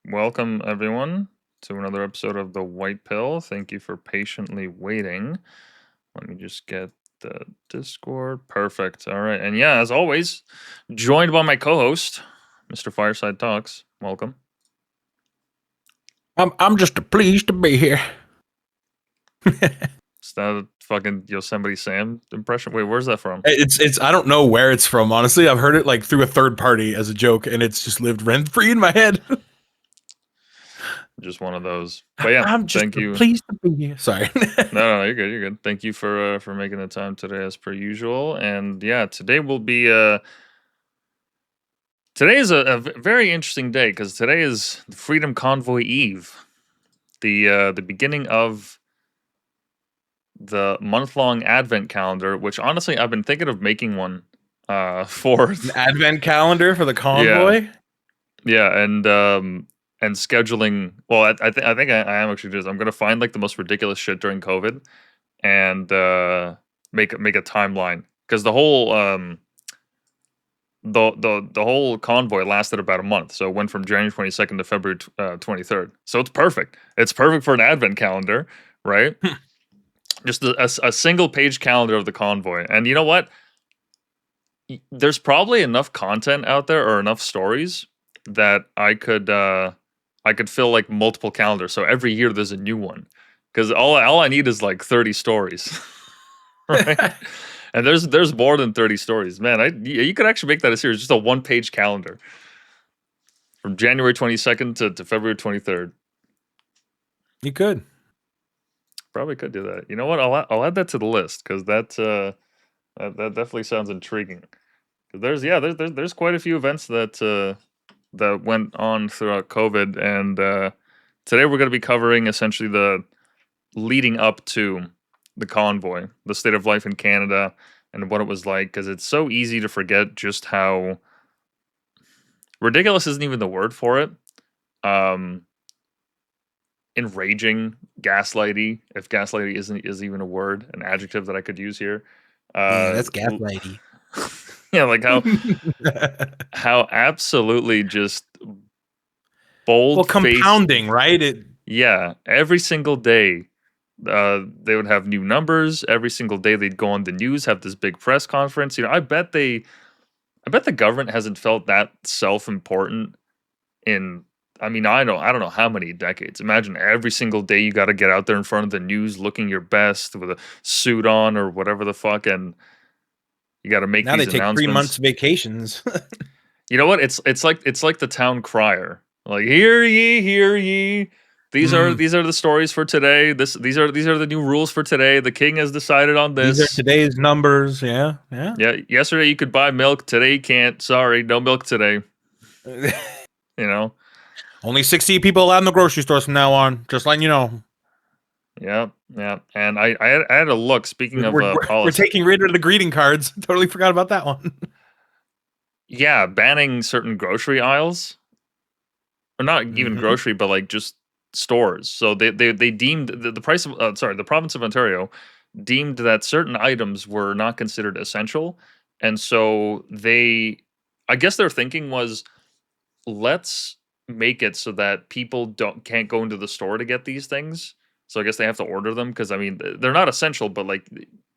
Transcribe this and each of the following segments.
Welcome, everyone, to another episode of the Whitepill. Thank you for patiently waiting. Let me just get the Discord. Perfect. All right. And yeah, as always, joined by my co host, Mr. Fireside Talks. Welcome. I'm just pleased to be here. Is that a fucking Yosemite Sam impression? Wait, where's that from? It's I don't know where it's from, honestly. I've heard it like through a third party as a joke, and it's just lived rent free in my head. Just one of those. But yeah, I'm just thank you. pleased to be here. Sorry. No, you're good. You're good. Thank you for making the time today, as per usual. And yeah, today will be today is a very interesting day because today is the Freedom Convoy Eve, the beginning of the month-long Advent calendar. Which honestly, I've been thinking of making one for An advent calendar for the yeah, convoy. and scheduling. Well, I think I am actually just I'm gonna find like the most ridiculous shit during COVID and make a timeline because the whole convoy lasted about a month, so it went from January 22nd to February 23rd. So it's perfect. It's perfect for an advent calendar, right? Just a single page calendar of the convoy. And you know what? There's probably enough content out there or enough stories that I could fill like multiple calendars. So every year there's a new one because all I need is like 30 stories, right? And there's more than 30 stories, man. You could actually make that a series, just a one-page calendar from January 22nd to February 23rd. You could. Probably could do that. You know what? I'll add that to the list because that definitely sounds intriguing. 'Cause there's quite a few events that went on throughout COVID, and today we're going to be covering essentially the leading up to the convoy, the state of life in Canada, and what it was like. Because it's so easy to forget just how ridiculous isn't even the word for it. Um, Enraging, gaslighty. If gaslighty is even a word, an adjective that I could use here. Yeah, that's gaslighty. Yeah, like how absolutely just bold Well, face. compounding, right? Yeah, every single day they would have new numbers. Every single day they'd go on the news, have this big press conference. I bet the government hasn't felt that self-important in, I mean, I don't know how many decades. Imagine every single day you got to get out there in front of the news looking your best with a suit on or whatever the fuck, and you got to make Now they these take 3 months announcements. vacations. You know what? It's like the town crier. Like, hear ye, hear ye. These are the stories for today. These are the new rules for today. The king has decided on These are this. today's numbers. Yeah. Yeah, yesterday you could buy milk. Today you can't. Sorry, no milk today. You know. Only 60 people allowed in the grocery stores from now on. Just letting you know. Yeah. And I had a look. Speaking of We're policy, taking rid of the greeting cards. Totally forgot about that one. yeah, banning certain grocery aisles, or not even Mm-hmm. grocery, but like just stores. So they deemed the price of the province of Ontario deemed that certain items were not considered essential, and so I guess their thinking was, let's make it so that people can't go into the store to get these things. So I guess they have to order them because I mean they're not essential, but like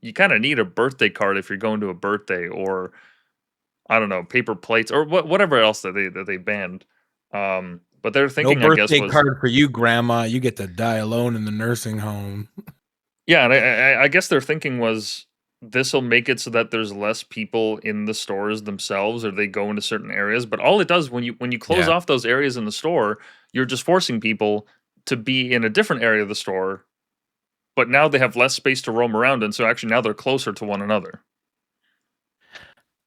you kind of need a birthday card if you're going to a birthday, or I don't know, paper plates or whatever else that they banned. But their No thinking, I guess, birthday was card for you, Grandma. You get to die alone in the nursing home. yeah, and I guess their thinking was this will make it so that there's less people in the stores themselves, or they go into certain areas. But all it does when you close Yeah. off those areas in the store, you're just forcing people to be in a different area of the store. But now they have less space to roam around, and so actually now they're closer to one another.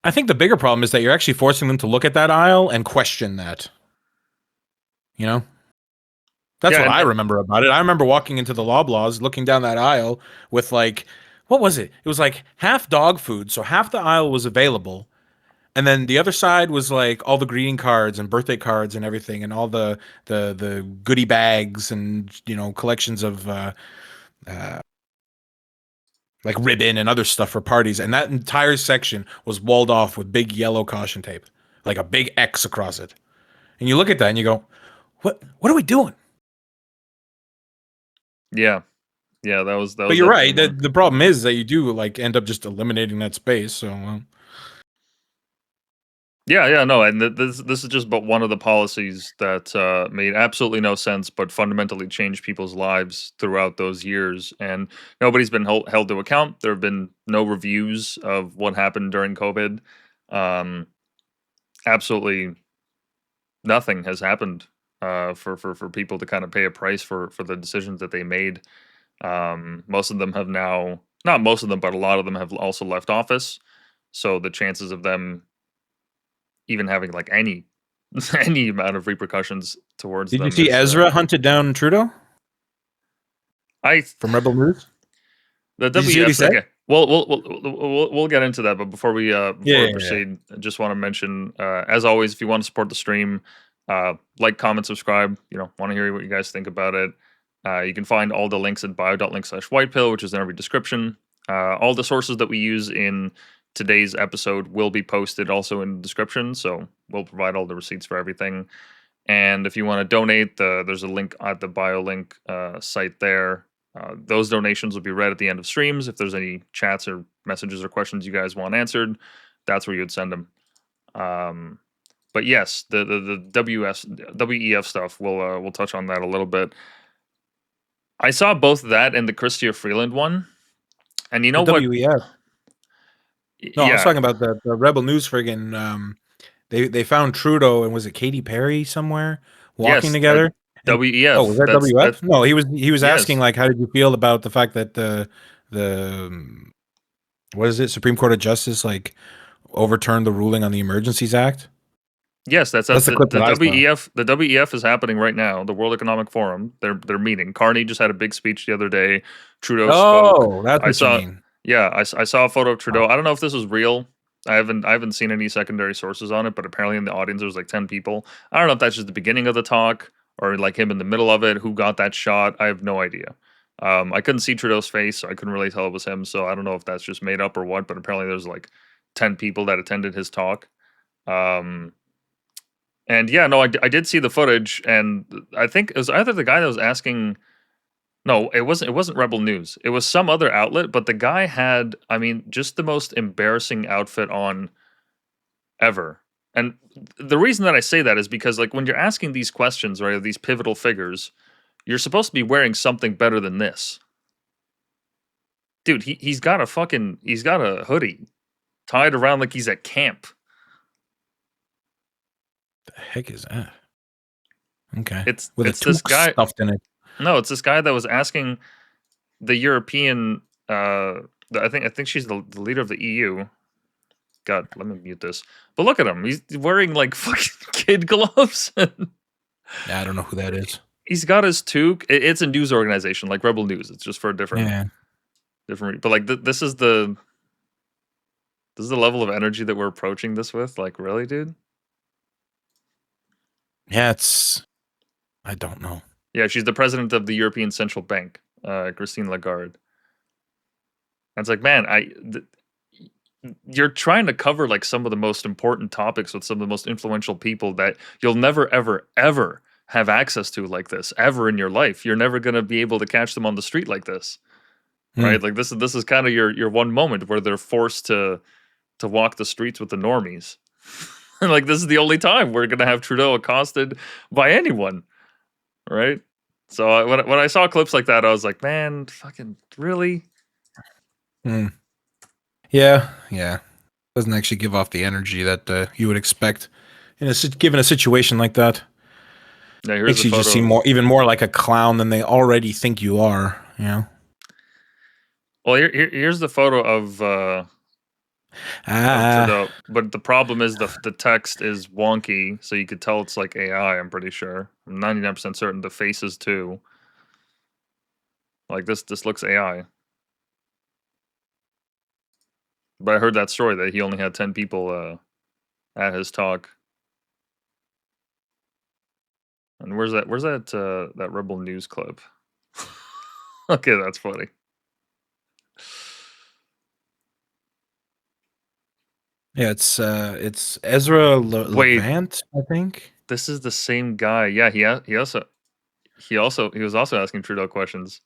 I think the bigger problem is that you're actually forcing them to look at that aisle and question that. You know? That's Yeah, what and I remember about it. I remember walking into the Loblaws, looking down that aisle with like, what was it? It was like half dog food, so half the aisle was available, and then the other side was like all the greeting cards and birthday cards and everything, and all the goodie bags and collections of uh, like ribbon and other stuff for parties. And that entire section was walled off with big yellow caution tape, like a big X across it. And you look at that and you go, What are we doing? Yeah, that was But you're right. definitely one. The problem is that you do like end up just eliminating that space. So Yeah, no, and this is just but one of the policies that made absolutely no sense, but fundamentally changed people's lives throughout those years. And nobody's been held to account. There have been no reviews of what happened during COVID. Um, Absolutely nothing has happened for people to kind of pay a price for the decisions that they made. Most of them have now, not most of them, but a lot of them have also left office. So the chances of them even having like any any amount of repercussions towards did you them see is Ezra hunted down Trudeau I from Rebel News? the Did you see what he WEF. said? Okay, we'll get into that, but before we Yeah, before we proceed, I just want to mention, as always, if you want to support the stream, like, comment, subscribe. Want to hear what you guys think about it. You can find all the links in bio.link/whitepill, which is in every description. All the sources that we use in today's episode will be posted also in the description, so we'll provide all the receipts for everything. And if you want to donate, there's a link at the BioLink site there. Those donations will be read at the end of streams. If there's any chats or messages or questions you guys want answered, that's where you'd send them. But yes, the WEF stuff, we'll touch on that a little bit. I saw both that and the Chrystia Freeland one, and you the know what? WEF. No, I was Yeah, talking about the Rebel News friggin'. They found Trudeau and was it Katy Perry somewhere walking yes, together? And oh, was WEF. that That's that. WF? No, he was asking Yes, like, how did you feel about the fact that the what is it, Supreme Court of Justice like overturned the ruling on the Emergencies Act? yes, that's That's the clip the that I saw. WEF. The WEF is happening right now. The World Economic Forum. They're meeting. Carney just had a big speech the other day. Trudeau spoke. Oh, that's I what you saw. mean. Yeah, I saw a photo of Trudeau. I don't know if this was real. I haven't seen any secondary sources on it, but apparently in the audience there was like 10 people. I don't know if that's just the beginning of the talk or like him in the middle of it. Who got that shot? I have no idea. I couldn't see Trudeau's face, so I couldn't really tell it was him. So I don't know if that's just made up or what. But apparently there's like 10 people that attended his talk. Um, and yeah, no, I did see the footage, and I think it was either the guy that was asking. No, it wasn't. It wasn't Rebel News. It was some other outlet, but the guy had, I mean, just the most embarrassing outfit on ever. And the reason that I say that is because, like, when you're asking these questions, right, of these pivotal figures, you're supposed to be wearing something better than this, dude. He's got a hoodie tied around like he's at camp. The heck is that? Okay, It's with a it's this toque guy. stuffed in it. No, it's this guy that was asking the European. I think she's the leader of the EU. God, let me mute this. But look at him. He's wearing like fucking kid gloves. Yeah, I don't know who that is. He's got his toque. It's a news organization like Rebel News. It's just for a different, Yeah, different. But like this is the level of energy that we're approaching this with. Like, really, dude? yeah. I don't know. Yeah, she's the president of the European Central Bank, Christine Lagarde. And it's like, man, you're trying to cover like some of the most important topics with some of the most influential people that you'll never, ever, ever have access to like this ever in your life. You're never gonna be able to catch them on the street like this, Hmm. right? Like this is kind of your one moment where they're forced to walk the streets with the normies. Like this is the only time we're gonna have Trudeau accosted by anyone, right? So when I saw clips like that, I was like, man, fucking really? Hmm. Yeah, yeah. Doesn't actually give off the energy that you would expect in given a situation like that. Yeah, here's Makes a you just photo seem of. even more like a clown than they already think you are. You know. Well, here's the photo of Ah, Trudeau, but the problem is the text is wonky, so you could tell it's like AI. I'm pretty sure. I'm 99% certain the faces too. Like this looks AI. But I heard that story that he only had 10 people at his talk. And where's that Rebel News clip? Okay, that's funny. yeah. It's Ezra Wait, Levant, I think. This is the same guy. Yeah, he was also asking Trudeau questions.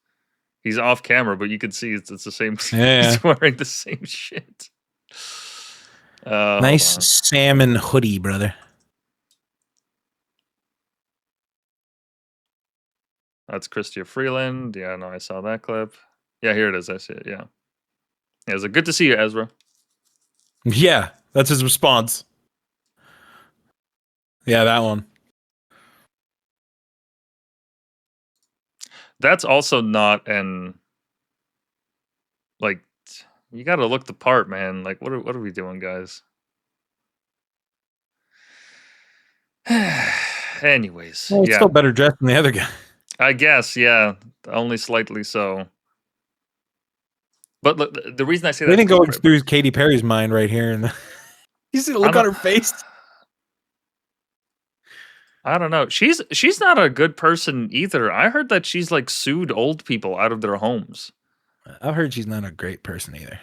He's off camera, but you can see it's the same. Yeah. He's wearing the same shit. Nice salmon hoodie, brother. That's Chrystia Freeland. Yeah, no, I saw that clip. Yeah, here it is. I see it. Yeah. Yeah, it's good to see you, Ezra. Yeah, that's his response. Yeah, that one. That's also not an like you got to look the part, man. Like what are we doing, guys? Anyways, Well, it's yeah. still better dressed than the other guy. I guess, yeah, only slightly so. But look, the reason I say that Anything going through Katy Perry's mind right here, and you see the look on her face. I don't know. She's not a good person either. I heard that she's like sued old people out of their homes. I've heard she's not a great person either.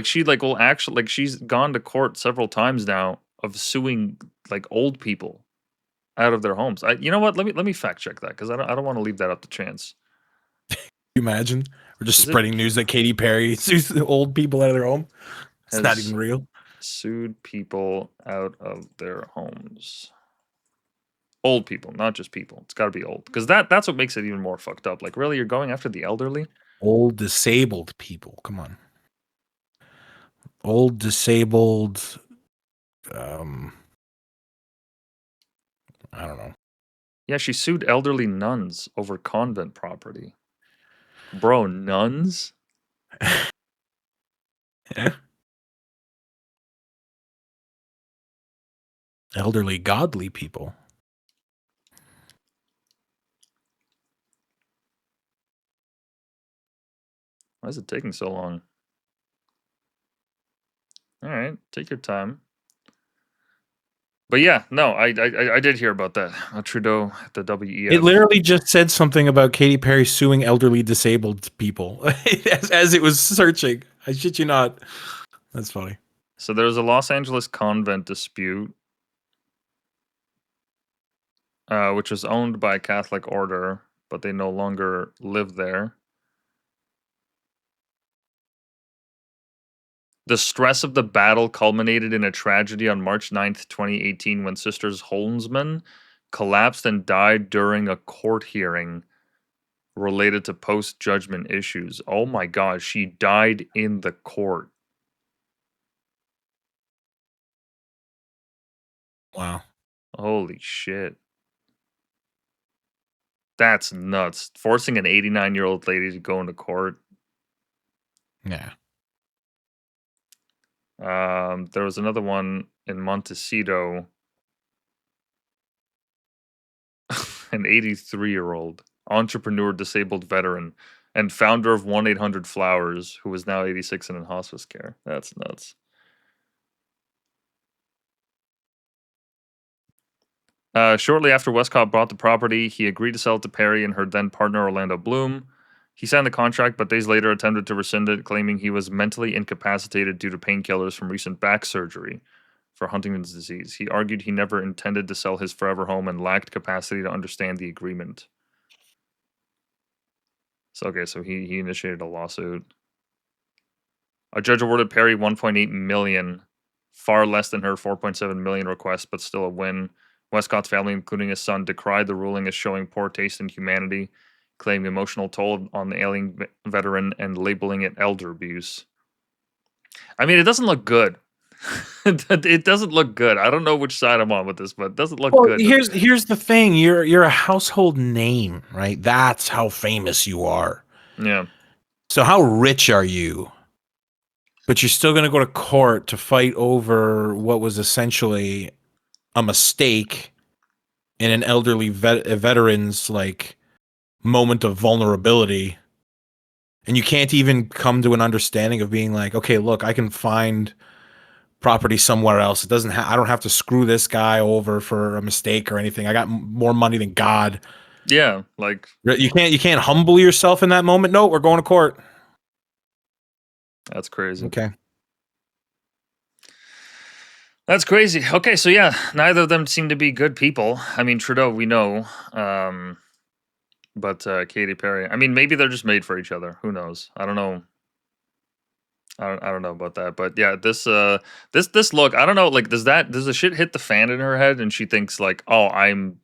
She like will actually like she's gone to court several times now of suing like old people out of their homes. You know what? Let me fact check that because I don't want to leave that up to chance. Can you imagine? We're just spreading news that Katy Perry sues the old people out of their home. It's not even real. Sued people out of their homes. Old people, not just people. It's got to be old because that's what makes it even more fucked up. Like, really, you're going after the elderly? Old disabled people. Come on. Old disabled. I don't know. Yeah, she sued elderly nuns over convent property. Bro, nuns? Yeah. Elderly, godly people. Why is it taking so long? All right, take your time. But yeah, no, I did hear about that. Trudeau at the WEF. It literally just said something about Katy Perry suing elderly disabled people as it was searching. I shit you not. That's funny. So there was a Los Angeles convent dispute, which was owned by a Catholic order, but they no longer live there. The stress of the battle culminated in a tragedy on March 9th, 2018, when Sisters Holmesman collapsed and died during a court hearing related to post-judgment issues. Oh my gosh, she died in the court. Wow. Holy shit. That's nuts. Forcing an 89-year-old lady to go into court. Yeah. There was another one in Montecito. An 83-year-old entrepreneur, disabled veteran, and founder of 1-800-Flowers, who is now 86 and in hospice care. That's nuts. Shortly after Westcott bought the property, he agreed to sell it to Perry and her then partner Orlando Bloom. He signed the contract, but days later attempted to rescind it, claiming he was mentally incapacitated due to painkillers from recent back surgery for Huntington's disease. He argued he never intended to sell his forever home and lacked capacity to understand the agreement. So he initiated a lawsuit. A judge awarded Perry $1.8 million, far less than her $4.7 million request, but still a win. Westcott's family, including his son, decried the ruling as showing poor taste in humanity, claiming emotional toll on the ailing veteran and labeling it elder abuse. I mean, it doesn't look good. It doesn't look good. I don't know which side I'm on with this, but it doesn't look good. Here's the thing. You're a household name, right? That's how famous you are. Yeah. So how rich are you? But you're still going to go to court to fight over what was essentially a mistake in an elderly veteran's like moment of vulnerability, and you can't even come to an understanding of being like, okay, look, I can find property somewhere else. It doesn't. I don't have to screw this guy over for a mistake or anything. I got more money than God. Yeah, like you can't humble yourself in that moment. No, we're going to court. That's crazy. Okay. That's crazy. Okay, so yeah, neither of them seem to be good people. I mean, Trudeau, we know, but Katy Perry. I mean, maybe they're just made for each other. Who knows? I don't know. I don't know about that, but yeah, this look. I don't know. Like, does the shit hit the fan in her head, and she thinks like, oh, I'm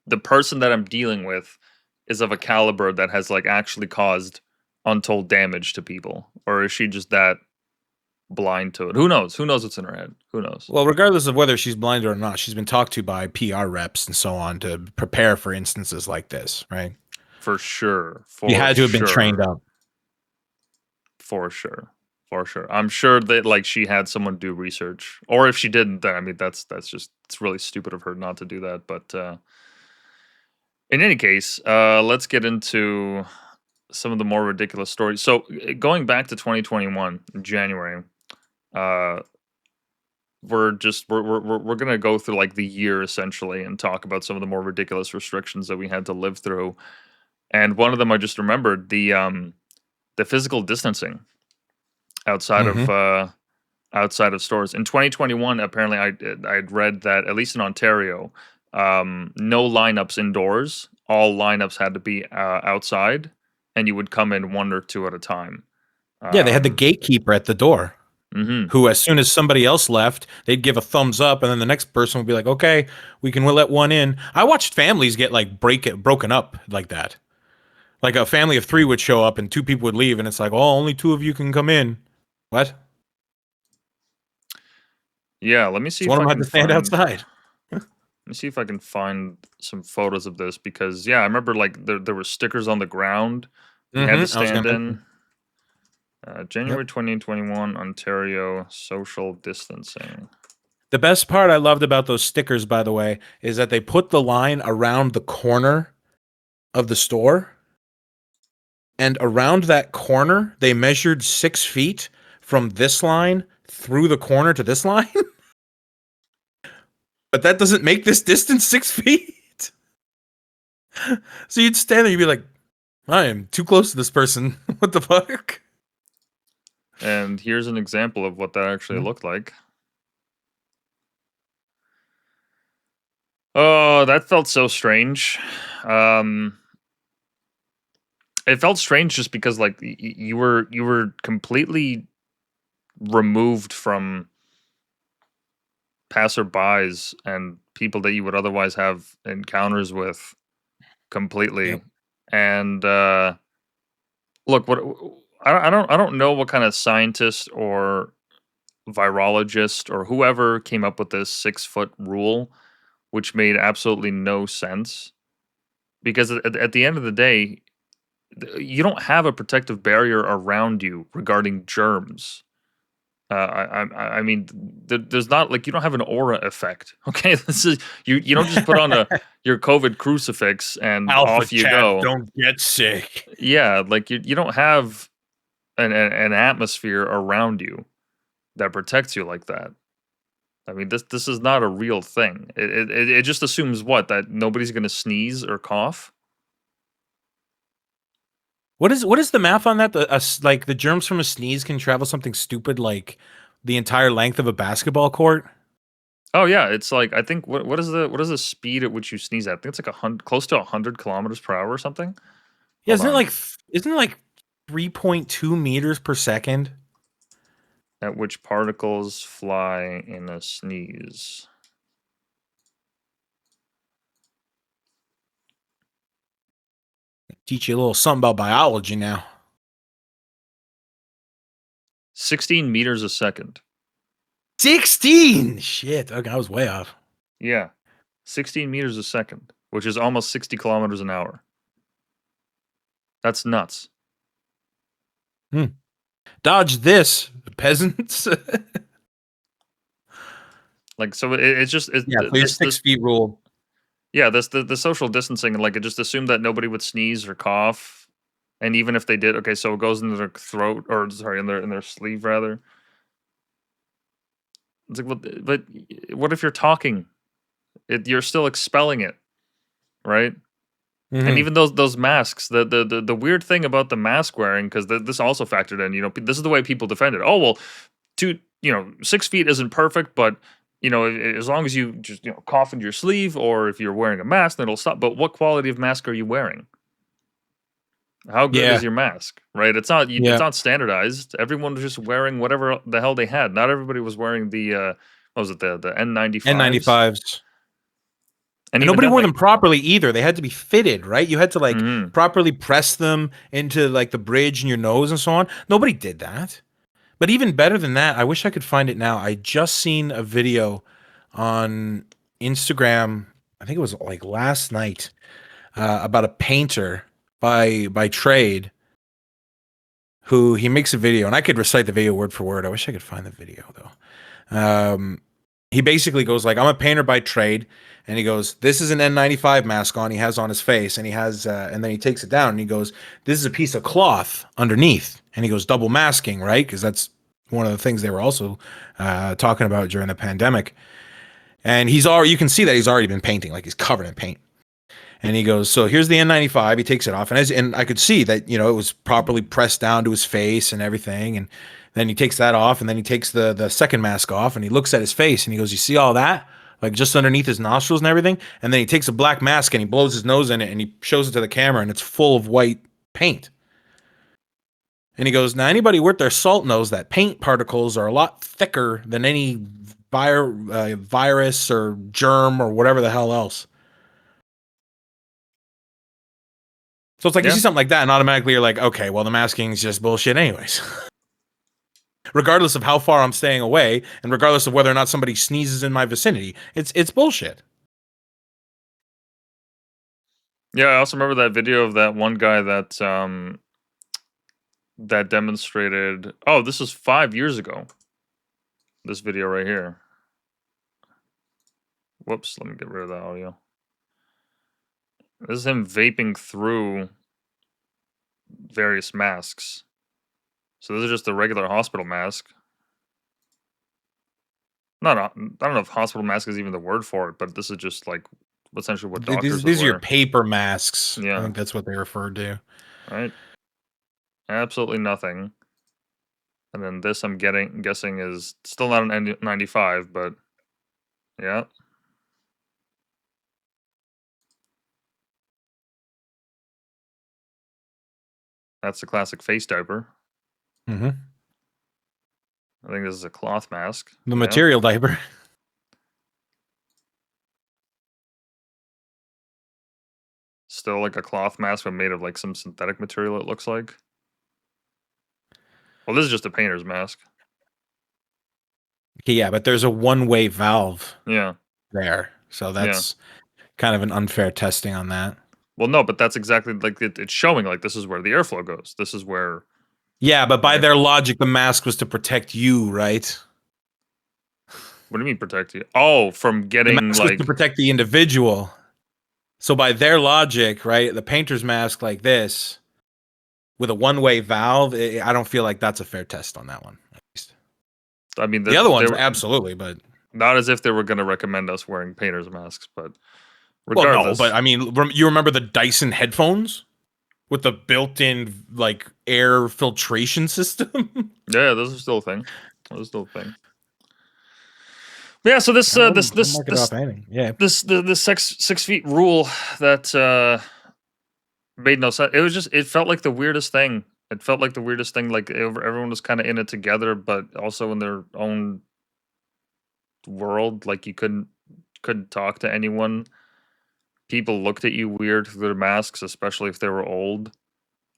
the person that I'm dealing with is of a caliber that has like actually caused untold damage to people, or is she just that blind to it? Who knows? Who knows what's in her head? Who knows? Well, regardless of whether she's blind or not, she's been talked to by PR reps and so on to prepare for instances like this, right? For sure. You For had to have been trained sure. up. For sure. For sure. I'm sure that like she had someone do research. Or if she didn't, then I mean that's just it's really stupid of her not to do that. But in any case, let's get into some of the more ridiculous stories. So going back to 2021, January, uh we're gonna go through like the year essentially and talk about some of the more ridiculous restrictions that we had to live through. And one of them I just remembered, the physical distancing outside of Mm-hmm. outside of stores. In 2021, apparently I'd read that at least in Ontario, no lineups indoors. All lineups had to be outside, and you would come in one or two at a time. Yeah, they had the Um, gatekeeper at the door mhm. who, as soon as somebody else left, they'd give a thumbs up, and then the next person would be like, "Okay, we can let one in." I watched families get like broken up like that. Like a family of three would show up, and two people would leave, and it's like, "Oh, only two of you can come in." What? Yeah, let me see So one if of I them had can to stand find. outside. Let me see if I can find some photos of this because yeah, I remember like there were stickers on the ground you had to Mm-hmm. I was stand gonna in. mention. Yep. January 2021, Ontario social distancing. The best part I loved about those stickers, by the way, is that they put the line around the corner of the store, and around that corner, they measured 6 feet from this line through the corner to this line. But that doesn't make this distance 6 feet. So you'd stand there, you'd be like, I am too close to this person. What the fuck? And here's an example of what that actually looked like. Oh, that felt so strange. Um, it felt strange just because like you were completely removed from passerbys and people that you would otherwise have encounters with completely. Yep. And look, what I don't know what kind of scientist or virologist or whoever came up with this 6 foot rule, which made absolutely no sense. Because at the end of the day, you don't have a protective barrier around you regarding germs. I mean, there's not like you don't have an aura effect. Okay, this is you don't just put on a your COVID crucifix and Alpha off you chat, go. don't get sick. Yeah, like you don't have an atmosphere around you that protects you like that. I mean, this is not a real thing. It just assumes what that nobody's gonna sneeze or cough. What is the math on that? Like the germs from a sneeze can travel something stupid like the entire length of a basketball court. Oh yeah, it's like I think what is the speed at which you sneeze at? I think it's like close to 100 kilometers per hour or something. Yeah, Hold on. isn't it like 3.2 meters per second? At which particles fly in a sneeze. Teach you a little something about biology now. 16 meters a second. 16. Shit. Okay, I was way off. Yeah. 16 meters a second, which is almost 60 kilometers an hour. That's nuts. Dodge this, peasants. Like so it's just Yeah, so your this 6 feet rule. yeah, this the social distancing, like it just assumed that nobody would sneeze or cough. And even if they did, okay, so it goes into their throat or sorry, in their sleeve rather. It's like, but what if you're talking? You're still expelling it, right? And Mm-hmm. even those masks, the weird thing about the mask wearing, because this also factored in, this is the way people defend it. Oh well, 6 feet isn't perfect, but as long as you just cough into your sleeve, or if you're wearing a mask, then it'll stop. But what quality of mask are you wearing? How good Yeah, is your mask? Right? It's yeah. not standardized. Everyone was just wearing whatever the hell they had. Not everybody was wearing the what was it, the N95s? N95s. And And even nobody then, wore like, them properly either. They had to be fitted, right? You had to like mhm. properly press them into like the bridge in your nose and so on. Nobody did that. But even better than that, I wish I could find it now. I just seen a video on Instagram. I think it was like last night, about a painter by trade who he makes a video, and I could recite the video word for word. I wish I could find the video though. He basically goes like, "I'm a painter by trade," and he goes, "This is an N95 mask on. He has on his face, and he has, and then he takes it down, and he goes, "This is a piece of cloth underneath," and he goes, "Double masking, right? Because that's one of the things they were also talking about during the pandemic." And you can see that he's already been painting, like he's covered in paint. And he goes, "So here's the N95." He takes it off, and I could see that it was properly pressed down to his face and everything. And then he takes that off, and then he takes the second mask off, and he looks at his face, and he goes, "You see all that? Like just underneath his nostrils and everything." And then he takes a black mask and he blows his nose in it, and he shows it to the camera, and it's full of white paint. And he goes, "Now anybody worth their salt knows that paint particles are a lot thicker than any virus or germ or whatever the hell else." So it's like you Yeah, see something like that, and automatically you're like, okay, well, the masking is just bullshit, anyways. Regardless of how far I'm staying away, and regardless of whether or not somebody sneezes in my vicinity, it's bullshit. yeah. I also remember that video of that one guy that demonstrated. Oh, this is 5 years ago. This video right here. Whoops, let me get rid of that audio. This is him vaping through various masks. So this is just a regular hospital mask. I don't know if hospital mask is even the word for it, but this is just like essentially what doctors would These are your wear. paper masks. I Yeah, think that's what they referred to. right. Absolutely nothing. And then this, I'm guessing, is still not an N95, but yeah, that's the classic face diaper. Mm-hmm. I think this is a cloth mask. The Yeah, material diaper. still like a cloth mask, but made of like some synthetic material. It looks like. Well, this is just a painter's mask. Okay, yeah, but there's a one-way valve Yeah, there, so yeah. that's kind of an unfair testing on that. Well, no, but that's exactly like it's showing. Like this is where the airflow goes. This is where. Yeah, but by Right. their logic, the mask was to protect you, right? What do you mean protect you? Oh, from The getting mask was to like. protect the individual. So by their logic, right, the painter's mask like this with a one-way valve, I don't feel like that's a fair test on that one. At least I mean, the other they ones, were absolutely, but not as if they were going to recommend us wearing painters masks, but well, no, but regardless. I mean, you remember the Dyson headphones with the built-in like air filtration system? Yeah, this is still a thing. This is still a thing. But yeah, so I wouldn't mark it off anything. Yeah, this 6 feet rule that made no sense. It was just, it felt like the weirdest thing. It felt like the weirdest thing. Like everyone was kind of in it together, but also in their own world. Like you couldn't talk to anyone. People looked at you weird through their masks, especially if they were old.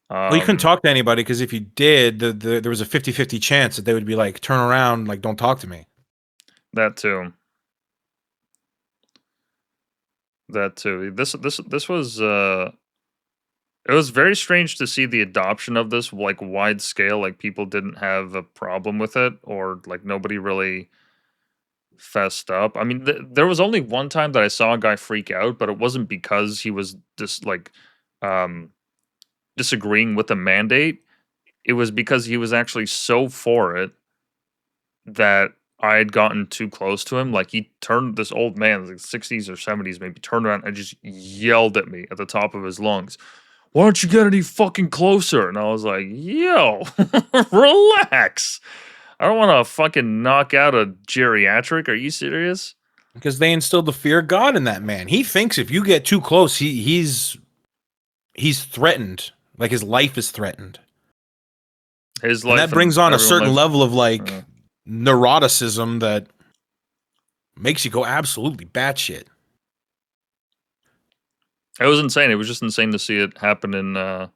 well, you couldn't Um, talk to anybody because if you did, there was a 50-50 chance that they would be like, turn around, like, don't talk to me. that too. That too. This was it was very strange to see the adoption of this like wide scale. Like people didn't have a problem with it, or like nobody really fessed up. I mean, there was only one time that I saw a guy freak out, but it wasn't because he was just like um disagreeing with the mandate. It was because he was actually so for it that I had gotten too close to him. Like he turned, this old man, like 60s or 70s, maybe turned around and just yelled at me at the top of his lungs. Why don't you get any fucking closer? And I was like, yo, relax. I don't want to fucking knock out a geriatric. Are you serious? Because they instilled the fear of God in that man. He thinks if you get too close, he's threatened. Like his life is threatened. His And life that brings on a certain life. level of like neuroticism that makes you go absolutely batshit. It was insane. It was just insane to see it happen in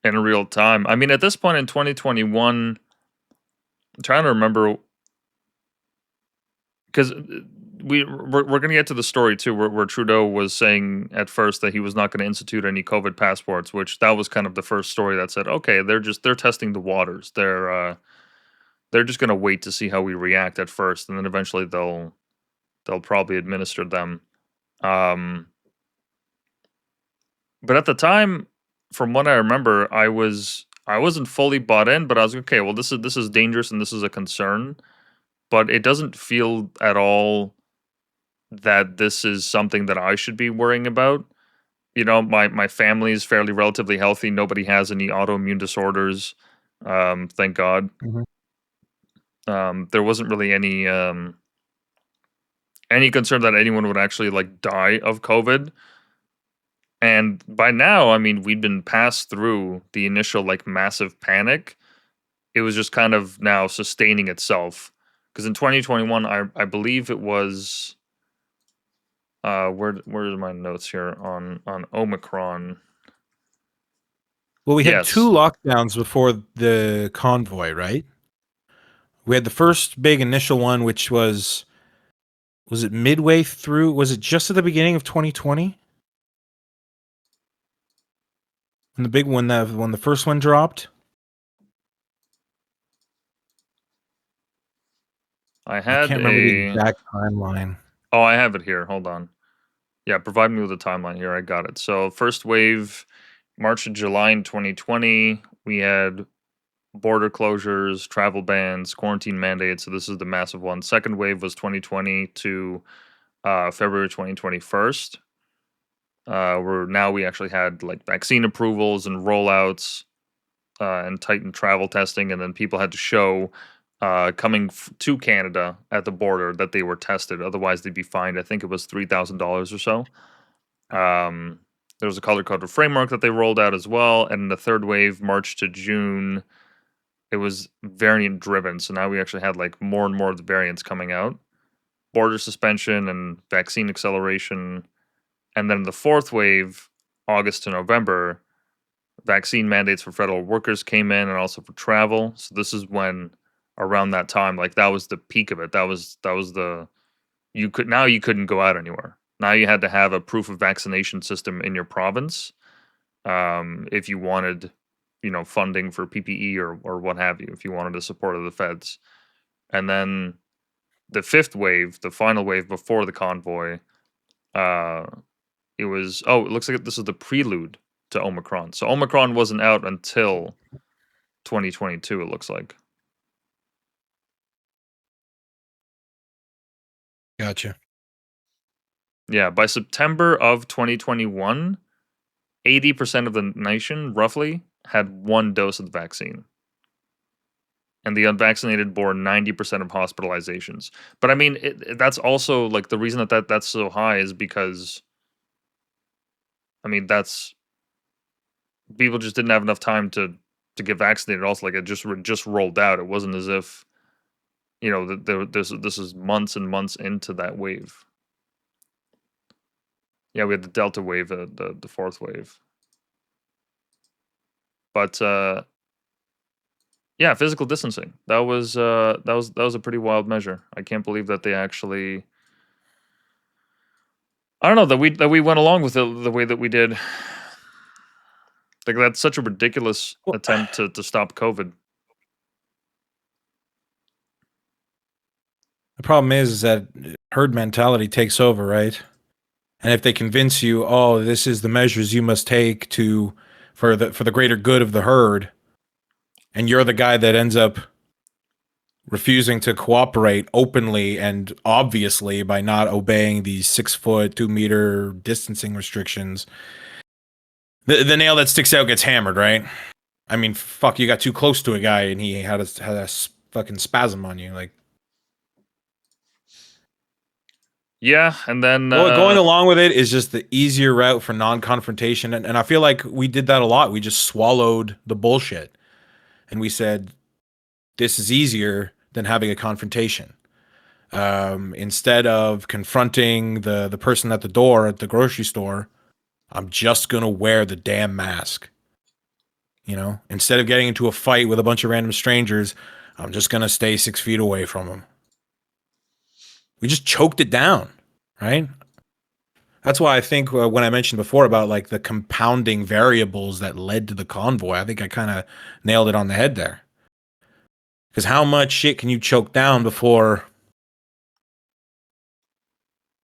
real time. I mean, at this point in 2021, I'm trying to remember because we're going to get to the story too, where Trudeau was saying at first that he was not going to institute any COVID passports, which that was kind of the first story that said, okay, they're testing the waters. They're just going to wait to see how we react at first, and then eventually they'll probably administer them. But at the time, from what I remember, I wasn't fully bought in, but I was okay. Well, this is dangerous and this is a concern, but it doesn't feel at all that this is something that I should be worrying about. You know, my family is fairly relatively healthy. Nobody has any autoimmune disorders. Thank God. There wasn't really any concern that anyone would actually like die of COVID. And by now, I mean, we'd been passed through the initial like massive panic. It was just kind of now sustaining itself. Because in 2021, I believe it was where's my notes here on Omicron? Well, we had Yes. 2 lockdowns before the convoy, right? We had the first big initial one, which was it midway through? Was it just at the beginning of 2020? And the big one, when the first one dropped? I can't remember the exact timeline. Oh, I have it here. Hold on. Yeah, provide me with a timeline here. I got it. So first wave, March and July in 2020, we had border closures, travel bans, quarantine mandates. So this is the massive one. Second wave was 2020 to February 2021. Where now we actually had like vaccine approvals and rollouts and tightened travel testing, and then people had to show coming to Canada at the border that they were tested. Otherwise, they'd be fined. I think it was $3,000 or so. There was a color-coded framework that they rolled out as well, and the third wave, March to June, it was variant-driven. So now we actually had like more and more of the variants coming out. Border suspension and vaccine acceleration. And then the fourth wave, August to November, vaccine mandates for federal workers came in and also for travel. So this is when around that time, like that was the peak of it. That was the you couldn't go out anywhere. Now you had to have a proof of vaccination system in your province if you wanted, funding for PPE or what have you, if you wanted the support of the feds. And then the fifth wave, the final wave before the convoy, it looks like this is the prelude to Omicron. So Omicron wasn't out until 2022, it looks like. Gotcha. Yeah, by September of 2021, 80% of the nation, roughly, had one dose of the vaccine. And the unvaccinated bore 90% of hospitalizations. But I mean, that's also, like, the reason that's so high is because, I mean, that's people just didn't have enough time to get vaccinated. Also, like, it just rolled out. It wasn't as if, this is months and months into that wave. Yeah, we had the Delta wave, the fourth wave. But yeah, physical distancing. That was a pretty wild measure. I can't believe that they actually. I don't know that we went along with it the way that we did. Like, that's such a ridiculous attempt to stop COVID. The problem is that herd mentality takes over, right? And if they convince you, oh, this is the measures you must take for the greater good of the herd, and you're the guy that ends up refusing to cooperate openly and obviously by not obeying these 6 foot, 2 meter distancing restrictions, the nail that sticks out gets hammered, right? I mean, fuck, you got too close to a guy and he had a fucking spasm on you. Like, Yeah, and then going along with it is just the easier route for non-confrontation, and I feel like we did that a lot. We just swallowed the bullshit, and we said this is easier than having a confrontation. Instead of confronting the person at the door at the grocery store, I'm just gonna wear the damn mask. You know, instead of getting into a fight with a bunch of random strangers, I'm just gonna stay 6 feet away from them. We just choked it down, right? That's why I think when I mentioned before about like the compounding variables that led to the convoy, I think I kind of nailed it on the head there. Because how much shit can you choke down before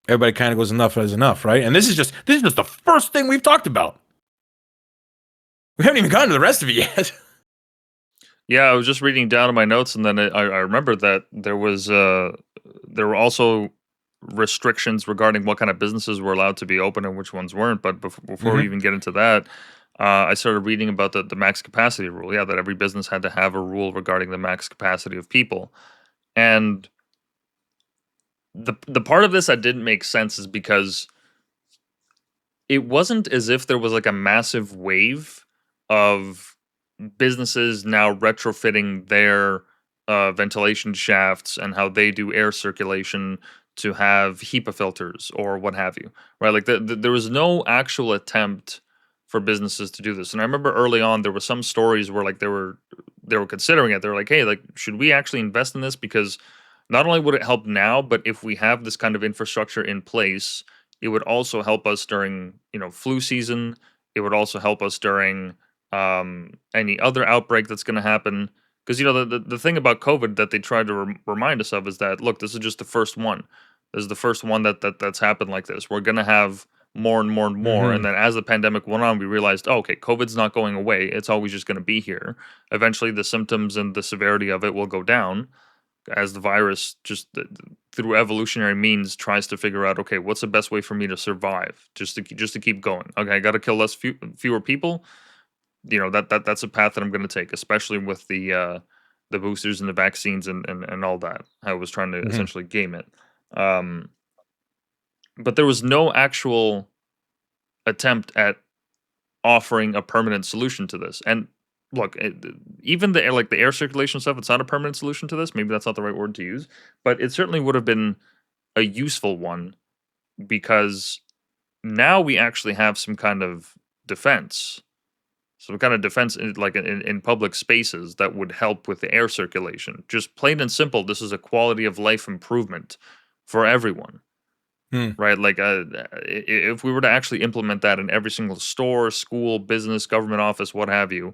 everybody kind of goes enough is enough, right? And this is just the first thing we've talked about. We haven't even gotten to the rest of it yet. yeah, I was just reading down in my notes, and then I remember that there were also restrictions regarding what kind of businesses were allowed to be open and which ones weren't. But before we even get into that, I started reading about the max capacity rule. Yeah, that every business had to have a rule regarding the max capacity of people. And the part of this that didn't make sense is because it wasn't as if there was like a massive wave of businesses now retrofitting their ventilation shafts and how they do air circulation to have HEPA filters or what have you, right? Like there was no actual attempt for businesses to do this. And I remember early on there were some stories where like they were considering it. They were like, hey, like should we actually invest in this? Because not only would it help now, but if we have this kind of infrastructure in place, it would also help us during flu season. It would also help us during any other outbreak that's going to happen. Because the thing about COVID that they tried to remind us of is that look, this is just the first one. This is the first one that's happened like this. We're going to have more and more and more, and then as the pandemic went on, we realized, oh, okay, COVID's not going away. It's always just going to be here. Eventually, the symptoms and the severity of it will go down as the virus just through evolutionary means tries to figure out, okay, what's the best way for me to survive, just to keep going. Okay, I got to kill fewer people. That's a path that I'm going to take, especially with the boosters and the vaccines and all that. I was trying to essentially game it, but there was no actual attempt at offering a permanent solution to this. And look, even the air circulation stuff, it's not a permanent solution to this. Maybe that's not the right word to use, but it certainly would have been a useful one because now we actually have some kind of defense. Some kind of defense in public spaces that would help with the air circulation. Just plain and simple, this is a quality of life improvement for everyone. Right? Like, if we were to actually implement that in every single store, school, business, government office, what have you,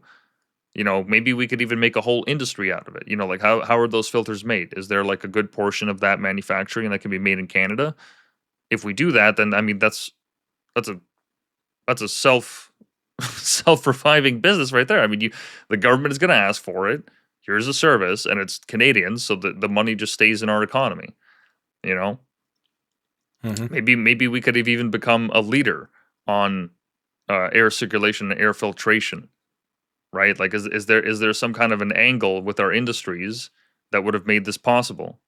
maybe we could even make a whole industry out of it. Like how are those filters made? Is there like a good portion of that manufacturing that can be made in Canada? If we do that, then I mean that's a self-reviving business right there. I mean, the government is going to ask for it. Here's a service, and it's Canadian, so the money just stays in our economy. Maybe we could have even become a leader on air circulation and air filtration. Right? Like, is there some kind of an angle with our industries that would have made this possible?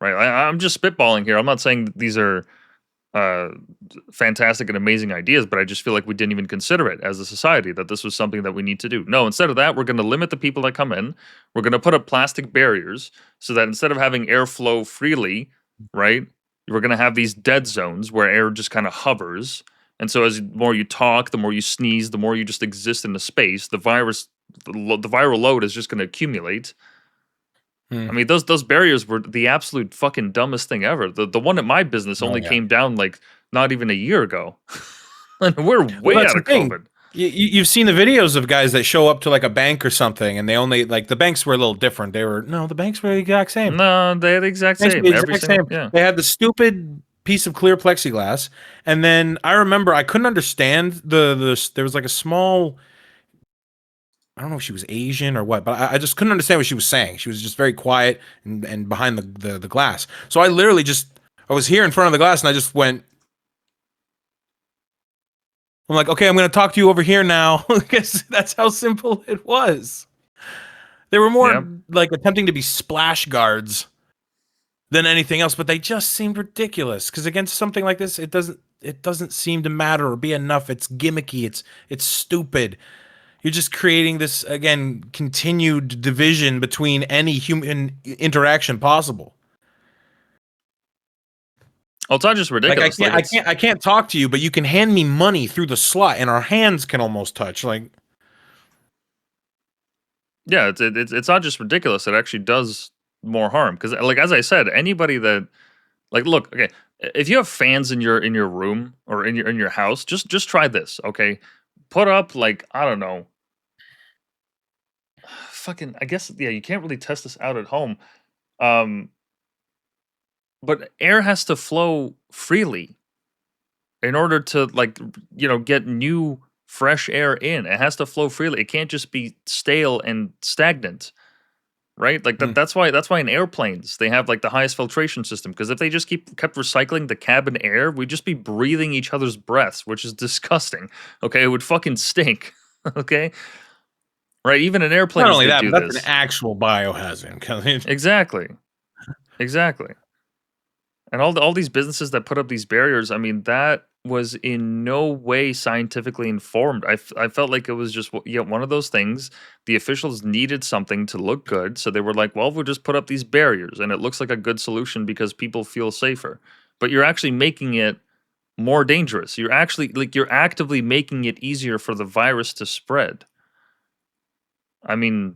Right? I'm just spitballing here. I'm not saying these are fantastic and amazing ideas, but I just feel like we didn't even consider it as a society that this was something that we need to do. No, instead of that, we're going to limit the people that come in. We're going to put up plastic barriers so that instead of having airflow freely, right, we're going to have these dead zones where air just kind of hovers. And so as the more you talk, the more you sneeze, the more you just exist in the space, the viral load is just going to accumulate. I mean, those barriers were the absolute fucking dumbest thing ever. The one at my business only came down like not even a year ago. And we're way out of COVID. You've seen the videos of guys that show up to like a bank or something, and they only like the banks were a little different. The banks were the exact same. No, they had the exact same. Yeah. They had the stupid piece of clear plexiglass, and then I remember I couldn't understand there was like a small. I don't know if she was Asian or what, but I just couldn't understand what she was saying. She was just very quiet and behind the glass. So I literally I was here in front of the glass and I just went. I'm like, okay, I'm going to talk to you over here now. Because that's how simple it was. They were more Yeah. like attempting to be splash guards than anything else, but they just seemed ridiculous. Because against something like this, it doesn't seem to matter or be enough. It's gimmicky. It's stupid. You're just creating this again continued division between any human interaction possible. Oh, it's not just Like I ridiculous. can't Like I it's can't I can't talk to you, but you can hand me money through the slot, and our hands can almost touch. Like yeah, it's not just ridiculous. It actually does more harm because, like as I said, anybody that like look, okay, if you have fans in your room or in your house, just try this, okay? Put up like I don't know, fucking. I guess yeah, you can't really test this out at home. Um, but air has to flow freely in order to like get new fresh air in. It has to flow freely. It can't just be stale and stagnant. Right? Like hmm. that's why in airplanes they have like the highest filtration system because if they just kept recycling the cabin air, we'd just be breathing each other's breaths, which is disgusting. Okay, it would fucking stink. Okay? Right? Even in Not airplanes only they that, do but that's an this. actual biohazard. 'Cause Exactly. Exactly. And all these businesses that put up these barriers, I mean, that was in no way scientifically informed. I felt like it was just one of those things. The officials needed something to look good, so they were like, "Well, we'll just put up these barriers, and it looks like a good solution because people feel safer." But you're actually making it more dangerous. You're actually you're actively making it easier for the virus to spread. I mean,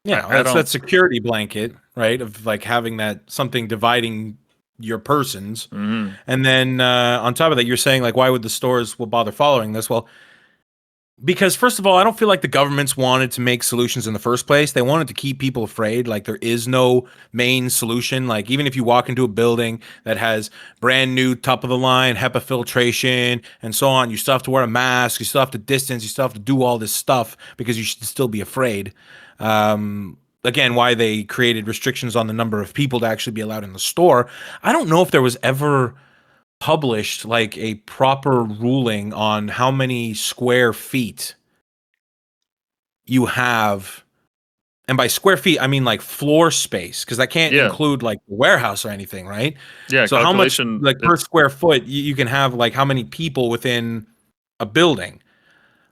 Yeah, I that's that don't. security blanket, right? Of like having that something dividing your persons. Mhm. And then on top of that, you're saying like, why would the stores will bother following this? Well, because first of all, I don't feel like the governments wanted to make solutions in the first place. They wanted to keep people afraid. Like there is no main solution. Like even if you walk into a building that has brand new top of the line HEPA filtration and so on, you still have to wear a mask. You still have to distance. You still have to do all this stuff because you should still be afraid. Again, why they created restrictions on the number of people to actually be allowed in the store. I don't know if there was ever published like a proper ruling on how many square feet you have, and by square feet I mean like floor space, because that can't Yeah. include like the warehouse or anything, right? Yeah, So how much calculation like per it's square foot you can have, like how many people within a building.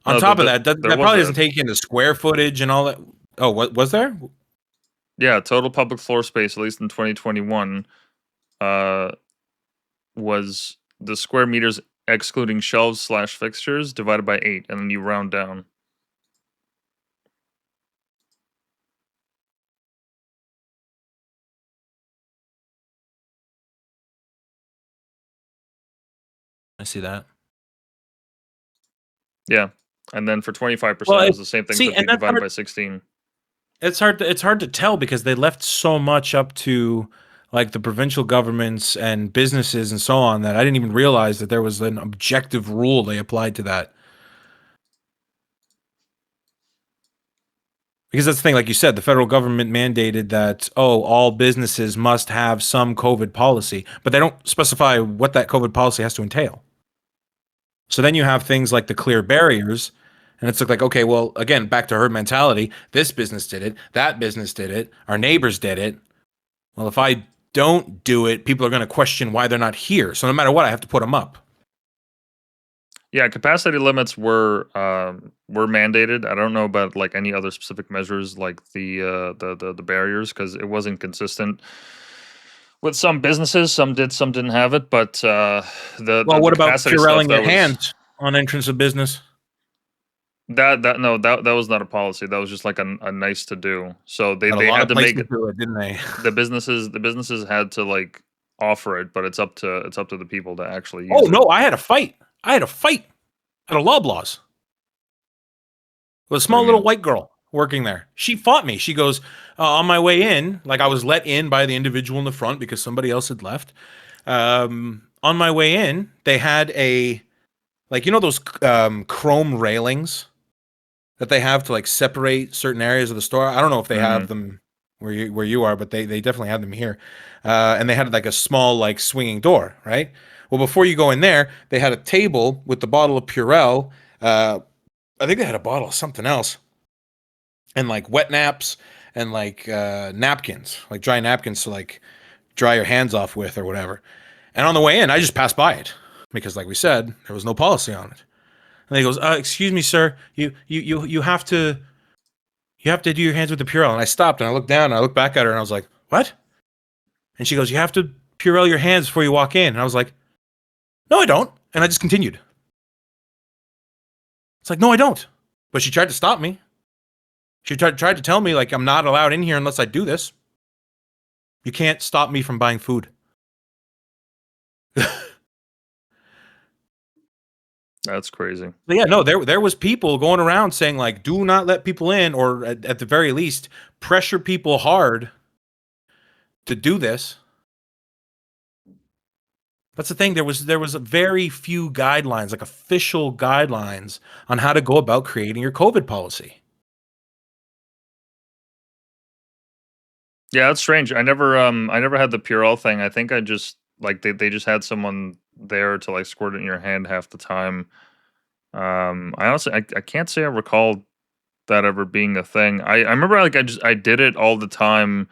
On no, top of that, there that was probably a doesn't take into square footage and all that. Oh, what was there? yeah, total public floor space, at least in 2021, uh, was the square meters excluding shelves slash fixtures divided by 8, and then you round down. I see that. Yeah, and then for 25%, Well, it was the same thing, so see, it'd be and that's divided hard. by 16. It's hard to tell because they left so much up to like the provincial governments and businesses and so on that I didn't even realize that there was an objective rule they applied to that. Because that's the thing, like you said, the federal government mandated that, oh, all businesses must have some COVID policy, but they don't specify what that COVID policy has to entail. So then you have things like the clear barriers, and it's like, okay, well, again, back to herd mentality. This business did it, that business did it, our neighbors did it. Well, if I don't do it, people are going to question why they're not here. So no matter what, I have to put them up. Yeah, capacity limits were mandated. I don't know about like any other specific measures like the barriers because it wasn't consistent with some businesses. Some did, some didn't have it. But Well, the what about capacity stuff Purelling that your was hands on entrance of business? that no that was not a policy. That was just like a nice to do. So Got a they lot had of to make places do it, didn't they? the businesses had to like offer it, but it's up to the people to actually Oh use it. no, I had a fight. I had a fight at a Loblaws with a What do small you little mean? white girl working there. She fought me. She goes, on my way in, like I was let in by the individual in the front because somebody else had left. On my way in, they had a, like, you know, those chrome railings that they have to like separate certain areas of the store. I don't know if they have Hmm. them where you are, but they definitely have them here. And they had like a small like swinging door, right? Well, before you go in there, they had a table with the bottle of Purell. I think they had a bottle of something else. and like wet naps and like napkins, like dry napkins to like dry your hands off with or whatever. And on the way in, I just passed by it because, like we said, there was no policy on it. And he goes, "Excuse me, sir, you have to do your hands with the Purell." And I stopped and I looked down and I looked back at her and I was like, "What?" And she goes, "You have to Purell your hands before you walk in." And I was like, "No, I don't." And I just continued. It's like, "No, I don't." But she tried to stop me. She tried to tell me like I'm not allowed in here unless I do this. You can't stop me from buying food. That's crazy. But yeah, no, there was people going around saying like, do not let people in, or at the very least, pressure people hard to do this. That's the thing. There was very few guidelines, like official guidelines, on how to go about creating your COVID policy. Yeah, that's strange. I never had the Purell thing. I think I just like they just had someone there to like squirt it in your hand half the time. I honestly I can't say I recall that ever being a thing. I remember like I did it all the time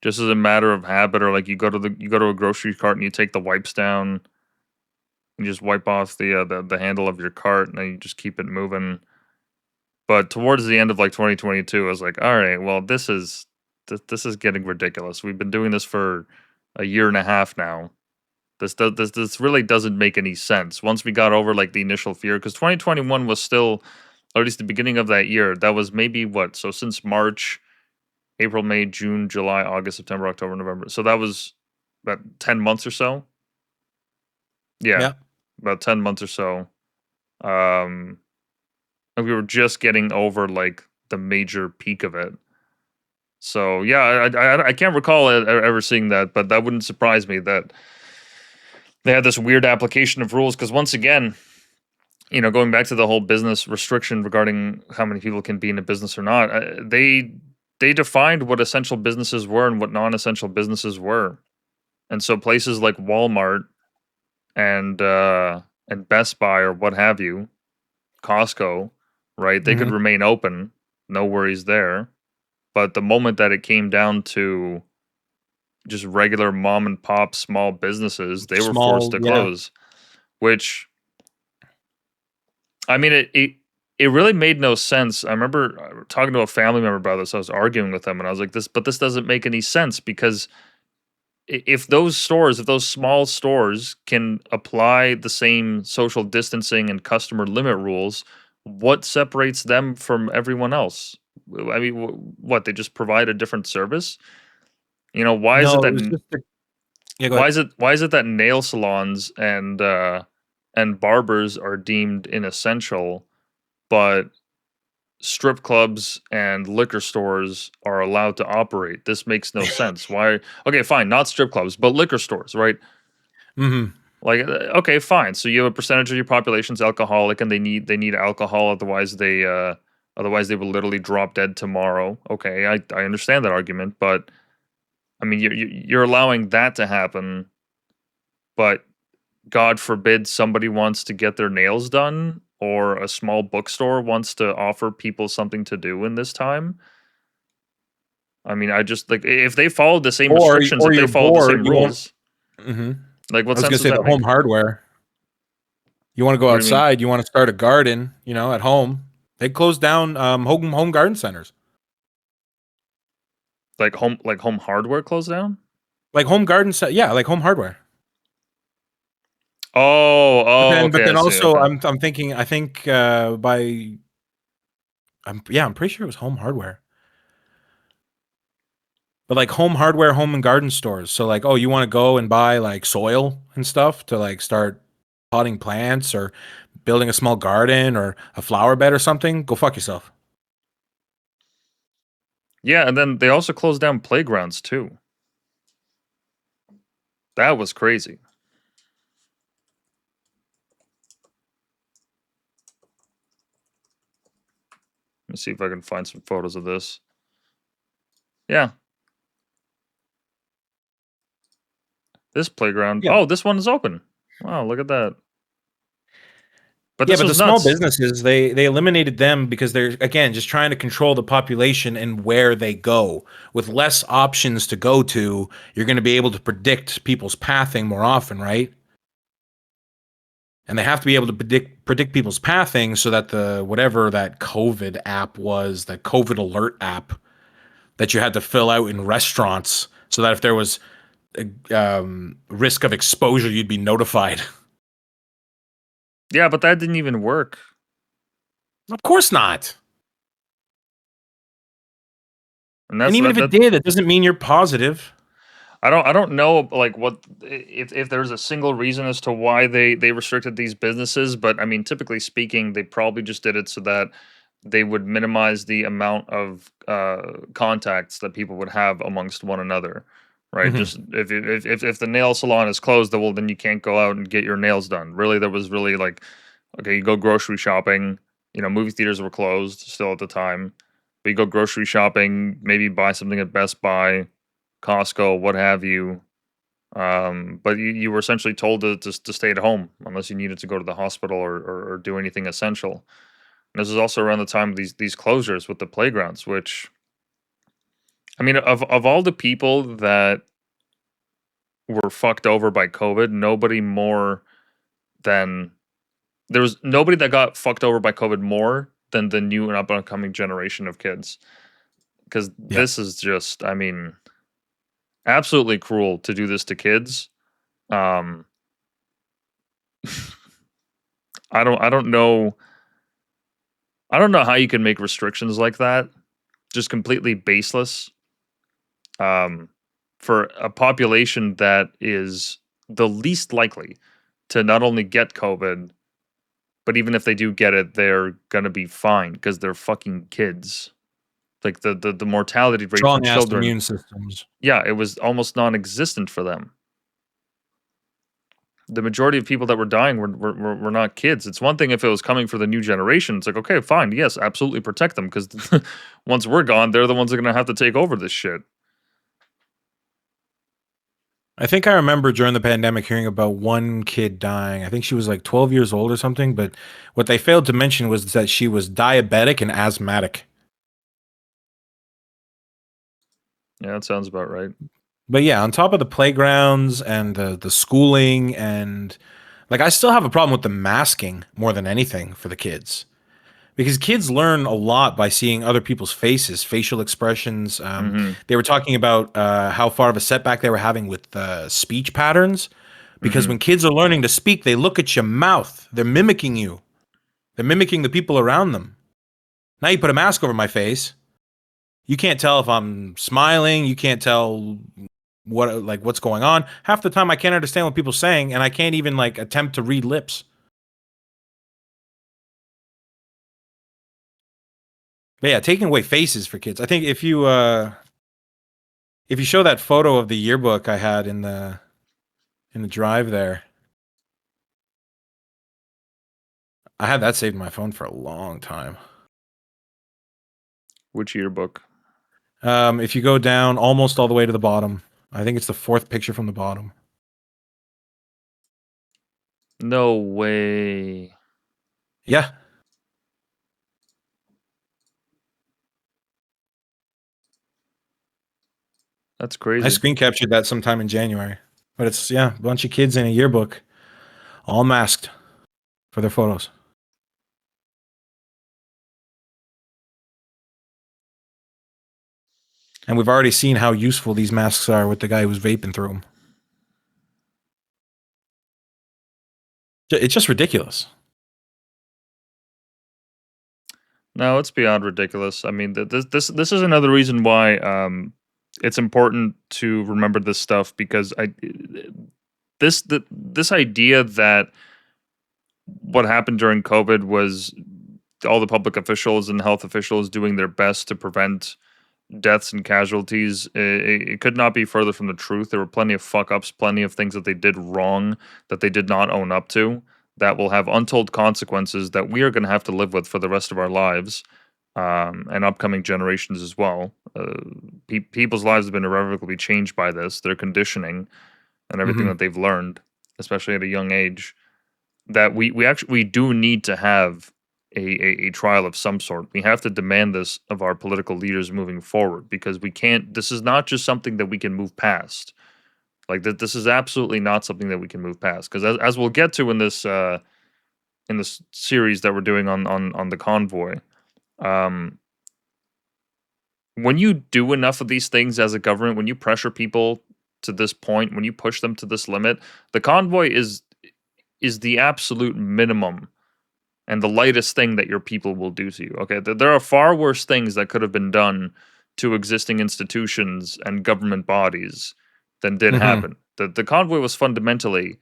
just as a matter of habit, or like you go to a grocery cart and you take the wipes down, you just wipe off the handle of your cart and then you just keep it moving. But towards the end of like 2022, I was like, all right, well this is getting ridiculous. We've been doing this for a year and a half now. This really doesn't make any sense. Once we got over like the initial fear, because 2021 was still, or at least the beginning of that year, that was maybe what? So since March, April, May, June, July, August, September, October, November. So that was about 10 months or so. Yeah, Yeah. about 10 months or so. Um, and we were just getting over like the major peak of it. So yeah, I can't recall ever seeing that, but that wouldn't surprise me that they had this weird application of rules. Because once again, going back to the whole business restriction regarding how many people can be in a business or not, they defined what essential businesses were and what non-essential businesses were, and so places like Walmart and Best Buy or what have you, Costco, right? They could Hmm. remain open, no worries there. But the moment that it came down to just regular mom and pop small businesses, they were forced Small, to yeah. close. Which, I mean, it really made no sense. I remember talking to a family member about this. I was arguing with them, and I was like, this doesn't make any sense because if those small stores can apply the same social distancing and customer limit rules, what separates them from everyone else? I mean, what, they just provide a different service? Why is it No, it that was just yeah. Go ahead. why is it that nail salons and barbers are deemed inessential, but strip clubs and liquor stores are allowed to operate? This makes no sense. Why? Okay, fine, not strip clubs, but liquor stores, right? Hmm. Like, okay, fine. So you have a percentage of your population's alcoholic, and they need alcohol, otherwise they will literally drop dead tomorrow. Okay, I understand that argument, but I mean, you're allowing that to happen, but God forbid somebody wants to get their nails done or a small bookstore wants to offer people something to do in this time. I mean, I just like, if they followed the same restrictions, Or if they you're followed the bored, same you want. rules, Hmm. like what I was gonna sense does say that the home make? hardware. You want to go What do you mean? outside, you want to start a garden, at home. They closed down home garden centers. Like home hardware closed down? Like home garden set, yeah, like home hardware. Oh, But oh, then but okay, I then see. also Okay. I'm thinking I think by I'm pretty sure it was home hardware. But like home hardware, home and garden stores. So like, oh, you want to go and buy like soil and stuff to like start potting plants or building a small garden or a flower bed or something? Go fuck yourself. Yeah, and then they also closed down playgrounds too. That was crazy. Let me see if I can find some photos of this. Yeah, this playground. Yeah. Oh, this one is open. Wow, look at that. But Yeah, this but the was small nuts. businesses, they eliminated them because they're, again, just trying to control the population and where they go. With less options to go to, you're going to be able to predict people's pathing more often, right? And they have to be able to predict people's pathing so that the whatever that COVID app was, that COVID alert app that you had to fill out in restaurants, so that if there was risk of exposure, you'd be notified. Yeah, but that didn't even work. Of course not. And And that's even if it did, that doesn't mean you're positive. I don't know like what if there's a single reason as to why they restricted these businesses, but I mean typically speaking, they probably just did it so that they would minimize the amount of contacts that people would have amongst one another, right? Mm-hmm. Just if the nail salon is closed, then you can't go out and get your nails done. Really, there was really like, okay, you go grocery shopping. You know, movie theaters were closed still at the time, but you go grocery shopping, maybe buy something at Best Buy, Costco, what have you. But you were essentially told to stay at home unless you needed to go to the hospital or do anything essential. And this is also around the time of these closures with the playgrounds, which I mean, of all the people that were fucked over by COVID, nobody more than there was nobody that got fucked over by COVID more than the new and up and coming generation of kids. Because Yeah. this is just, I mean, absolutely cruel to do this to kids. Um, I don't know. I don't know how you can make restrictions like that just completely baseless. Um, for a population that is the least likely to not only get COVID, but even if they do get it, they're gonna be fine because they're fucking kids. Like the mortality rate for Strong ass children, immune systems. yeah, it was almost non-existent for them. The majority of people that were dying were not kids. It's one thing if it was coming for the new generation. It's like, okay, fine, yes, absolutely protect them because once we're gone, they're the ones that are gonna have to take over this shit. I think I remember during the pandemic hearing about one kid dying. I think she was like 12 years old or something, but what they failed to mention was that she was diabetic and asthmatic. Yeah, that sounds about right. But yeah, on top of the playgrounds and the schooling, and like, I still have a problem with the masking more than anything for the kids. Because kids learn a lot by seeing other people's faces, facial expressions. Mhm. They were talking about how far of a setback they were having with speech patterns. Because Mhm. when kids are learning to speak, they look at your mouth. They're mimicking you. They're mimicking the people around them. Now you put a mask over my face. You can't tell if I'm smiling. You can't tell what's going on. Half the time I can't understand what people are saying, and I can't even like attempt to read lips. But yeah, taking away faces for kids. I think if you show that photo of the yearbook I had in the drive there, I had that saved in my phone for a long time. Which yearbook? If you go down almost all the way to the bottom, I think it's the fourth picture from the bottom. No way. Yeah, That's I crazy. screen captured that sometime in January. But it's, yeah, a bunch of kids in a yearbook, all masked for their photos. And we've already seen how useful these masks are with the guy who was vaping through them. It's just ridiculous. No, it's beyond ridiculous. I mean, this is another reason why it's important to remember this stuff because this idea that what happened during COVID was all the public officials and health officials doing their best to prevent deaths and casualties. It could not be further from the truth. There were plenty of fuck ups, plenty of things that they did wrong that they did not own up to that will have untold consequences that we are going to have to live with for the rest of our lives and upcoming generations as well. People's lives have been irrevocably changed by this, their conditioning and everything Mm-hmm. that they've learned, especially at a young age. that we do need to have a trial of some sort. We have to demand this of our political leaders moving forward, because we can't. This is not just something that we can move past. Like that, this is absolutely not something that we can move past. Because as we'll get to in this series that we're doing on the convoy, um, when you do enough of these things as a government, when you pressure people to this point, when you push them to this limit, the convoy is the absolute minimum and the lightest thing that your people will do to you. Okay, there are far worse things that could have been done to existing institutions and government bodies than did Hmm. happen. The convoy was fundamentally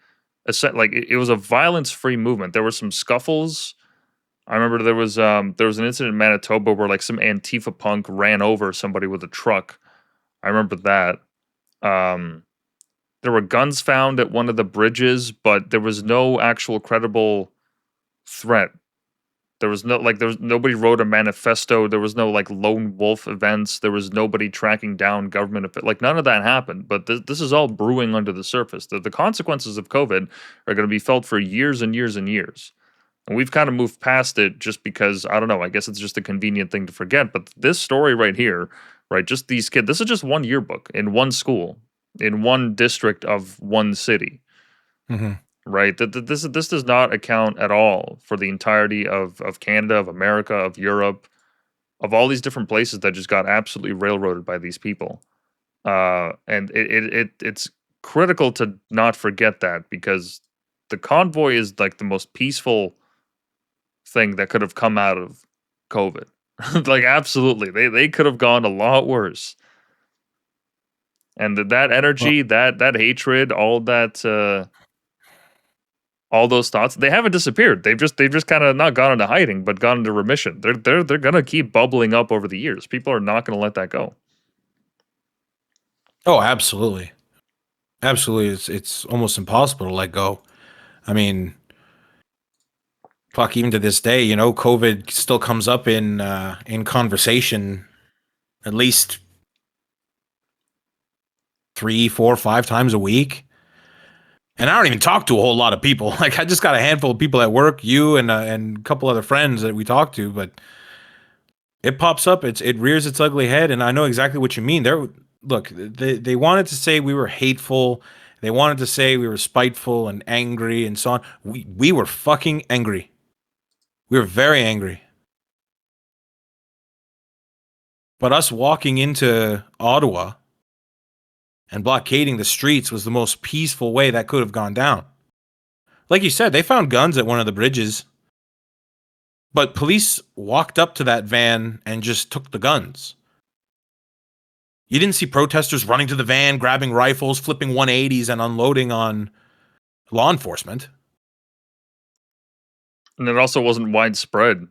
like it was a violence-free movement. There were some scuffles. I remember there was an incident in Manitoba where like some Antifa punk ran over somebody with a truck. I remember that. Um, there were guns found at one of the bridges, but there was no actual credible threat. There was nobody wrote a manifesto. There was no like lone wolf events. There was nobody tracking down government. Like none of that happened. But this is all brewing under the surface. The consequences of COVID are going to be felt for years and years and years. And we've kind of moved past it just because, I don't know, I guess it's just a convenient thing to forget. But this story right here, right, just these kids, this is just one yearbook in one school, in one district of one city, Hmm. right? This does not account at all for the entirety of Canada, of America, of Europe, of all these different places that just got absolutely railroaded by these people. And it's critical to not forget that, because the convoy is like the most peaceful thing that could have come out of COVID. Like absolutely, they could have gone a lot worse. And that Well, energy, that hatred, all those thoughts, they haven't disappeared. They've just kind of not gone into hiding, but gone into remission. They're gonna keep bubbling up over the years. People are not gonna let that go. oh, absolutely, absolutely. It's almost impossible to let go. I mean, fuck, even to this day, COVID still comes up in conversation at least 3, 4, 5 times a week. And I don't even talk to a whole lot of people. Like I just got a handful of people at work, you and a couple other friends that we talk to, but it pops up, it rears its ugly head, and I know exactly what you mean. They wanted to say we were hateful, they wanted to say we were spiteful and angry and so on. We were fucking angry. We were very angry. But us walking into Ottawa and blockading the streets was the most peaceful way that could have gone down. Like you said, they found guns at one of the bridges, but police walked up to that van and just took the guns. You didn't see protesters running to the van, grabbing rifles, flipping 180s, and unloading on law enforcement. And it also wasn't widespread.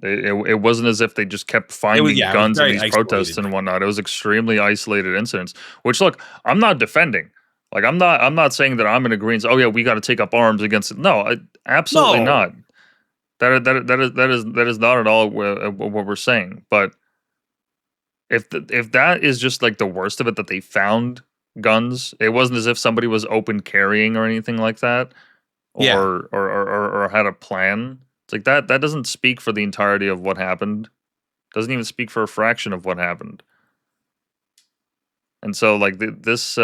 It wasn't as if they just kept finding It was guns in very these protests isolated. and whatnot. It was extremely isolated incidents. Which, look, I'm not defending. Like I'm not saying that I'm in agreement. Oh yeah, we got to take up arms against it. No, absolutely No. not. That is not at all what we're saying. But if that is just like the worst of it, that they found guns, it wasn't as if somebody was open carrying or anything like that, Yeah. or had a plan. It's like that doesn't speak for the entirety of what happened. Doesn't even speak for a fraction of what happened. And so like this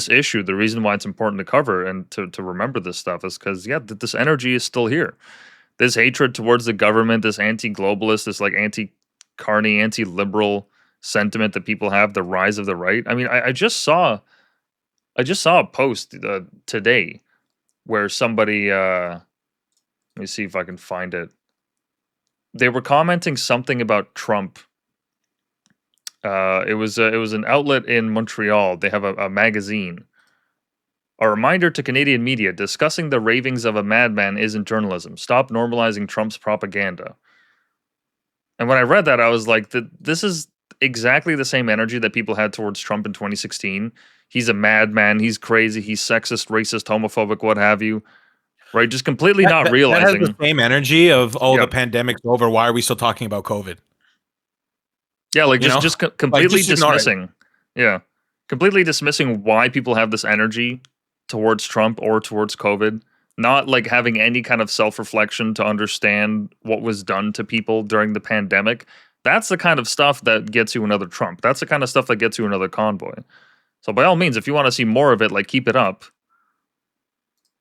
issue, the reason why it's important to cover and to remember this stuff is because this energy is still here. This hatred towards the government, this anti-globalist, this like anti-carny, anti-liberal sentiment that people have, the rise of the right. I mean, I just saw a post today where somebody let me see if I can find it. They were commenting something about Trump. It was an outlet in Montreal. They have a magazine. A reminder to Canadian media: discussing the ravings of a madman isn't journalism. Stop normalizing Trump's propaganda. And when I read that, I was like, this is exactly the same energy that people had towards Trump in 2016. He's a madman. He's crazy. He's sexist, racist, homophobic, what have you. Right? Just completely not That has the realizing. same energy of, oh, the Yep. pandemic's over. Why are we still talking about COVID? Yeah, like You know, like completely just ignore it. dismissing. Yeah. Completely dismissing why people have this energy towards Trump or towards COVID. not like having any kind of self-reflection to understand what was done to people during the pandemic. That's the kind of stuff that gets you another Trump. That's the kind of stuff that gets you another convoy. So by all means, if you want to see more of it, like keep it up.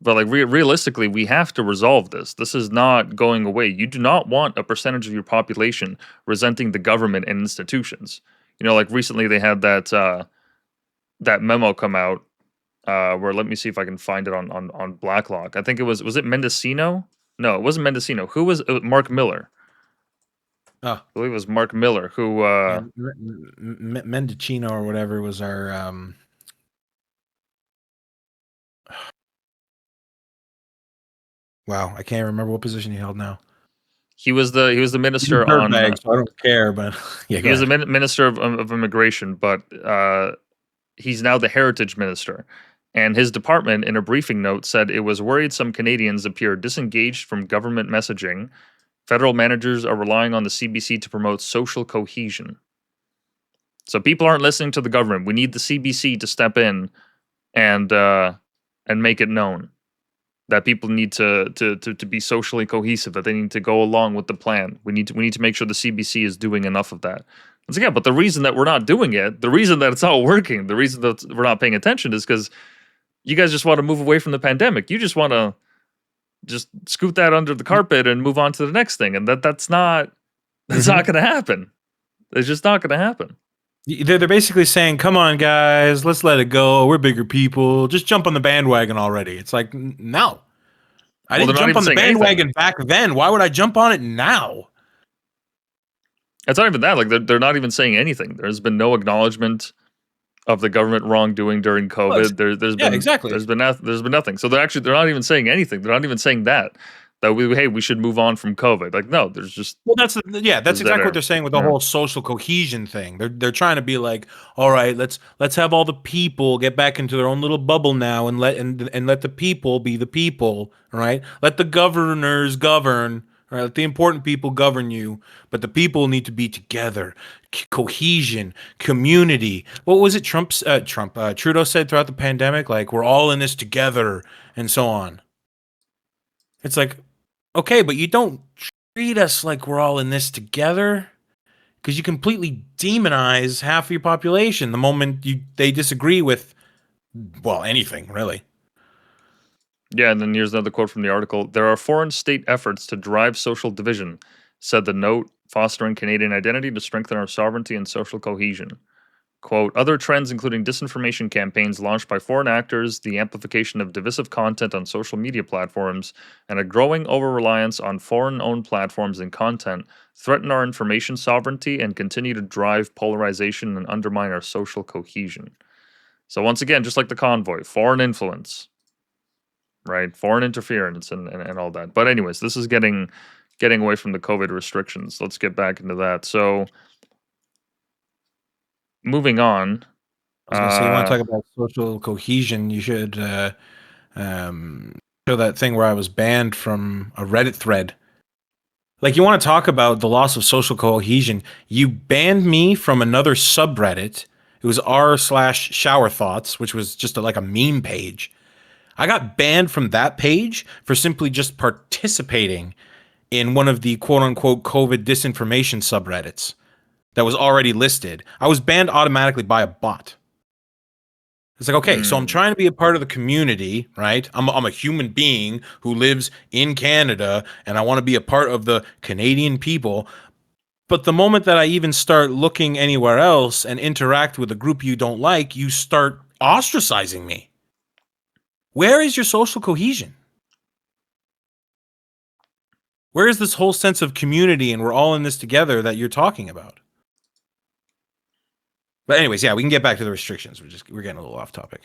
But like realistically, we have to resolve this. This is not going away. You do not want a percentage of your population resenting the government and institutions. You know, like recently they had that memo come out where, let me see if I can find it on Blacklock. I think it was it Mendocino? No, it wasn't Mendocino. Who was it? Mark Miller? Oh, I believe it was Mark Miller who. yeah, Mendocino or whatever was our. Wow, I can't remember what position he held now. He was the He's a minister on. dirtbag, so I don't care. But yeah, He was the minister of immigration, but he's now the heritage minister. And his department, in a briefing note, said it was worried some Canadians appear disengaged from government messaging. Federal managers are relying on the CBC to promote social cohesion. So people aren't listening to the government. We need the CBC to step in and make it known that people need to be socially cohesive, that they need to go along with the plan. We need to make sure the CBC is doing enough of that. Once again, but the reason that we're not doing it, the reason that it's not working, the reason that we're not paying attention is because you guys just want to move away from the pandemic. You just want to just scoot that under the carpet and move on to the next thing, and that's not not going to happen. It's just not going to happen. They're basically saying, "Come on, guys, let's let it go. We're bigger people. Just jump on the bandwagon already." It's like, no, I didn't jump on the bandwagon back then. Why would I jump on it now? It's not even that. Like they're not even saying anything. There's been no acknowledgement of the government wrongdoing during COVID. There's been nothing. So they're not even saying anything. They're not even saying that we should move on from COVID. Like, no, there's just that's exactly what they're saying with the whole social cohesion thing. They're trying to be like, all right, let's have all the people get back into their own little bubble now and let the people be the people, right? Let the governors govern. Right, let the important people govern you, but the people need to be together. Cohesion, community. What was it Trudeau said throughout the pandemic? Like, we're all in this together and so on. It's like, okay, but you don't treat us like we're all in this together because you completely demonize half of your population the moment they disagree with, well, anything, really. Yeah, and then here's another quote from the article. There are foreign state efforts to drive social division, said the note, fostering Canadian identity to strengthen our sovereignty and social cohesion. Quote, other trends including disinformation campaigns launched by foreign actors, the amplification of divisive content on social media platforms, and a growing over-reliance on foreign-owned platforms and content threaten our information sovereignty and continue to drive polarization and undermine our social cohesion. So once again, just like the convoy, foreign influence. Right, foreign interference and all that. But anyways, this is getting away from the COVID restrictions. Let's get back into that. So, moving on. I was gonna say, you want to talk about social cohesion? You should show that thing where I was banned from a Reddit thread. Like, you want to talk about the loss of social cohesion? You banned me from another subreddit. It was r/shower thoughts, which was just like a meme page. I got banned from that page for simply just participating in one of the quote-unquote COVID disinformation subreddits that was already listed. I was banned automatically by a bot. It's like, okay, so I'm trying to be a part of the community, right? I'm a human being who lives in Canada, and I want to be a part of the Canadian people. But the moment that I even start looking anywhere else and interact with a group you don't like, you start ostracizing me. Where is your social cohesion? Where is this whole sense of community and we're all in this together that you're talking about? But anyways, yeah, we can get back to the restrictions. We're getting a little off topic.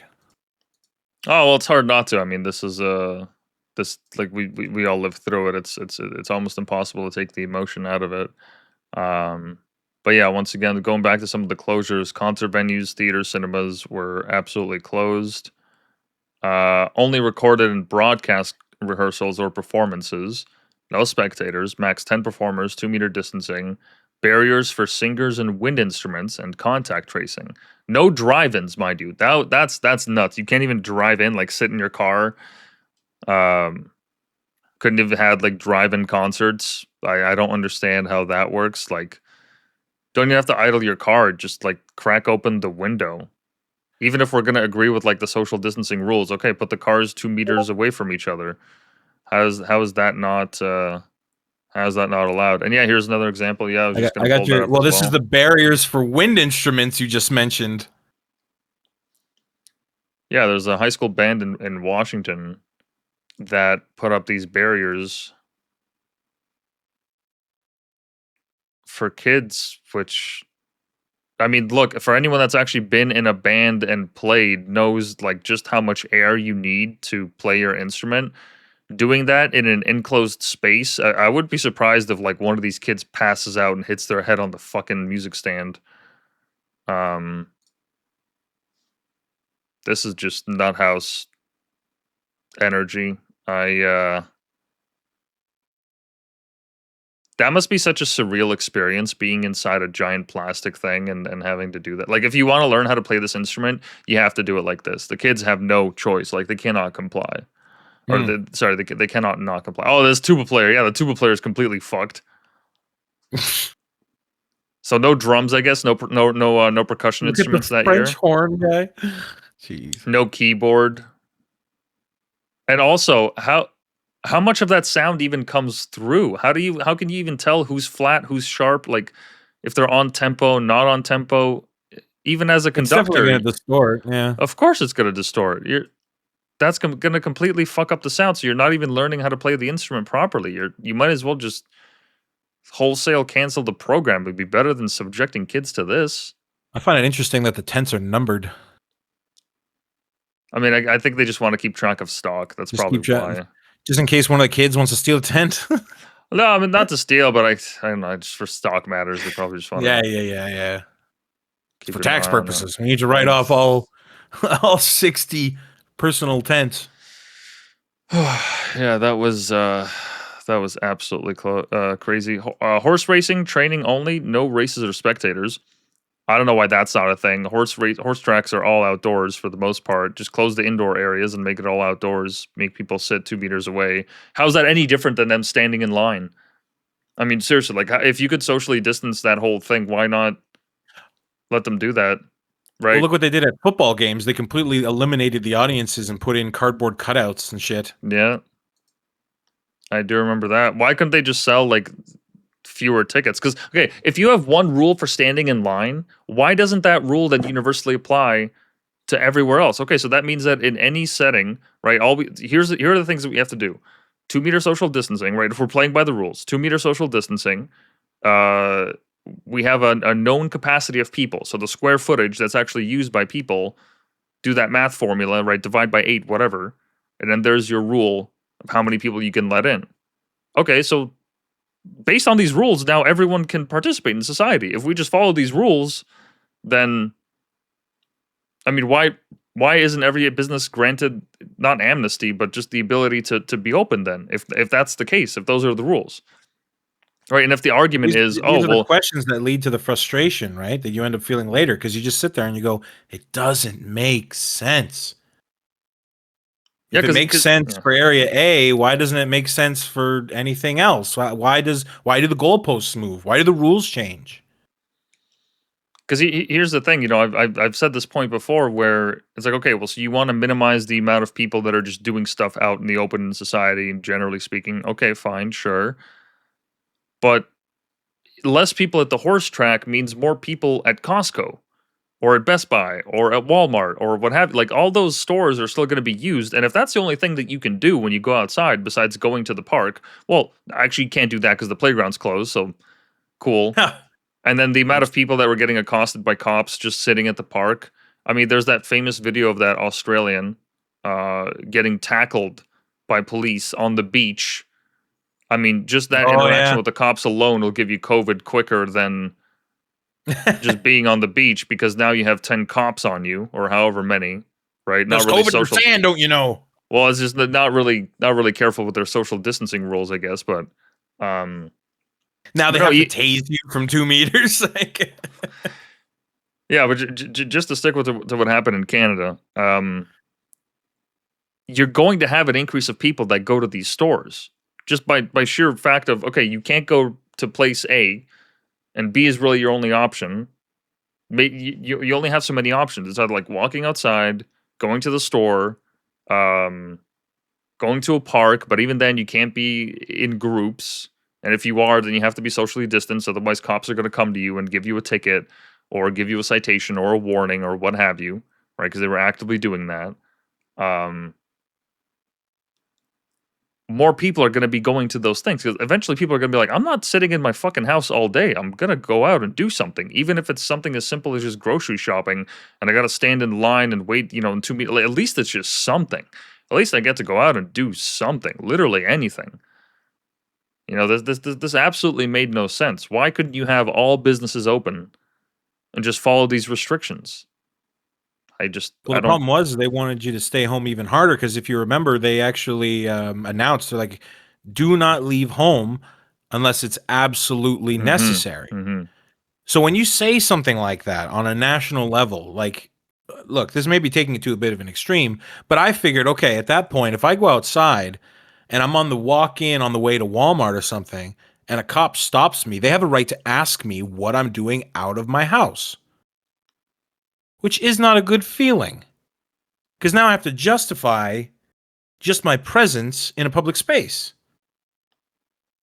Oh, well, it's hard not to. I mean, this is like we all live through it. It's almost impossible to take the emotion out of it. But yeah, once again, going back to some of the closures, concert venues, theaters, cinemas were absolutely closed. Only recorded and broadcast rehearsals or performances. No spectators. Max 10 performers. 2-meter distancing. Barriers for singers and wind instruments and contact tracing. No drive-ins, mind you. That's nuts. You can't even drive in, like sit in your car Um, couldn't have had like drive-in concerts. I don't understand how that works. Like, don't you have to idle your car? Just like crack open the window. Even if we're gonna agree with like the social distancing rules, okay, put the cars 2 meters away from each other. How is that not how's that not allowed? And yeah, here's another example. Yeah, I was just I gonna got pull that your. up Well, as this is well. the barriers for wind instruments you just mentioned. Yeah, there's a high school band in Washington that put up these barriers for kids, which I mean, look, for anyone that's actually been in a band and played knows like just how much air you need to play your instrument. Doing that in an enclosed space, I would be surprised if like one of these kids passes out and hits their head on the fucking music stand. Um, this is just nut house energy. That must be such a surreal experience being inside a giant plastic thing and having to do that. Like if you want to learn how to play this instrument, you have to do it like this. The kids have no choice. Like they cannot comply. Or Hmm. they cannot not comply. Oh, this tuba player. Yeah, the tuba player is completely fucked. So no drums, I guess. No percussion Look at the instruments that French year. horn guy. Jeez. No keyboard. And also, how much of that sound even comes through? How can you even tell who's flat, who's sharp? Like if they're on tempo, not on tempo. Even as a It's definitely conductor, going to distort. Yeah. of course it's going to distort. That's going to completely fuck up the sound. So you're not even learning how to play the instrument properly. You might as well just wholesale cancel the program. It'd be better than subjecting kids to this. I find it interesting that the tents are numbered. I mean, I think they just want to keep track of stock. That's Just probably keep track, why. just in case one of the kids wants to steal the tent. No, I mean not to steal, but I don't know. Just for stock matters, they probably just want Yeah, to yeah. keep For an tax eye on it. purposes, we need to write off all 60 personal tents. Yeah, that was absolutely crazy. Horse racing training only, no races or spectators. I don't know why that's not a thing. Horse tracks are all outdoors for the most part. Just close the indoor areas and make it all outdoors. Make people sit 2 meters away. How's that any different than them standing in line? I mean, seriously, like if you could socially distance that whole thing, why not let them do that? Well, Right? look what they did at football games. They completely eliminated the audiences and put in cardboard cutouts and shit. Yeah, I do remember that. Why couldn't they just sell like fewer tickets? Because okay, if you have one rule for standing in line, why doesn't that rule then universally apply to everywhere else? Okay, so that means that in any setting, right? Here are the things that we have to do: 2 meter social distancing, right? If we're playing by the rules, 2 meter social distancing. Uh, we have a known capacity of people, so the square footage that's actually used by people. Do that math formula, right? Divide by 8, whatever, and then there's your rule of how many people you can let in. Okay, so based on these rules, now everyone can participate in society. If we just follow these rules, then I mean, why isn't every business granted not amnesty, but just the ability to be open? Then, if that's the case, if those are the rules, right? And if the argument is, oh These are the well, questions that lead to the frustration, right? That you end up feeling later because you just sit there and you go, it doesn't make sense. yeah, If it makes because sense for area A, why doesn't it make sense for anything else? Why do the goalposts move? Why do the rules change? because here's the thing, I've said this point before where it's like, okay, well, so you want to minimize the amount of people that are just doing stuff out in the open in society, generally speaking. Okay, fine, sure, but less people at the horse track means more people at Costco or at Best Buy or at Walmart or what have you. Like all those stores are still going to be used. And if that's the only thing that you can do when you go outside besides going to the park, well, actually you can't do that because the playground's closed. So cool. And then the amount of people that were getting accosted by cops just sitting at the park. I mean, there's that famous video of that Australian getting tackled by police on the beach. I mean, just that Oh interaction yeah. with the cops alone will give you COVID quicker than just being on the beach because now you have 10 cops on you or however many, right? Not There's really COVID in social. sand, don't you know? Well, it's just not really careful with their social distancing rules, I guess. Um, Now they but no, have to tase you from 2 meters. yeah, but just to stick with to what happened in Canada, you're going to have an increase of people that go to these stores just by sheer fact of, okay, you can't go to place A and B is really your only option. You only have so many options. It's either like walking outside, going to the store, um, going to a park, but even then you can't be in groups. And if you are, then you have to be socially distanced. Otherwise, cops are going to come to you and give you a ticket or give you a citation or a warning or what have you, right? Because they were actively doing that. Um, more people are going to be going to those things because eventually people are going to be like, I'm not sitting in my fucking house all day. I'm going to go out and do something, even if it's something as simple as just grocery shopping and I got to stand in line and wait, in 2 minutes. At least it's just something. At least I get to go out and do something, literally anything. This absolutely made no sense. Why couldn't you have all businesses open and just follow these restrictions? Well, I the don't. problem was they wanted you to stay home even harder because if you remember, they actually announced they're like, "Do not leave home unless it's absolutely necessary." Mm-hmm. So when you say something like that on a national level, like, look, this may be taking it to a bit of an extreme, but I figured, okay, at that point, if I go outside and I'm on the walk in on the way to Walmart or something, and a cop stops me, they have a right to ask me what I'm doing out of my house, which is not a good feeling because now I have to justify just my presence in a public space.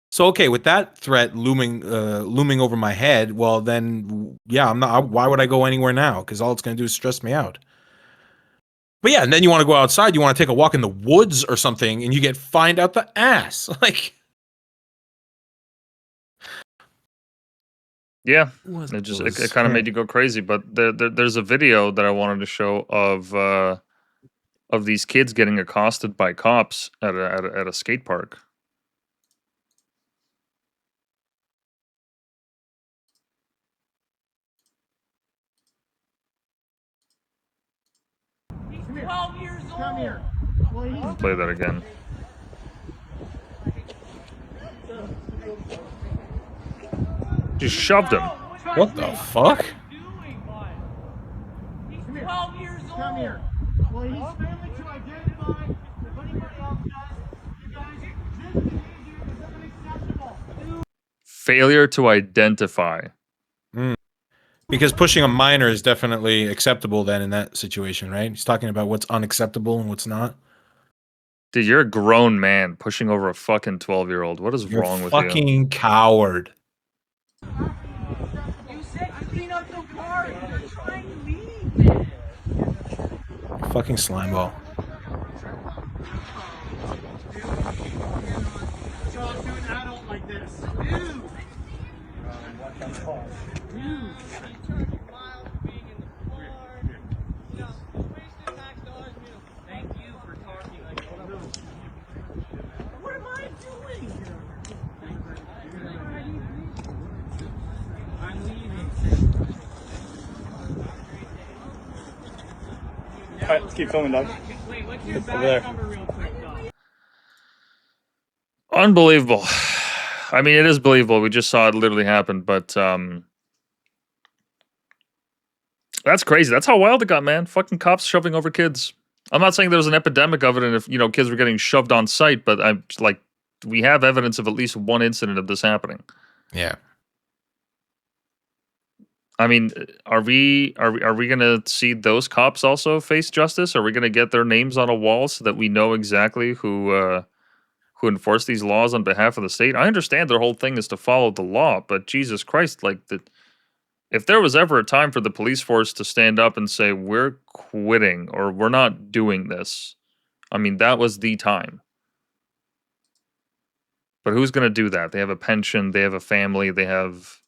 So okay, with that threat looming over my head, well then, yeah, I'm not. Why would I go anywhere now? Because all it's going to do is stress me out. But yeah, and then you want to go outside, you want to take a walk in the woods or something, and you get fined out the ass. Like, Yeah, it kind of made you go crazy. But there's a video that I wanted to show of these kids getting accosted by cops at a skate park. He's 12 years old. Come here. Play that again. Just shoved him. What the fuck? He's 12 years old. Come here. Well, he's failing to identify. If anybody else does, you guys, this behavior is unacceptable. Failure to identify. Because pushing a minor is definitely acceptable then in that situation, right? He's talking about what's unacceptable and what's not. Dude, you're a grown man pushing over a fucking 12-year-old. What is You're wrong with you? Fucking coward. You said clean up the car. You're trying to leave. Fucking slimeball. Talk to an adult like this. Dude. Thank you for talking like that. What am I doing? I'm leaving. All right, let's keep filming, Doug. Wait, what's your Over badge there. number real quick, dog? Unbelievable. I mean, it is believable. We just saw it literally happen, but that's crazy. That's how wild it got, man. Fucking cops shoving over kids. I'm not saying there was an epidemic of it, and if kids were getting shoved on site, but I'm like, we have evidence of at least one incident of this happening. Yeah. I mean, are we gonna see those cops also face justice? Are we gonna get their names on a wall so that we know exactly who enforce these laws on behalf of the state? I understand their whole thing is to follow the law, but Jesus Christ, if there was ever a time for the police force to stand up and say, we're quitting or we're not doing this, I mean, that was the time. But who's going to do that? They have a pension, they have a family, they have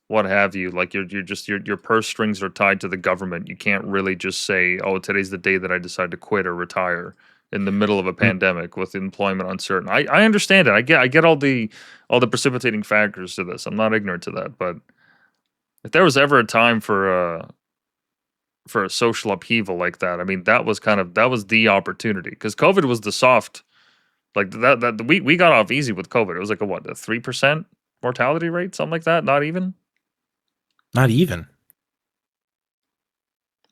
what have you. Like, your purse strings are tied to the government. You can't really just say, oh, today's the day that I decide to quit or retire in the middle of a pandemic with employment uncertain. I understand it. I get all the precipitating factors to this. I'm not ignorant to that, but if there was ever a time for a social upheaval like that, I mean, that was the opportunity, because COVID was the soft, like that we got off easy with COVID. It was like a 3% mortality rate, something like that. Not even. Not even.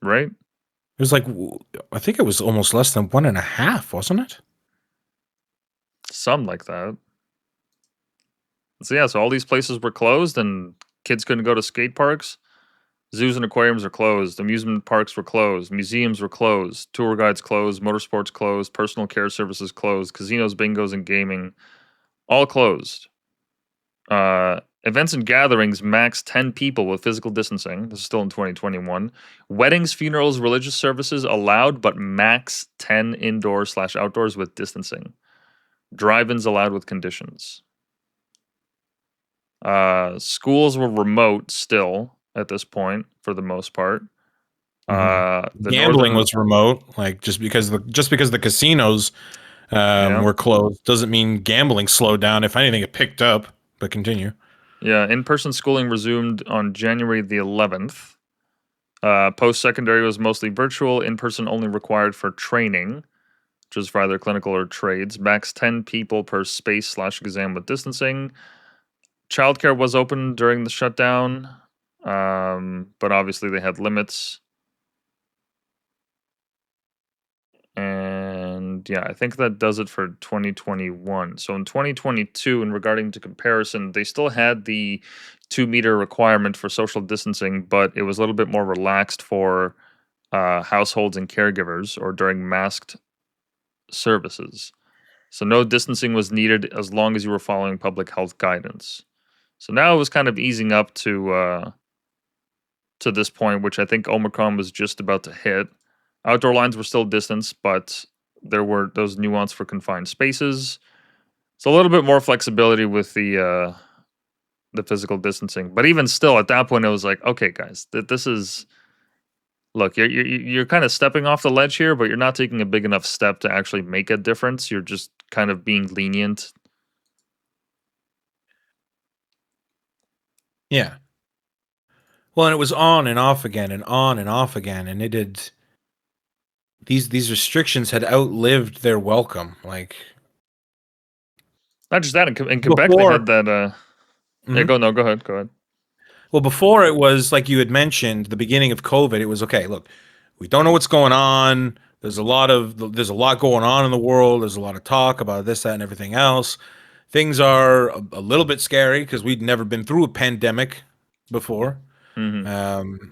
Right. It was like, I think it was almost less than 1.5, wasn't it? Something like that. So yeah, so all these places were closed and kids couldn't go to skate parks. Zoos and aquariums are closed. Amusement parks were closed. Museums were closed. Tour guides closed. Motorsports closed. Personal care services closed. Casinos, bingos, and gaming all closed. Events and gatherings max 10 people with physical distancing. This is still in 2021. Weddings, funerals, religious services allowed, but max 10 indoors/outdoors with distancing. Drive-ins allowed with conditions. Schools were remote still at this point for the most part. The Gambling was remote, like just because the casinos were closed doesn't mean gambling slowed down. If anything, it picked up. But continue. Yeah, in-person schooling resumed on January the 11th. Post-secondary was mostly virtual. In-person only required for training, which is for either clinical or trades. Max 10 people per space/exam with distancing. Childcare was open during the shutdown, but obviously they had limits. And yeah, I think that does it for 2021. So in 2022, in regarding to comparison, they still had the 2-meter requirement for social distancing, but it was a little bit more relaxed for households and caregivers or during masked services. So no distancing was needed as long as you were following public health guidance. So now it was kind of easing up to this point, which I think Omicron was just about to hit. Outdoor lines were still distanced, but there were those nuance for confined spaces. So a little bit more flexibility with the physical distancing. But even still, at that point, it was like, okay, guys, this is look, you're kind of stepping off the ledge here, but you're not taking a big enough step to actually make a difference. You're just kind of being lenient. Yeah. Well, and it was on and off again and on and off again, and it did. These restrictions had outlived their welcome. Like, Not just that, in Quebec, they had that. Yeah, go ahead. Well, before it was like you had mentioned, the beginning of COVID, it was okay. Look, we don't know what's going on. There's a lot going on in the world. There's a lot of talk about this, that, and everything else. Things are a little bit scary because we'd never been through a pandemic before, and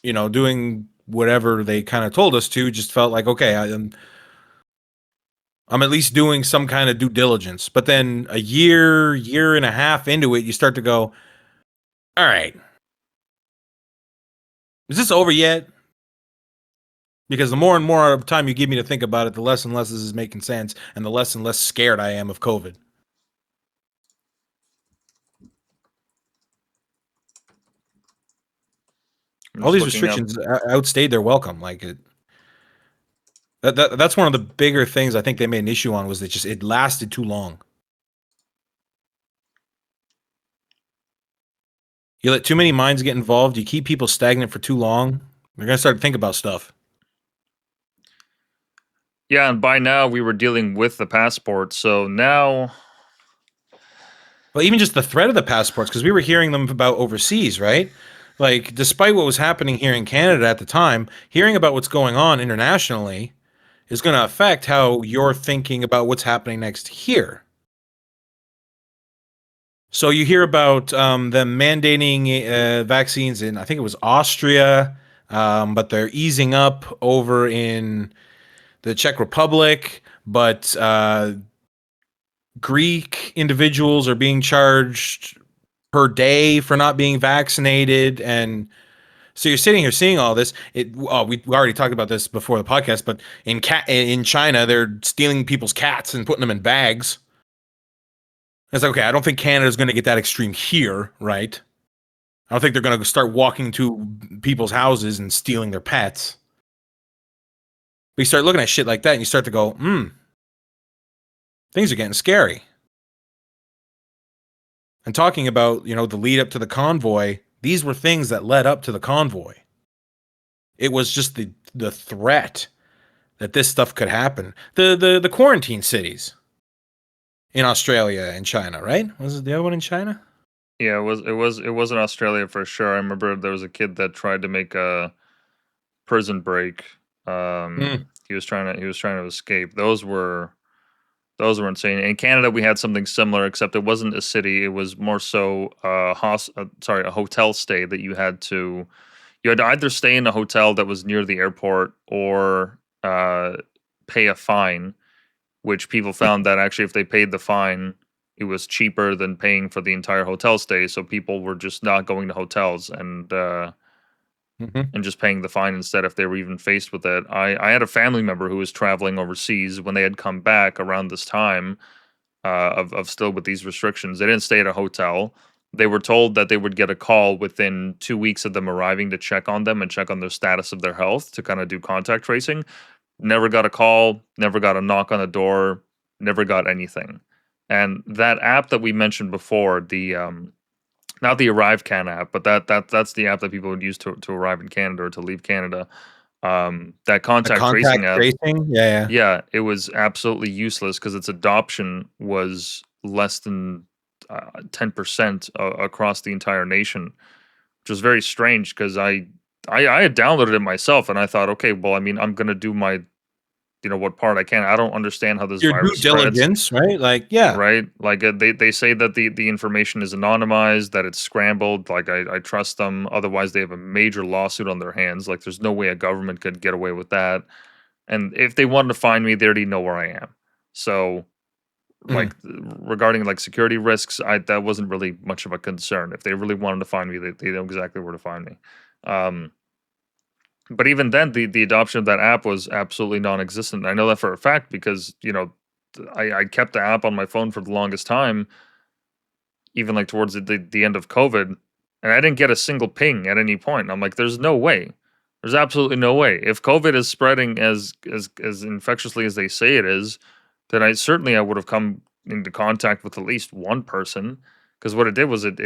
doing whatever they kind of told us to just felt like okay. I'm at least doing some kind of due diligence. But then a year and a half into it, you start to go, all right, is this over yet? Because the more and more time you give me to think about it, the less and less this is making sense, and the less and less scared I am of COVID. All these restrictions outstayed their welcome. Like that's one of the bigger things I think they made an issue on was that it lasted too long. You let too many minds get involved. You keep people stagnant for too long. They're gonna start to think about stuff. Yeah, and by now we were dealing with the passport, so now. Well, even just the threat of the passports, because we were hearing them about overseas, right? Like, despite what was happening here in Canada at the time, hearing about what's going on internationally is going to affect how you're thinking about what's happening next here. So you hear about them mandating vaccines in, I think it was Austria, but they're easing up over in the Czech Republic. But Greek individuals are being charged per day for not being vaccinated, and so you're sitting here seeing all this. We already talked about this before the podcast, but in China, they're stealing people's cats and putting them in bags. It's like, okay, I don't think Canada's going to get that extreme here, right? I don't think they're going to start walking to people's houses and stealing their pets. But you start looking at shit like that, and you start to go, things are getting scary. And talking about, the lead up to the convoy, these were things that led up to the convoy. It was just the threat that this stuff could happen. The quarantine cities in Australia and China, right? Was it the other one in China? Yeah, it was in Australia for sure. I remember there was a kid that tried to make a Prison Break. Mm. He was trying to escape. Those were insane. In Canada, we had something similar, except it wasn't a city. It was more so a hotel stay that you had to either stay in a hotel that was near the airport or pay a fine, which people found that actually if they paid the fine, it was cheaper than paying for the entire hotel stay. So people were just not going to hotels and just paying the fine instead if they were even faced with it. I had a family member who was traveling overseas when they had come back around this time of still with these restrictions. They didn't stay at a hotel. They were told that they would get a call within 2 weeks of them arriving to check on them and check on their status of their health to kind of do contact tracing. Never got a call, never got a knock on the door, never got anything. And that app that we mentioned before, the not the ArriveCan app, but that's the app that people would use to arrive in Canada or to leave Canada. That The contact contact tracing app, tracing? Yeah. yeah, it was absolutely useless because its adoption was less than 10% across the entire nation, which was very strange because I had downloaded it myself and I thought, okay, well, I mean, I'm gonna do my, what part I can. I don't understand how this Your due virus spreads. diligence, right? Like, yeah. Right? Like they say that the information is anonymized, that it's scrambled. Like I trust them. Otherwise, they have a major lawsuit on their hands. Like there's no way a government could get away with that. And if they wanted to find me, they already know where I am. So, Mm. like regarding like security risks, that wasn't really much of a concern. If they really wanted to find me, they know exactly where to find me. But even then, the adoption of that app was absolutely non-existent. I know that for a fact because I kept the app on my phone for the longest time, even like towards the end of COVID, and I didn't get a single ping at any point. I'm like, there's no way. There's absolutely no way. If COVID is spreading as infectiously as they say it is, then I would have come into contact with at least one person. Because what it did was it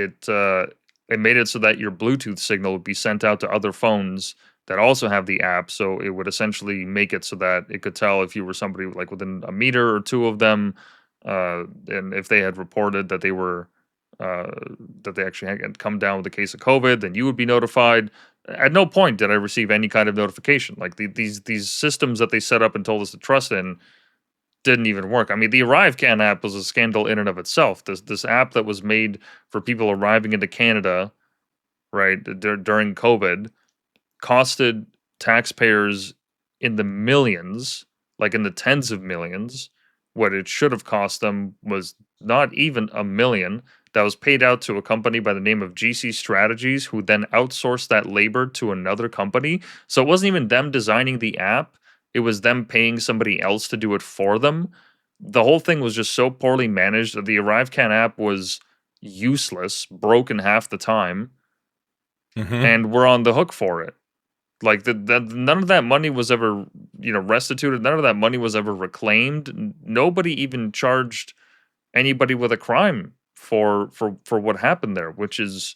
made it so that your Bluetooth signal would be sent out to other phones that also have the app. So it would essentially make it so that it could tell if you were somebody like within a meter or two of them, and if they had reported that they were that they actually had come down with a case of COVID, then you would be notified. At no point did I receive any kind of notification. Like these systems that they set up and told us to trust in didn't even work. I mean, the ArriveCan app was a scandal in and of itself. This app that was made for people arriving into Canada, right, during COVID, costed taxpayers in the millions, like in the tens of millions. What it should have cost them was not even $1 million. That was paid out to a company by the name of GC Strategies, who then outsourced that labor to another company. So it wasn't even them designing the app. It was them paying somebody else to do it for them. The whole thing was just so poorly managed. The ArriveCan app was useless, broken half the time, and we're on the hook for it. Like none of that money was ever, restituted. None of that money was ever reclaimed. Nobody even charged anybody with a crime for what happened there, which is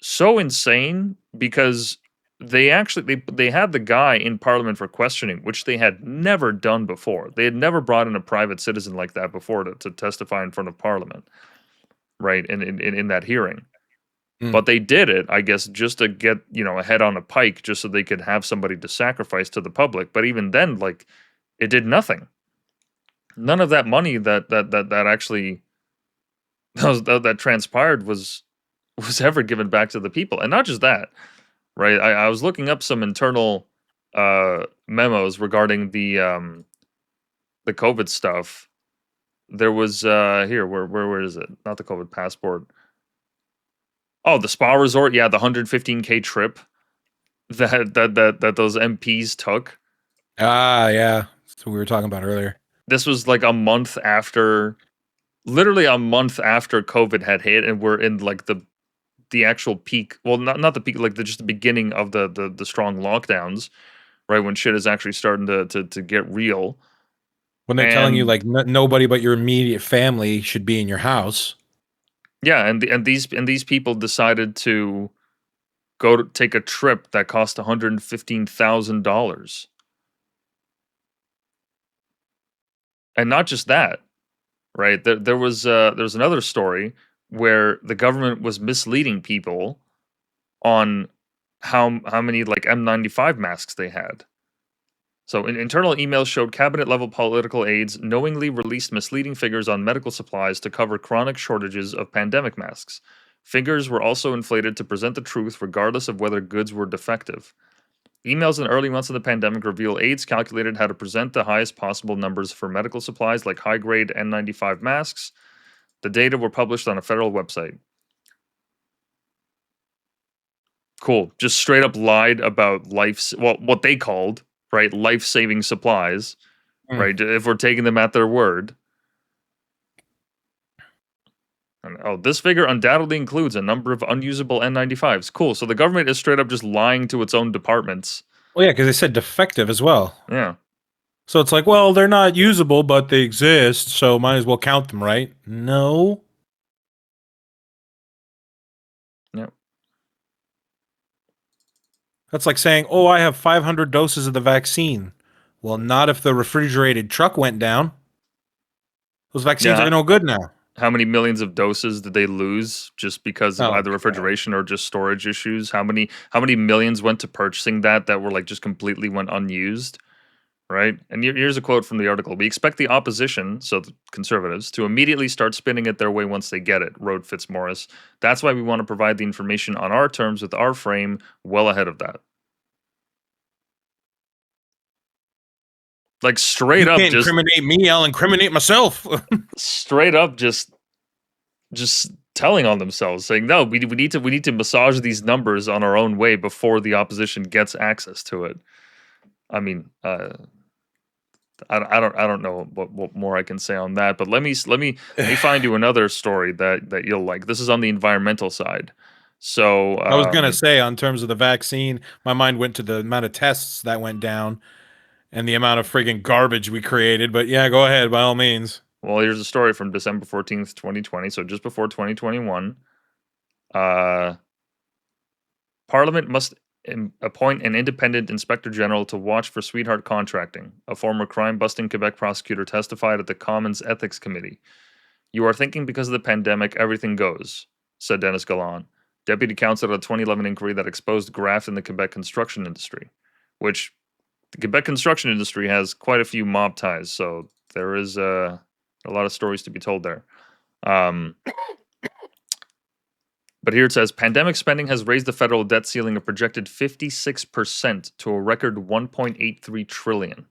so insane because they actually they had the guy in parliament for questioning, which they had never done before. They had never brought in a private citizen like that before to testify in front of parliament, right? In that hearing. But they did it, I guess, just to get, a head on a pike, just so they could have somebody to sacrifice to the public. But even then, like, it did nothing. None of that money that actually that transpired was ever given back to the people. And not just that, right? I was looking up some internal memos regarding the COVID stuff. There was here, where is it? Not the COVID passport. Oh, the spa resort, yeah, the 115K trip that those MPs took. Ah, yeah. That's what we were talking about earlier. This was like a month after, literally a month after COVID had hit, and we're in like the actual peak. Well, not the peak, like just the beginning of the strong lockdowns, right when shit is actually starting to get real. When they're telling you And like nobody but your immediate family should be in your house. yeah, and these people decided to go to take a trip that cost $115,000. And not just that, right? There's another story where the government was misleading people on how many like N95 masks they had. So internal emails showed cabinet-level political aides knowingly released misleading figures on medical supplies to cover chronic shortages of pandemic masks. Figures were also inflated to present the truth regardless of whether goods were defective. Emails in the early months of the pandemic reveal aides calculated how to present the highest possible numbers for medical supplies like high-grade N95 masks. The data were published on a federal website. Cool. Just straight up lied about what they called, right, life-saving supplies, right, if we're taking them at their word. And, this figure undoubtedly includes a number of unusable N95s. Cool. So the government is straight up just lying to its own departments. Well, yeah, because they said defective as well. Yeah. So it's like, well, they're not usable, but they exist, so might as well count them, right? No. Yep. That's like saying, oh, I have 500 doses of the vaccine. Well, not if the refrigerated truck went down. Those vaccines are no good now. How many millions of doses did they lose just because of either refrigeration or just storage issues? How many millions went to purchasing that were like just completely went unused? Right? And here's a quote from the article. We expect the opposition, so the conservatives, to immediately start spinning it their way once they get it, wrote Fitzmaurice. That's why we want to provide the information on our terms with our frame well ahead of that. Like straight up, you can't just incriminate me, I'll incriminate myself. Straight up, just telling on themselves, saying, "No, we need to massage these numbers on our own way before the opposition gets access to it." I mean, I don't know what more I can say on that, but let me find you another story that you'll like. This is on the environmental side. So I was gonna say, on terms of the vaccine, my mind went to the amount of tests that went down and the amount of friggin' garbage we created. But yeah, go ahead by all means. Well, here's a story from December 14th, 2020. So just before 2021, Parliament must appoint an independent inspector general to watch for sweetheart contracting. A former crime-busting Quebec prosecutor testified at the Commons Ethics Committee. You are thinking because of the pandemic, everything goes, said Dennis Gallant, deputy counsel at a 2011 inquiry that exposed graft in the Quebec construction industry, which the Quebec construction industry has quite a few mob ties, so there is a lot of stories to be told there. But here it says, pandemic spending has raised the federal debt ceiling a projected 56% to a record $1.83 trillion.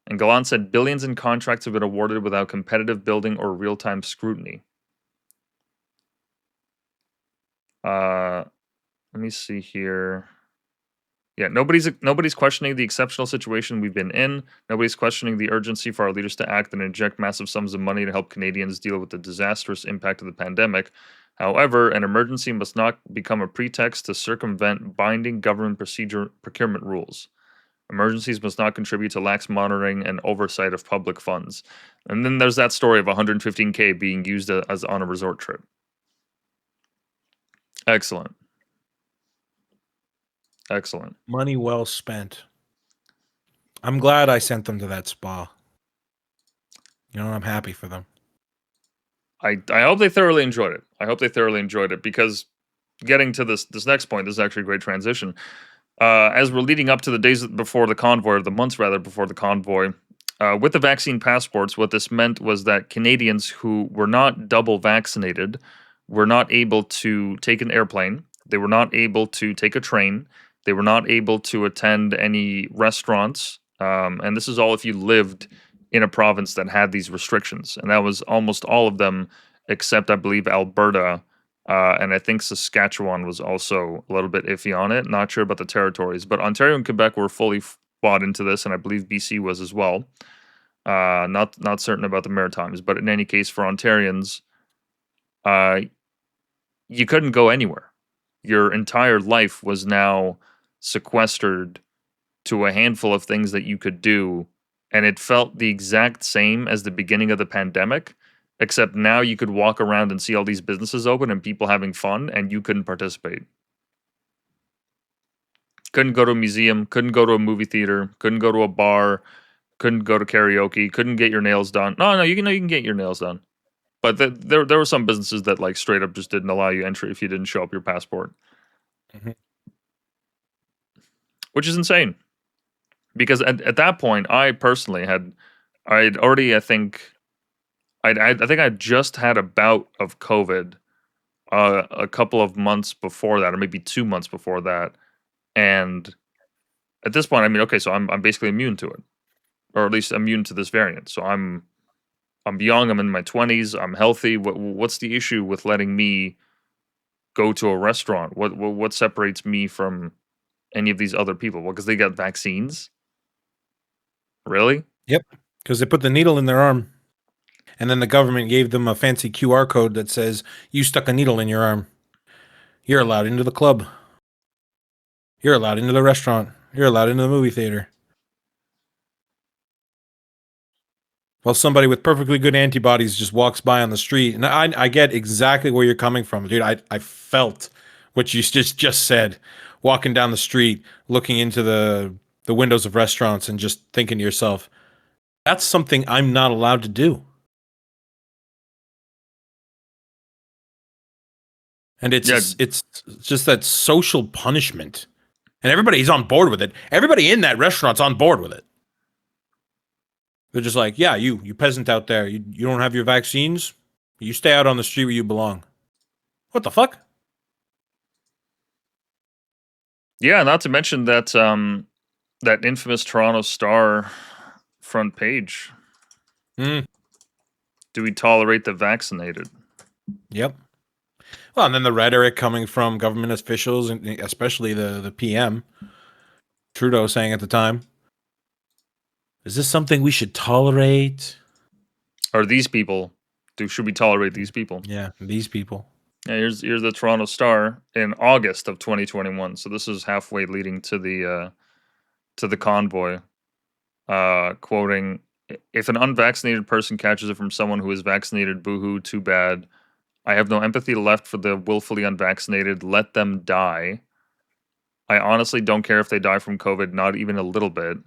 And Gallant said billions in contracts have been awarded without competitive building or real-time scrutiny. Let me see here. Yeah, nobody's questioning the exceptional situation we've been in. Nobody's questioning the urgency for our leaders to act and inject massive sums of money to help Canadians deal with the disastrous impact of the pandemic. However, an emergency must not become a pretext to circumvent binding government procurement rules. Emergencies must not contribute to lax monitoring and oversight of public funds. And then there's that story of $115K being used as on a resort trip. Excellent. Excellent. Money well spent. I'm glad I sent them to that spa. I'm happy for them. I hope they thoroughly enjoyed it. I hope they thoroughly enjoyed it, because getting to this next point, this is actually a great transition. As we're leading up to the days before the convoy, or the months rather before the convoy, with the vaccine passports, what this meant was that Canadians who were not double vaccinated were not able to take an airplane. They were not able to take a train. They were not able to attend any restaurants. And this is all if you lived in a province that had these restrictions. And that was almost all of them, except I believe Alberta, and I think Saskatchewan was also a little bit iffy on it. Not sure about the territories, but Ontario and Quebec were fully bought into this, and I believe BC was as well. Not certain about the Maritimes, but in any case, for Ontarians, you couldn't go anywhere. Your entire life was now sequestered to a handful of things that you could do, and it felt the exact same as the beginning of the pandemic, except now you could walk around and see all these businesses open and people having fun, and you couldn't participate. Couldn't go to a museum, couldn't go to a movie theater, couldn't go to a bar, couldn't go to karaoke, couldn't get your nails done. No, you can get your nails done. But there were some businesses that like straight up just didn't allow you entry if you didn't show up your passport. Mm-hmm. which is insane. Because at that point, I personally I'd already, I think I just had a bout of COVID a couple of months before that, or maybe 2 months before that, and at this point, I mean, okay, so I'm basically immune to it, or at least immune to this variant. So I'm young. I'm in my 20s. I'm healthy. What's the issue with letting me go to a restaurant? What separates me from any of these other people? Well, because they got vaccines. Really? Yep, because they put the needle in their arm, and then the government gave them a fancy QR code that says, you stuck a needle in your arm. You're allowed into the club. You're allowed into the restaurant. You're allowed into the movie theater. While somebody with perfectly good antibodies just walks by on the street. And I get exactly where you're coming from, dude. I felt what you just said, walking down the street, looking into the windows of restaurants and just thinking to yourself, that's something I'm not allowed to do. And it's just that social punishment. And everybody's on board with it. Everybody in that restaurant's on board with it. They're just like, yeah, you peasant out there, you don't have your vaccines? You stay out on the street where you belong. What the fuck? Yeah, not to mention that that infamous Toronto Star front page. Mm. Do we tolerate the vaccinated? Yep. Well, and then the rhetoric coming from government officials, and especially the PM, Trudeau, saying at the time, is this something we should tolerate? Are these people? Should we tolerate these people? Yeah, these people. Yeah, here's the Toronto Star in August of 2021. So this is halfway leading to the convoy. Quoting, if an unvaccinated person catches it from someone who is vaccinated, boohoo, too bad. I have no empathy left for the willfully unvaccinated. Let them die. I honestly don't care if they die from COVID, not even a little bit.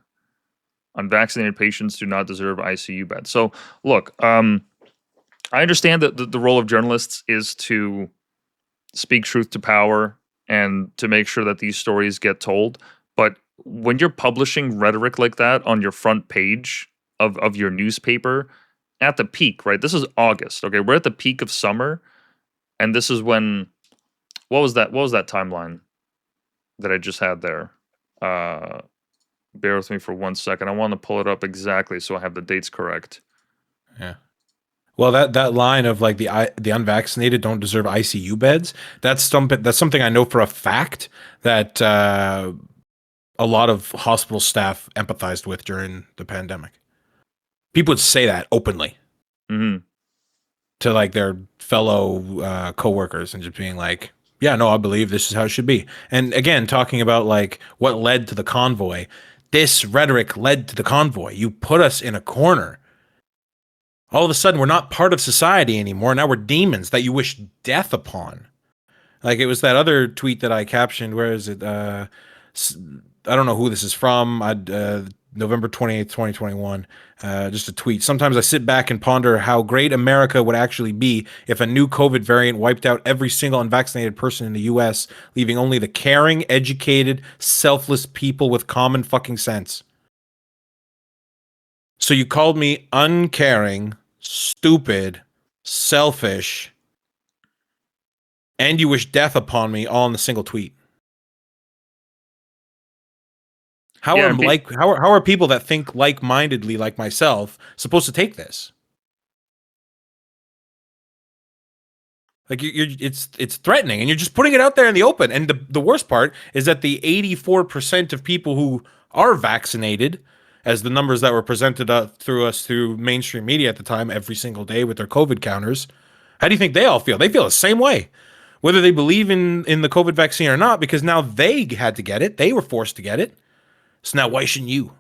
Unvaccinated patients do not deserve ICU beds. So, look, I understand that the role of journalists is to speak truth to power and to make sure that these stories get told. But when you're publishing rhetoric like that on your front page of your newspaper at the peak, right? This is August, okay? We're at the peak of summer, and this is when, what was that timeline that I just had there? Bear with me for 1 second. I want to pull it up exactly so I have the dates correct. Yeah. Well, that line of like the unvaccinated don't deserve ICU beds. That's something I know for a fact that a lot of hospital staff empathized with during the pandemic. People would say that openly to like their fellow coworkers and just being like, yeah, no, I believe this is how it should be. And again, talking about like what led to the convoy, this rhetoric led to the convoy. You put us in a corner. All of a sudden, we're not part of society anymore. Now we're demons that you wish death upon. Like it was that other tweet that I captioned. Where is it? I don't know who this is from. November 28th, 2021. Just a tweet. Sometimes I sit back and ponder how great America would actually be if a new COVID variant wiped out every single unvaccinated person in the US, leaving only the caring, educated, selfless people with common fucking sense. So you called me uncaring, stupid, selfish, and you wish death upon me all in a single tweet. How are people that think like-mindedly like myself supposed to take this? Like it's threatening, and you're just putting it out there in the open. And the worst part is that the 84% of people who are vaccinated, as the numbers that were presented through mainstream media at the time, every single day with their COVID counters, how do you think they all feel? They feel the same way, whether they believe in the COVID vaccine or not, because now they had to get it. They were forced to get it. So now why shouldn't you?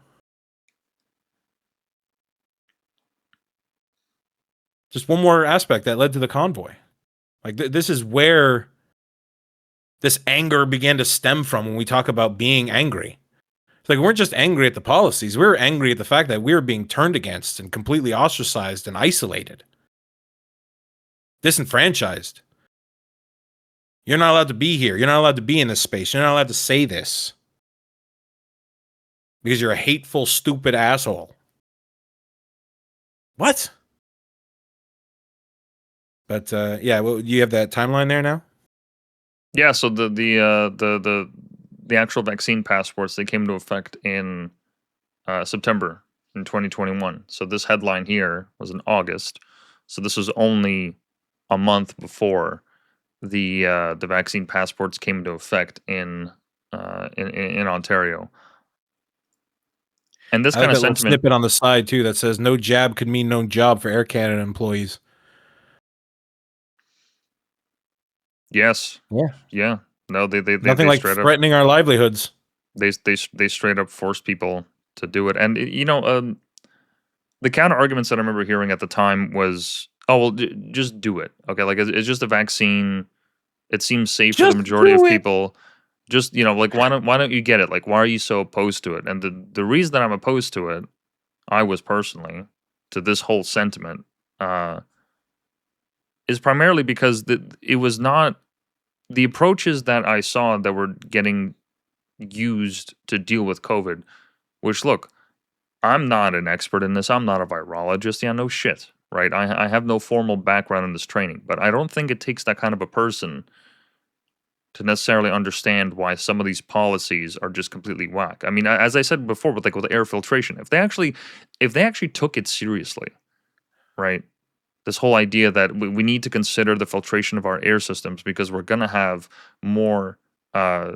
Just one more aspect that led to the convoy. Like this is where this anger began to stem from when we talk about being angry. It's like we weren't just angry at the policies. We were angry at the fact that we were being turned against and completely ostracized and isolated. Disenfranchised. You're not allowed to be here. You're not allowed to be in this space. You're not allowed to say this. because you're a hateful, stupid asshole. What? But yeah, well, you have that timeline there now. Yeah, so the actual vaccine passports, they came into effect in September in 2021. So this headline here was in August. So this was only a month before the vaccine passports came into effect in Ontario. And this I like kind of that little sentiment, snippet on the side too that says no jab could mean no job for Air Canada employees. yes, Yeah. yeah, no, Nothing they like straight up threatening our livelihoods. they straight up forced people to do it. And the counter arguments that I remember hearing at the time was, oh well, just do it, okay? Like it's just a vaccine. It seems safe for the Just majority of do it. people. Just like why don't you get it? Like why are you so opposed to it? And the reason that I'm opposed to it, I was personally, to this whole sentiment, uh, is primarily because it was not the approaches that I saw that were getting used to deal with COVID. Which look, I'm not an expert in this. I'm not a virologist. Yeah, no shit, right? I have no formal background in this training, but I don't think it takes that kind of a person to necessarily understand why some of these policies are just completely whack. I mean, as I said before, with air filtration, if they actually took it seriously, right? This whole idea that we need to consider the filtration of our air systems because we're gonna have more uh,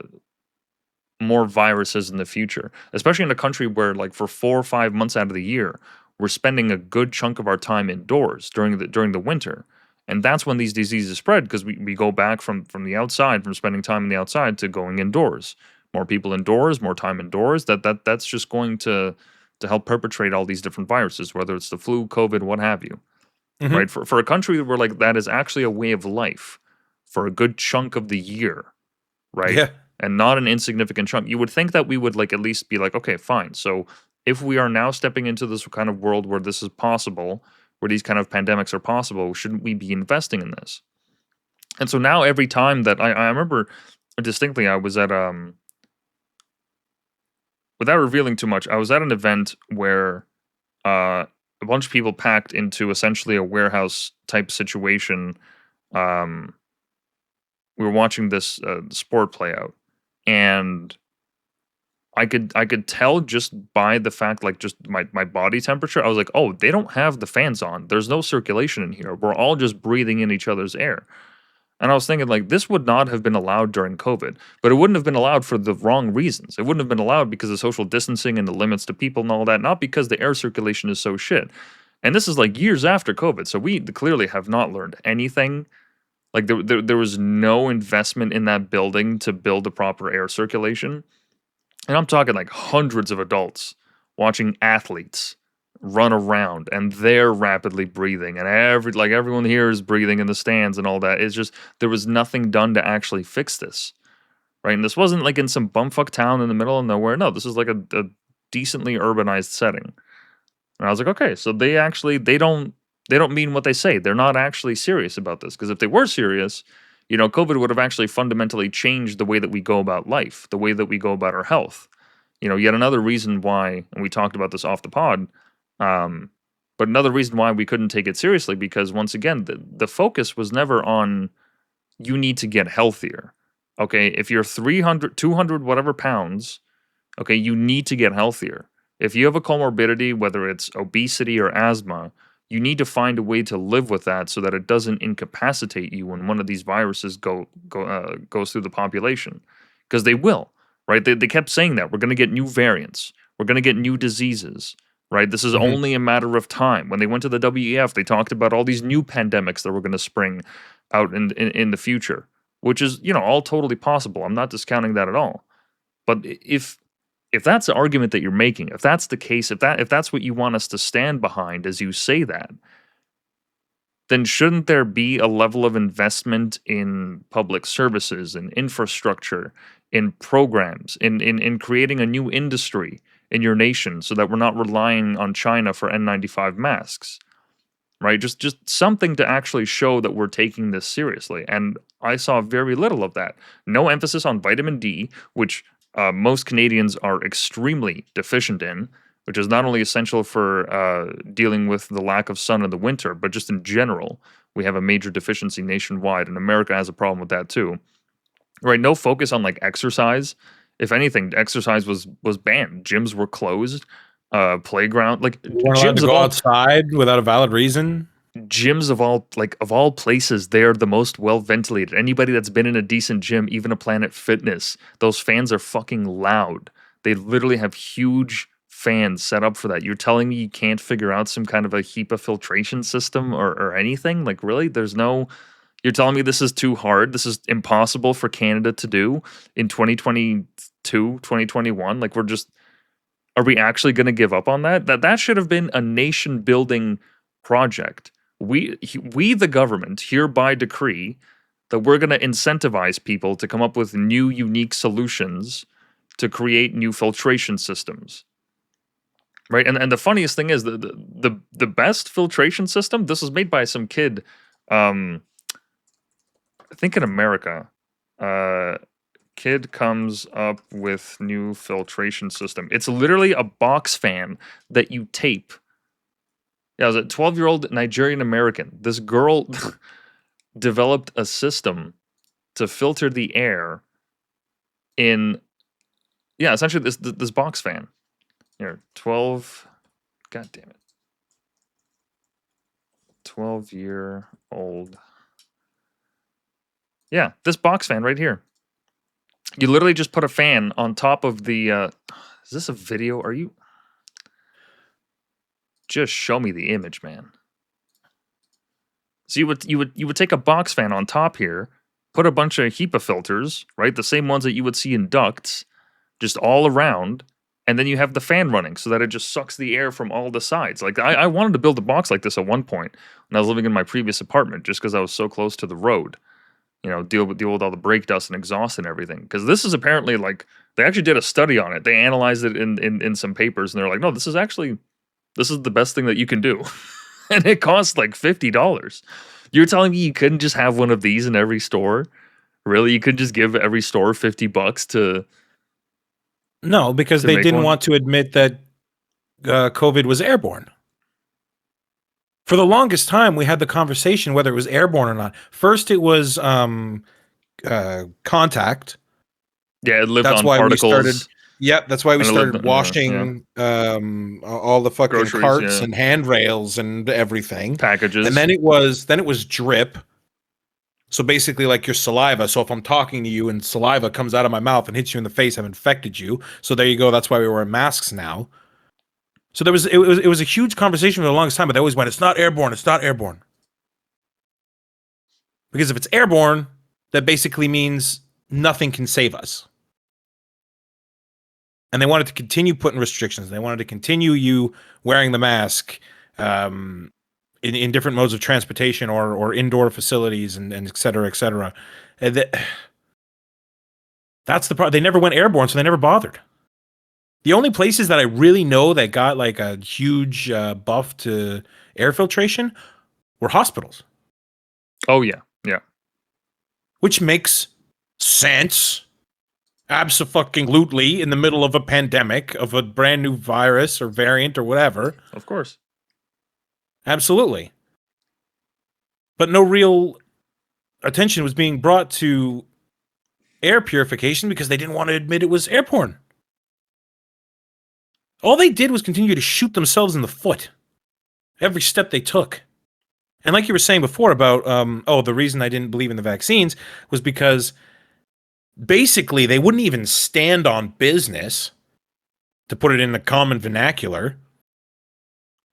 more viruses in the future, especially in a country where, like, for 4 or 5 months out of the year, we're spending a good chunk of our time indoors during the winter, and that's when these diseases spread because we go back from the outside, from spending time in the outside to going indoors. More people indoors, more time indoors. That's just going to help perpetrate all these different viruses, whether it's the flu, COVID, what have you. Mm-hmm. Right? For a country where, like, that is actually a way of life for a good chunk of the year, right? Yeah. And not an insignificant chunk. You would think that we would, like, at least be like, okay, fine. So if we are now stepping into this kind of world where this is possible, where these kind of pandemics are possible, shouldn't we be investing in this? And so now every time that I remember distinctly, I was at without revealing too much, I was at an event where a bunch of people packed into essentially a warehouse type situation. Um, we were watching this sport play out, and I could tell just by the fact, like, just my body temperature. I was like, oh, they don't have the fans on. There's no circulation in here. We're all just breathing in each other's air. And I was thinking, like, this would not have been allowed during COVID, but it wouldn't have been allowed for the wrong reasons. It wouldn't have been allowed because of social distancing and the limits to people and all that, not because the air circulation is so shit. And this is like years after COVID, so we clearly have not learned anything. Like there was no investment in that building to build a proper air circulation. And I'm talking like hundreds of adults watching athletes run around and they're rapidly breathing and everyone here is breathing in the stands and all that. It's just there was nothing done to actually fix this. Right. And this wasn't like in some bumfuck town in the middle of nowhere. No, this is like a decently urbanized setting. And I was like, okay, so they don't mean what they say. They're not actually serious about this. Because if they were serious, COVID would have actually fundamentally changed the way that we go about life, the way that we go about our health. Yet another reason why, and we talked about this off the pod, um, but another reason why we couldn't take it seriously, because once again, the focus was never on you need to get healthier. Okay, if you're 300, 200, whatever pounds, okay, you need to get healthier. If you have a comorbidity, whether it's obesity or asthma, you need to find a way to live with that so that it doesn't incapacitate you when one of these viruses goes through the population, because they will, right? They kept saying that we're going to get new variants, we're going to get new diseases, right? This is Mm-hmm. only a matter of time. When they went to the WEF, they talked about all these new pandemics that were going to spring out in the future, which is all totally possible. I'm not discounting that at all. But if that's the argument that you're making, if that's the case, if that's what you want us to stand behind as you say that, then shouldn't there be a level of investment in public services, in infrastructure, in programs, in creating a new industry in your nation so that we're not relying on China for N95 masks? Right? Just something to actually show that we're taking this seriously. And I saw very little of that. No emphasis on vitamin D, which most Canadians are extremely deficient in, which is not only essential for dealing with the lack of sun in the winter, but just in general, we have a major deficiency nationwide, and America has a problem with that too. Right? No focus on like exercise. If anything, exercise was banned. Gyms were closed. Playground, like You weren't allowed to go outside without a valid reason. Gyms of all places, they're the most well ventilated. Anybody that's been in a decent gym, even a Planet Fitness, those fans are fucking loud. They literally have huge fans set up for that. You're telling me you can't figure out some kind of a HEPA filtration system or anything? Like, really? There's no. You're telling me this is too hard? This is impossible for Canada to do in 2022, 2021? Like, are we actually going to give up on that? That should have been a nation building project. We, the government, hereby decree that we're going to incentivize people to come up with new, unique solutions to create new filtration systems. Right? And the funniest thing is the best filtration system, this was made by some kid, I think in America. Kid comes up with new filtration system. It's literally a box fan that you tape. Yeah, it was a 12-year-old Nigerian American. This girl developed a system to filter the air in, essentially this box fan. Here, 12, god damn it. 12-year-old. Yeah, this box fan right here. You literally just put a fan on top of the, is this a video? Are you? Just show me the image, man. So you would take a box fan on top here, put a bunch of HEPA filters, right? The same ones that you would see in ducts, just all around, and then you have the fan running so that it just sucks the air from all the sides. Like, I wanted to build a box like this at one point when I was living in my previous apartment, just because I was so close to the road. You know, deal with all the brake dust and exhaust and everything. Because this is apparently, like, they actually did a study on it. They analyzed it in some papers, and they're like, no, this is the best thing that you can do. And it costs like $50. You're telling me you couldn't just have one of these in every store? Really? You could just give every store $50 to... No, because they didn't want to admit that COVID was airborne. For the longest time, we had the conversation whether it was airborne or not. First, it was contact. Yeah, it lived on particles. That's why we started washing all the fucking groceries, carts and handrails and everything. Packages. And then it was drip. So basically like your saliva. So if I'm talking to you and saliva comes out of my mouth and hits you in the face, I've infected you. So there you go. That's why we wear masks now. So it was a huge conversation for the longest time, but they always went, it's not airborne, it's not airborne. Because if it's airborne, that basically means nothing can save us. And they wanted to continue putting restrictions. They wanted to continue you wearing the mask in different modes of transportation or indoor facilities and et cetera, et cetera. And that's the problem. They never went airborne, so they never bothered. The only places that I really know that got like a huge buff to air filtration were hospitals. Oh, yeah. Yeah. Which makes sense. Abso-fucking-lutely in the middle of a pandemic of a brand new virus or variant or whatever. Of course. Absolutely. But no real attention was being brought to air purification because they didn't want to admit it was airborne. All they did was continue to shoot themselves in the foot every step they took. And like you were saying before about, the reason I didn't believe in the vaccines was because basically they wouldn't even stand on business, to put it in the common vernacular,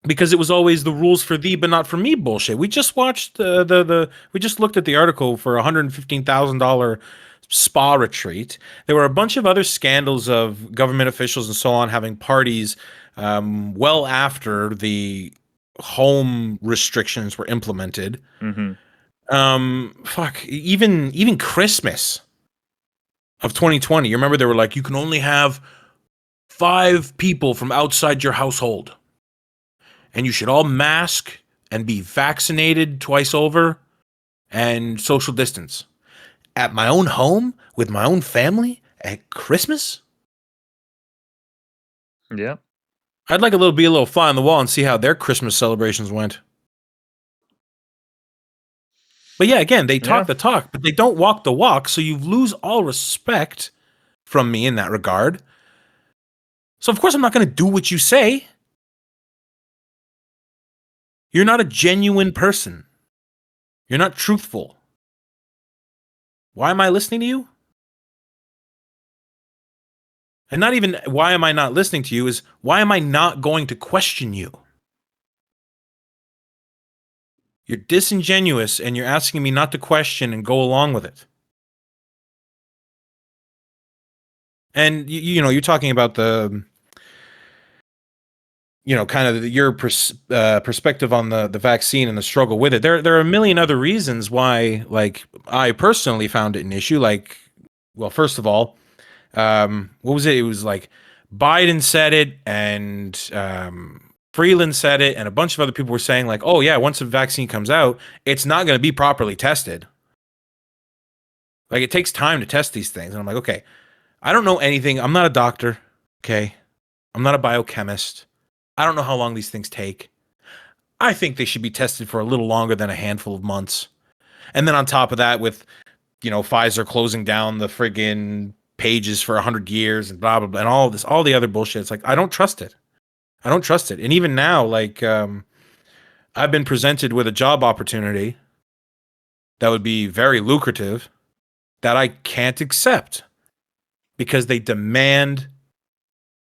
because it was always the rules for thee but not for me bullshit. We just watched we just looked at the article for $115,000 spa retreat. There were a bunch of other scandals of government officials and so on having parties well after the home restrictions were implemented. Even Christmas of 2020, you remember they were like, you can only have 5 people from outside your household, and you should all mask and be vaccinated twice over and social distance. At my own home with my own family at Christmas? Yeah. I'd like be a little fly on the wall and see how their Christmas celebrations went. But yeah, again, they talk Yeah. the talk, but they don't walk the walk, so you lose all respect from me in that regard. So of course I'm not going to do what you say. You're not a genuine person. You're not truthful. Why am I listening to you? And not even why am I not listening to you, is why am I not going to question you? You're disingenuous and you're asking me not to question and go along with it. And you know, you're talking about the, you know, kind of your perspective on the vaccine and the struggle with it. There are a million other reasons why, like, I personally found it an issue. Like, well, first of all, what was it? It was like Biden said it, and Freeland said it, and a bunch of other people were saying, like, oh yeah, once the vaccine comes out, it's not going to be properly tested. Like, it takes time to test these things. And I'm like, okay, I don't know anything. I'm not a doctor. Okay. I'm not a biochemist. I don't know how long these things take. I think they should be tested for a little longer than a handful of months. And then on top of that, with, you know, Pfizer closing down the friggin' pages for 100 years and blah, blah, blah, and all this, all the other bullshit. It's like, I don't trust it. I don't trust it. And even now, like, I've been presented with a job opportunity that would be very lucrative that I can't accept because they demand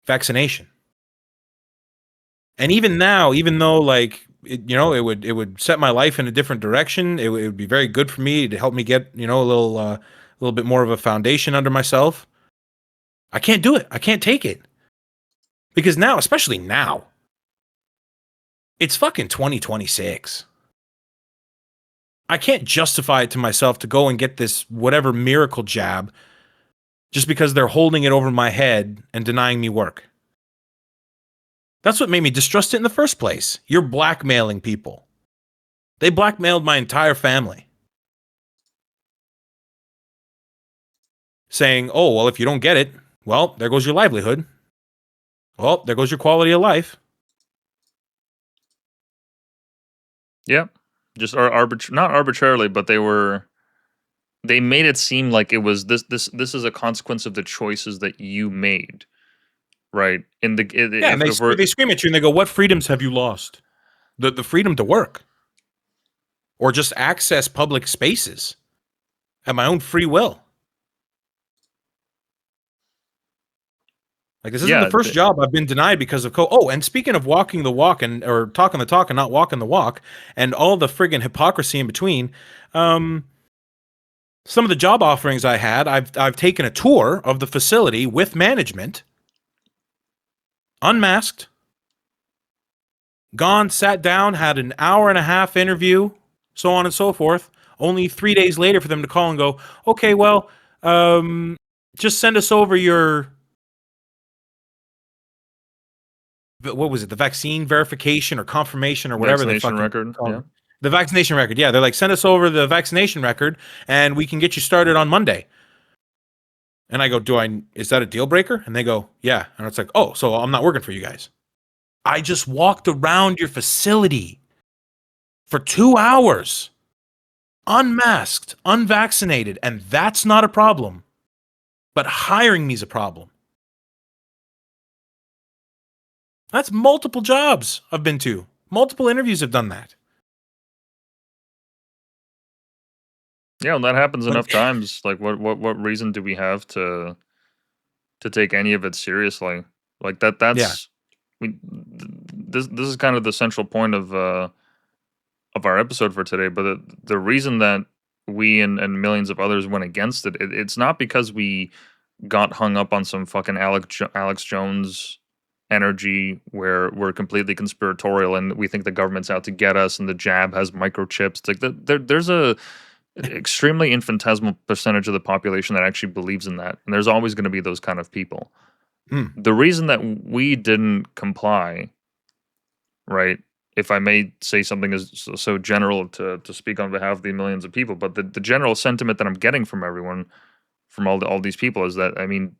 vaccination. And even now, even though, like, you know, it would set my life in a different direction, it would be very good for me to help me get, you know, a little bit more of a foundation under myself. I can't do it. I can't take it. Because now, especially now, it's fucking 2026. I can't justify it to myself to go and get this whatever miracle jab just because they're holding it over my head and denying me work. That's what made me distrust it in the first place. You're blackmailing people. They blackmailed my entire family. Saying, oh, well, if you don't get it, well, there goes your livelihood. Well, there goes your quality of life. Yeah. Just not arbitrarily, but they made it seem like it was this is a consequence of the choices that you made. Right. Yeah, and they scream at you and they go, what freedoms have you lost? The freedom to work. Or just access public spaces at my own free will. Like, this isn't the first job I've been denied because of oh, and speaking of walking the walk or talking the talk and not walking the walk, and all the friggin' hypocrisy in between, some of the job offerings I had, I've taken a tour of the facility with management, unmasked, gone, sat down, had an hour and a half interview, so on and so forth. Only 3 days later for them to call and go, okay, well, just send us over your, what was it, the vaccine verification or confirmation or whatever they fucking record. Yeah. The vaccination record. Yeah, they're like, send us over the vaccination record and we can get you started on Monday. And I go, is that a deal breaker? And they go, yeah. And it's like, oh, so I'm not working for you guys. I just walked around your facility for 2 hours, unmasked, unvaccinated, and that's not a problem. But hiring me is a problem. That's multiple jobs I've been to. Multiple interviews have done that. Yeah, and that happens enough times. Like, what reason do we have to take any of it seriously? Like that's this is kind of the central point of our episode for today. But the reason that we and millions of others went against it, it's not because we got hung up on some fucking Alex Jones energy where we're completely conspiratorial and we think the government's out to get us and the jab has microchips. It's like there's a extremely infinitesimal percentage of the population that actually believes in that, and there's always going to be those kind of people. The reason that we didn't comply, right, if I may say something is so general to speak on behalf of the millions of people, but the general sentiment that I'm getting from everyone, from all these people, is that, I mean,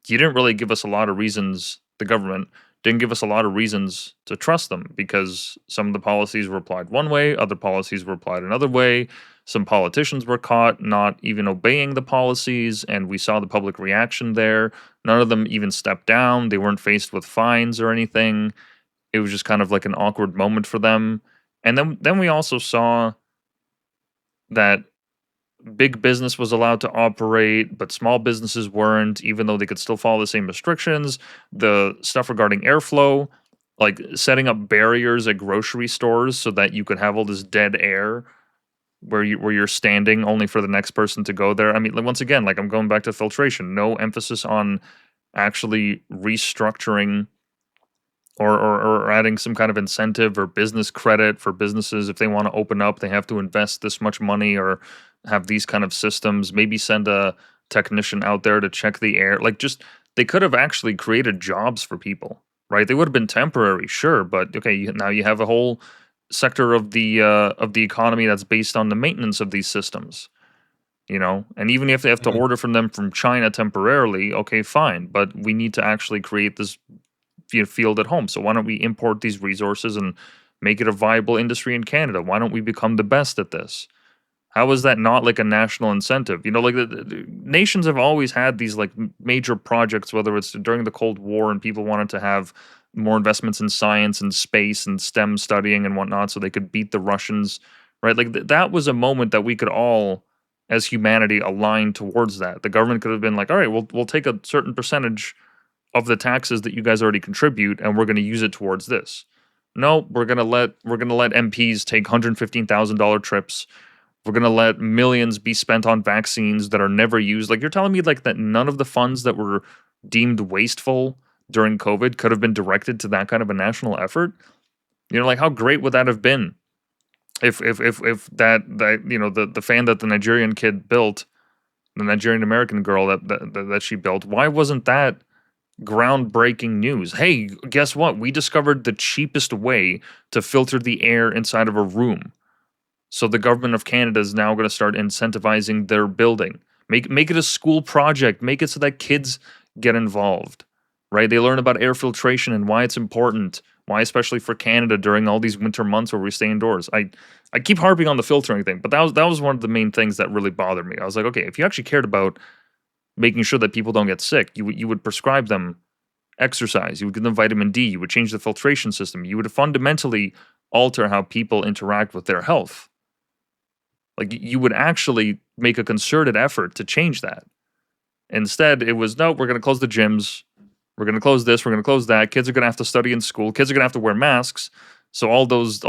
you didn't really give us a lot of reasons the government, didn't give us a lot of reasons to trust them, because some of the policies were applied one way, other policies were applied another way. Some politicians were caught not even obeying the policies, and we saw the public reaction there. None of them even stepped down. They weren't faced with fines or anything. It was just kind of like an awkward moment for them. And then we also saw that big business was allowed to operate, but small businesses weren't, even though they could still follow the same restrictions. The stuff regarding airflow, like setting up barriers at grocery stores so that you could have all this dead air where you're standing only for the next person to go there. I mean, like, once again, like, I'm going back to filtration. No emphasis on actually restructuring or adding some kind of incentive or business credit for businesses. If they want to open up, they have to invest this much money or have these kind of systems. Maybe send a technician out there to check the air. Like, just, they could have actually created jobs for people, right? They would have been temporary, sure, but okay, now you have a whole sector of the economy that's based on the maintenance of these systems. And even if they have to order from them from China temporarily, okay, fine, but we need to actually create this field at home. So why don't we import these resources and make it a viable industry in Canada? Why don't we become the best at this? How is that not like a national incentive? Like the nations have always had these like major projects, whether it's during the Cold War and people wanted to have more investments in science and space and STEM studying and whatnot so they could beat the Russians, right? Like that was a moment that we could all, as humanity, align towards that. The government could have been like, all right, we'll take a certain percentage of the taxes that you guys already contribute, and we're going to use it towards this. No, we're gonna let MPs take $115,000 trips. We're gonna let millions be spent on vaccines that are never used. Like, you're telling me like that none of the funds that were deemed wasteful during COVID could have been directed to that kind of a national effort? Like, how great would that have been if that the fan that the Nigerian kid built, the Nigerian American girl that she built, why wasn't that groundbreaking news? Hey, guess what? We discovered the cheapest way to filter the air inside of a room. So the government of Canada is now going to start incentivizing their building. Make it a school project. Make it so that kids get involved, right? They learn about air filtration and why it's important. Why, especially for Canada during all these winter months where we stay indoors. I keep harping on the filtering thing, but that was one of the main things that really bothered me. I was like, okay, if you actually cared about making sure that people don't get sick, you would prescribe them exercise, you would give them vitamin D, you would change the filtration system, you would fundamentally alter how people interact with their health. Like, you would actually make a concerted effort to change that. Instead, it was, no, we're going to close the gyms, we're going to close this, we're going to close that, kids are going to have to study in school, kids are going to have to wear masks. So all those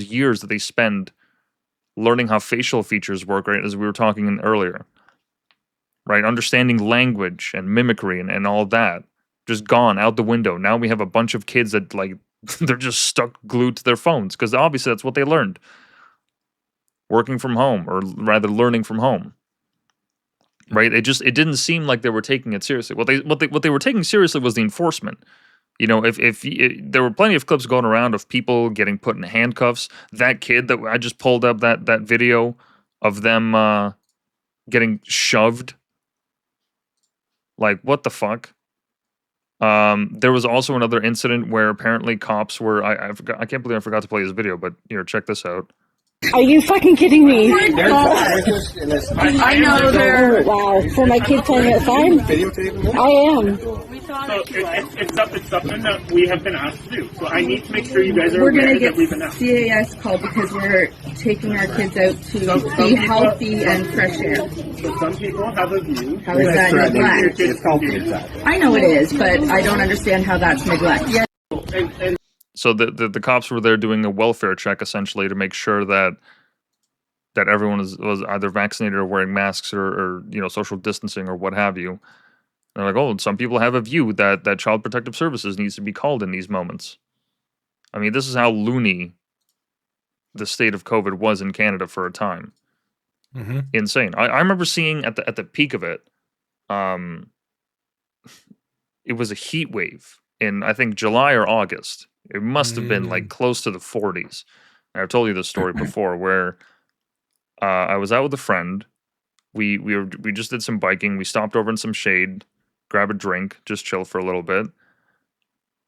years that they spend learning how facial features work, right, as we were talking in earlier, right, understanding language and mimicry and all that, just gone out the window. Now we have a bunch of kids that, like, they're just stuck glued to their phones because obviously that's what they learned. Working from home, or rather learning from home. Right? It didn't seem like they were taking it seriously. What they were taking seriously was the enforcement. If there were plenty of clips going around of people getting put in handcuffs. That kid that I just pulled up, that video of them getting shoved. Like, what the fuck? There was also another incident where apparently cops were. I can't believe I forgot to play this video, but here, check this out. Are you fucking kidding me? I know they're... Wow, for my kid playing outside? I am. So it's something that we have been asked to do. So I need to make sure you guys are We're going aware to get that we've been asked. CAS called because we're taking our kids out to be healthy and fresh air. So some people have a view. How is that neglect? It's healthy. I know it is, but I don't understand how that's neglect. Yeah. And So the cops were there doing a welfare check, essentially, to make sure that everyone was either vaccinated or wearing masks or social distancing or what have you. And they're like, oh, some people have a view that Child Protective Services needs to be called in these moments. I mean, this is how loony the state of COVID was in Canada for a time. Mm-hmm. Insane. I remember seeing at the peak of it, it was a heat wave in, I think, July or August. It must have been like close to the 40s. I've told you this story before, where I was out with a friend. We just did some biking. We stopped over in some shade, grab a drink, just chill for a little bit.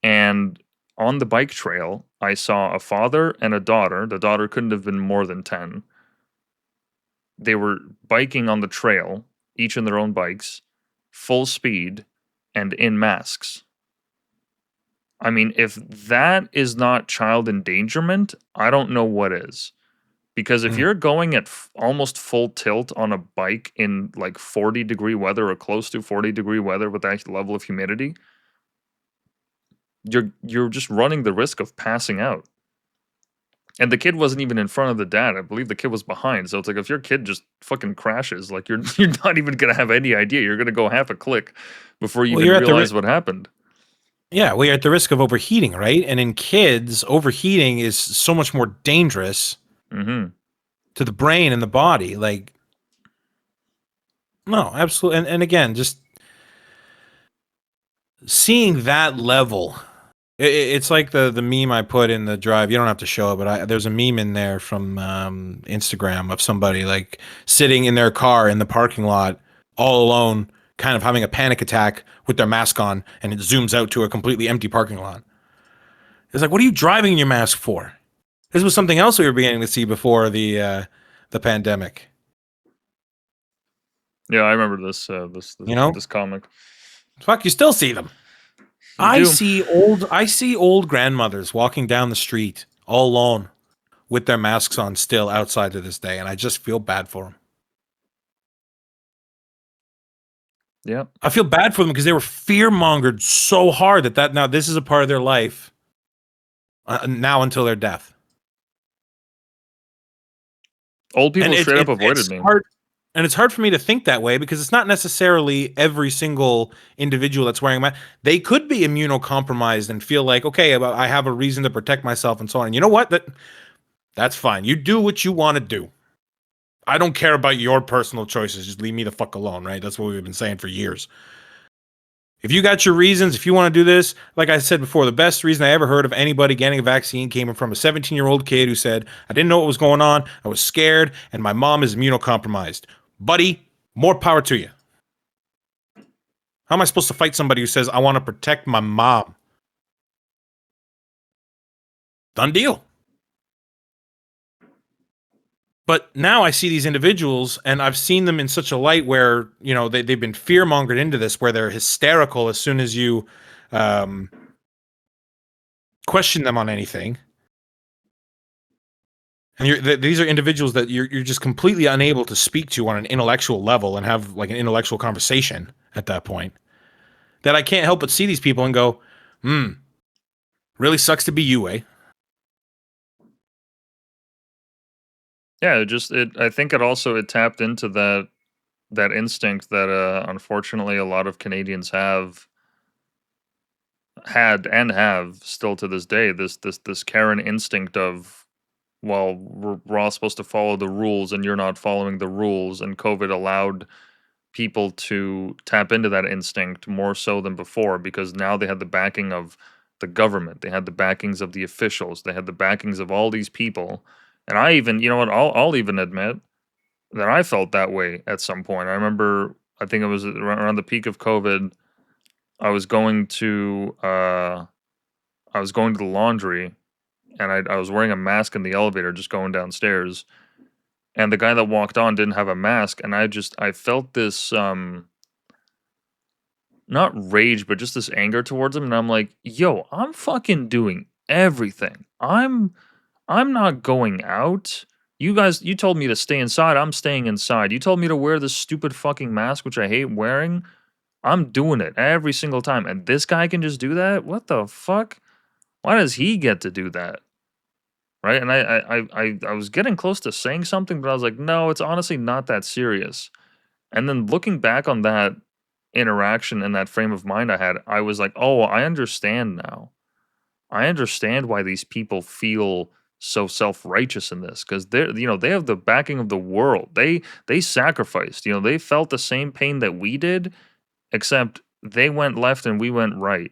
And on the bike trail, I saw a father and a daughter. The daughter couldn't have been more than 10. They were biking on the trail, each in their own bikes, full speed, and in masks. I mean, if that is not child endangerment, I don't know what is. Because if you're going at almost full tilt on a bike in like 40-degree weather or close to 40-degree weather with that level of humidity, you're just running the risk of passing out. And the kid wasn't even in front of the dad. I believe the kid was behind. So it's like if your kid just fucking crashes, like you're not even gonna have any idea. You're gonna go half a click before you Well, even you're at the realize what happened. Yeah, well, you're at the risk of overheating, right? And in kids, overheating is so much more dangerous Mm-hmm. to the brain and the body. Like, no, absolutely. And again, just seeing that level, it's like the meme I put in the drive. You don't have to show it, but there's a meme in there from Instagram of somebody like sitting in their car in the parking lot all alone, kind of having a panic attack with their mask on, and it zooms out to a completely empty parking lot. It's like, what are you driving your mask for? This was something else we were beginning to see before the pandemic. Yeah, I remember this this comic. Fuck, you still see them. You I do. see old grandmothers walking down the street all alone with their masks on still outside to this day, and I just feel bad for them. Yeah. I feel bad for them because they were fear-mongered so hard that now this is a part of their life now until their death. Old people straight up avoided me. And it's hard for me to think that way because it's not necessarily every single individual that's wearing a mask. They could be immunocompromised and feel like, okay, I have a reason to protect myself and so on. And you know what? That's fine. You do what you want to do. I don't care about your personal choices. Just leave me the fuck alone, right? That's what we've been saying for years. If you got your reasons, if you want to do this, like I said before, the best reason I ever heard of anybody getting a vaccine came from a 17-year-old kid who said, I didn't know what was going on, I was scared, and my mom is immunocompromised. Buddy, more power to you. How am I supposed to fight somebody who says, I want to protect my mom? Done deal. But now I see these individuals, and I've seen them in such a light where, you know, they've been fear-mongered into this, where they're hysterical as soon as you question them on anything. And these are individuals that you're just completely unable to speak to on an intellectual level and have like an intellectual conversation at that point. That I can't help but see these people and go, really sucks to be you, eh? Yeah, I think it tapped into that instinct that unfortunately a lot of Canadians have had and have still to this day. This Karen instinct of, well, we're all supposed to follow the rules and you're not following the rules, and COVID allowed people to tap into that instinct more so than before because now they had the backing of the government, they had the backings of the officials, they had the backings of all these people. And I even, you know what, I'll even admit that I felt that way at some point. I remember, I think it was around the peak of COVID, I was going to the laundry, and I was wearing a mask in the elevator just going downstairs, and the guy that walked on didn't have a mask, and I felt this not rage, but just this anger towards him, and I'm like, yo, I'm fucking doing everything. I'm not going out. You told me to stay inside. I'm staying inside. You told me to wear this stupid fucking mask, which I hate wearing. I'm doing it every single time. And this guy can just do that? What the fuck? Why does he get to do that? Right? And I was getting close to saying something, but I was like, no, it's honestly not that serious. And then looking back on that interaction and that frame of mind I had, I was like, oh, I understand now. I understand why these people feel so self-righteous in this, because they have the backing of the world. They sacrificed. They felt the same pain that we did, except they went left and we went right.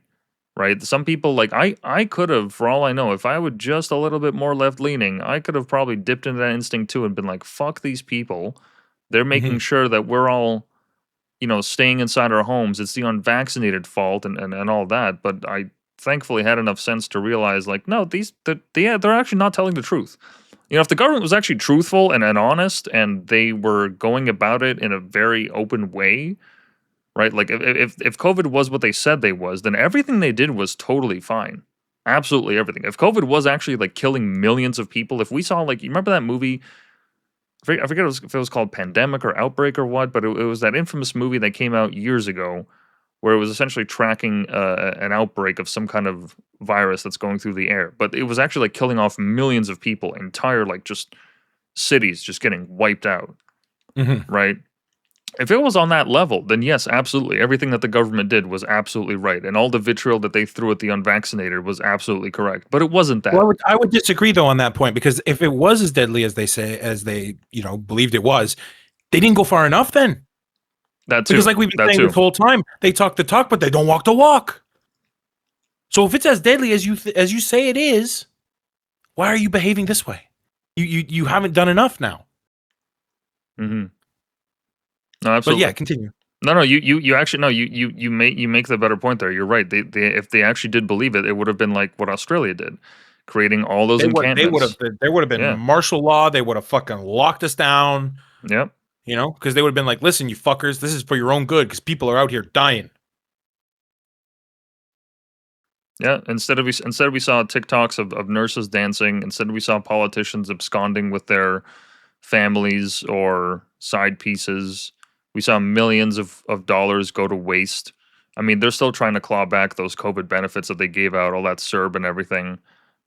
Right? Some people, like, I could have, for all I know, if I would just a little bit more left-leaning, I could have probably dipped into that instinct too and been like, fuck these people. They're making sure that we're all, staying inside our homes. It's the unvaccinated fault and all that. But thankfully had enough sense to realize, like, no, they're actually not telling the truth. You know, if the government was actually truthful and honest, and they were going about it in a very open way, right? Like, if COVID was what they said they was, then everything they did was totally fine. Absolutely everything. If COVID was actually like killing millions of people, if we saw, like, you remember that movie? I forget if it was called Pandemic or Outbreak or what, but it was that infamous movie that came out years ago, where it was essentially tracking an outbreak of some kind of virus that's going through the air. But it was actually like killing off millions of people, entire, like, just cities just getting wiped out, right? If it was on that level, then yes, absolutely. Everything that the government did was absolutely right. And all the vitriol that they threw at the unvaccinated was absolutely correct. But it wasn't that. Well, I would disagree though on that point, because if it was as deadly as they believed it was, they didn't go far enough then. That too. Because like we've been That saying too. this whole time, they talk the talk, but they don't walk the walk. So if it's as deadly as you say it is, why are you behaving this way? You haven't done enough now. Mm-hmm. No, But absolutely. yeah, continue. No, you actually, no, you make the better point there. You're right. They if they actually did believe it, it would have been like what Australia did, creating all those encampments. There would have been Yeah. martial law. They would have fucking locked us down. Yep. You know, because they would have been like, "Listen, you fuckers, this is for your own good, because people are out here dying." Yeah. Instead we saw TikToks of nurses dancing. Instead we saw politicians absconding with their families or side pieces. We saw millions of dollars go to waste. I mean, they're still trying to claw back those COVID benefits that they gave out, all that CERB and everything.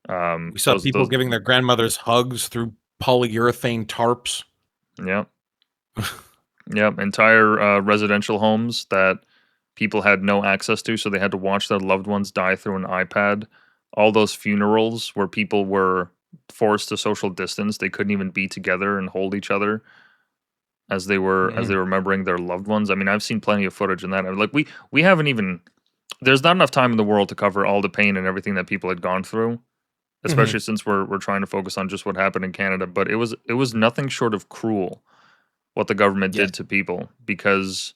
We saw people giving their grandmothers hugs through polyurethane tarps. Yep. Yep. Entire residential homes that people had no access to, so they had to watch their loved ones die through an iPad. All those funerals where people were forced to social distance, they couldn't even be together and hold each other as they were remembering their loved ones. I mean, I've seen plenty of footage in that. Like, we haven't even, there's not enough time in the world to cover all the pain and everything that people had gone through, especially since we're trying to focus on just what happened in Canada. But it was nothing short of cruel what the government did to people, because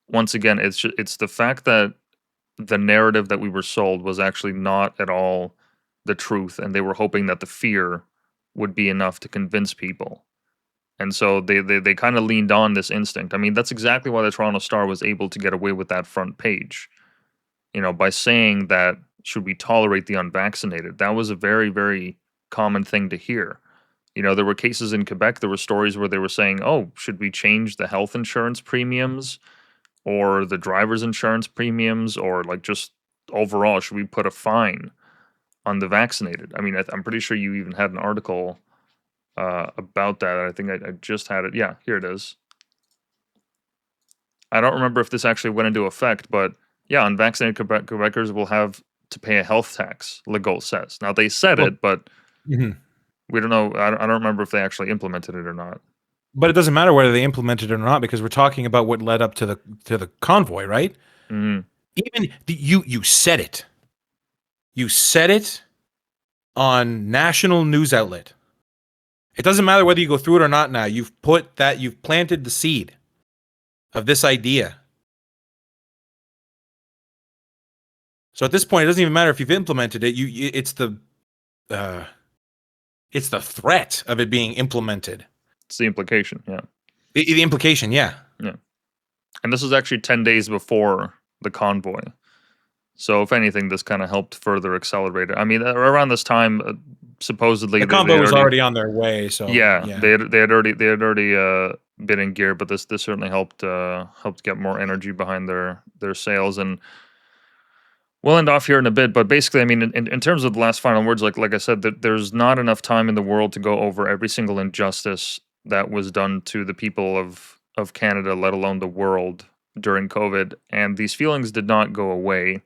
once again, it's the fact that the narrative that we were sold was actually not at all the truth, and they were hoping that the fear would be enough to convince people. And so they kind of leaned on this instinct. I mean, that's exactly why the Toronto Star was able to get away with that front page, you know, by saying that, should we tolerate the unvaccinated? That was a very, very common thing to hear. You know, there were cases in Quebec, there were stories where they were saying, oh, should we change the health insurance premiums or the driver's insurance premiums, or like just overall, should we put a fine on the vaccinated? I mean, I'm pretty sure you even had an article about that. I think I just had it. Yeah, here it is. I don't remember if this actually went into effect, but yeah, unvaccinated Quebecers will have to pay a health tax, Legault says. Now, they said it, but we don't know. I don't remember if they actually implemented it or not. But it doesn't matter whether they implemented it or not, because we're talking about what led up to the convoy, right? Mm-hmm. Even you said it. You said it on national news outlet. It doesn't matter whether you go through it or not now. You've planted the seed of this idea. So at this point, it doesn't even matter if you've implemented it. It's the threat of it being implemented. It's the implication, yeah. The implication, yeah. Yeah. And this was actually 10 days before the convoy. So if anything, this kind of helped further accelerate it. I mean, around this time, supposedly the convoy was already on their way. So yeah. They had already been in gear, but this certainly helped get more energy behind their sales. And we'll end off here in a bit, but basically, I mean, in terms of the last final words, like I said, that there's not enough time in the world to go over every single injustice that was done to the people of Canada, let alone the world, during COVID. And these feelings did not go away,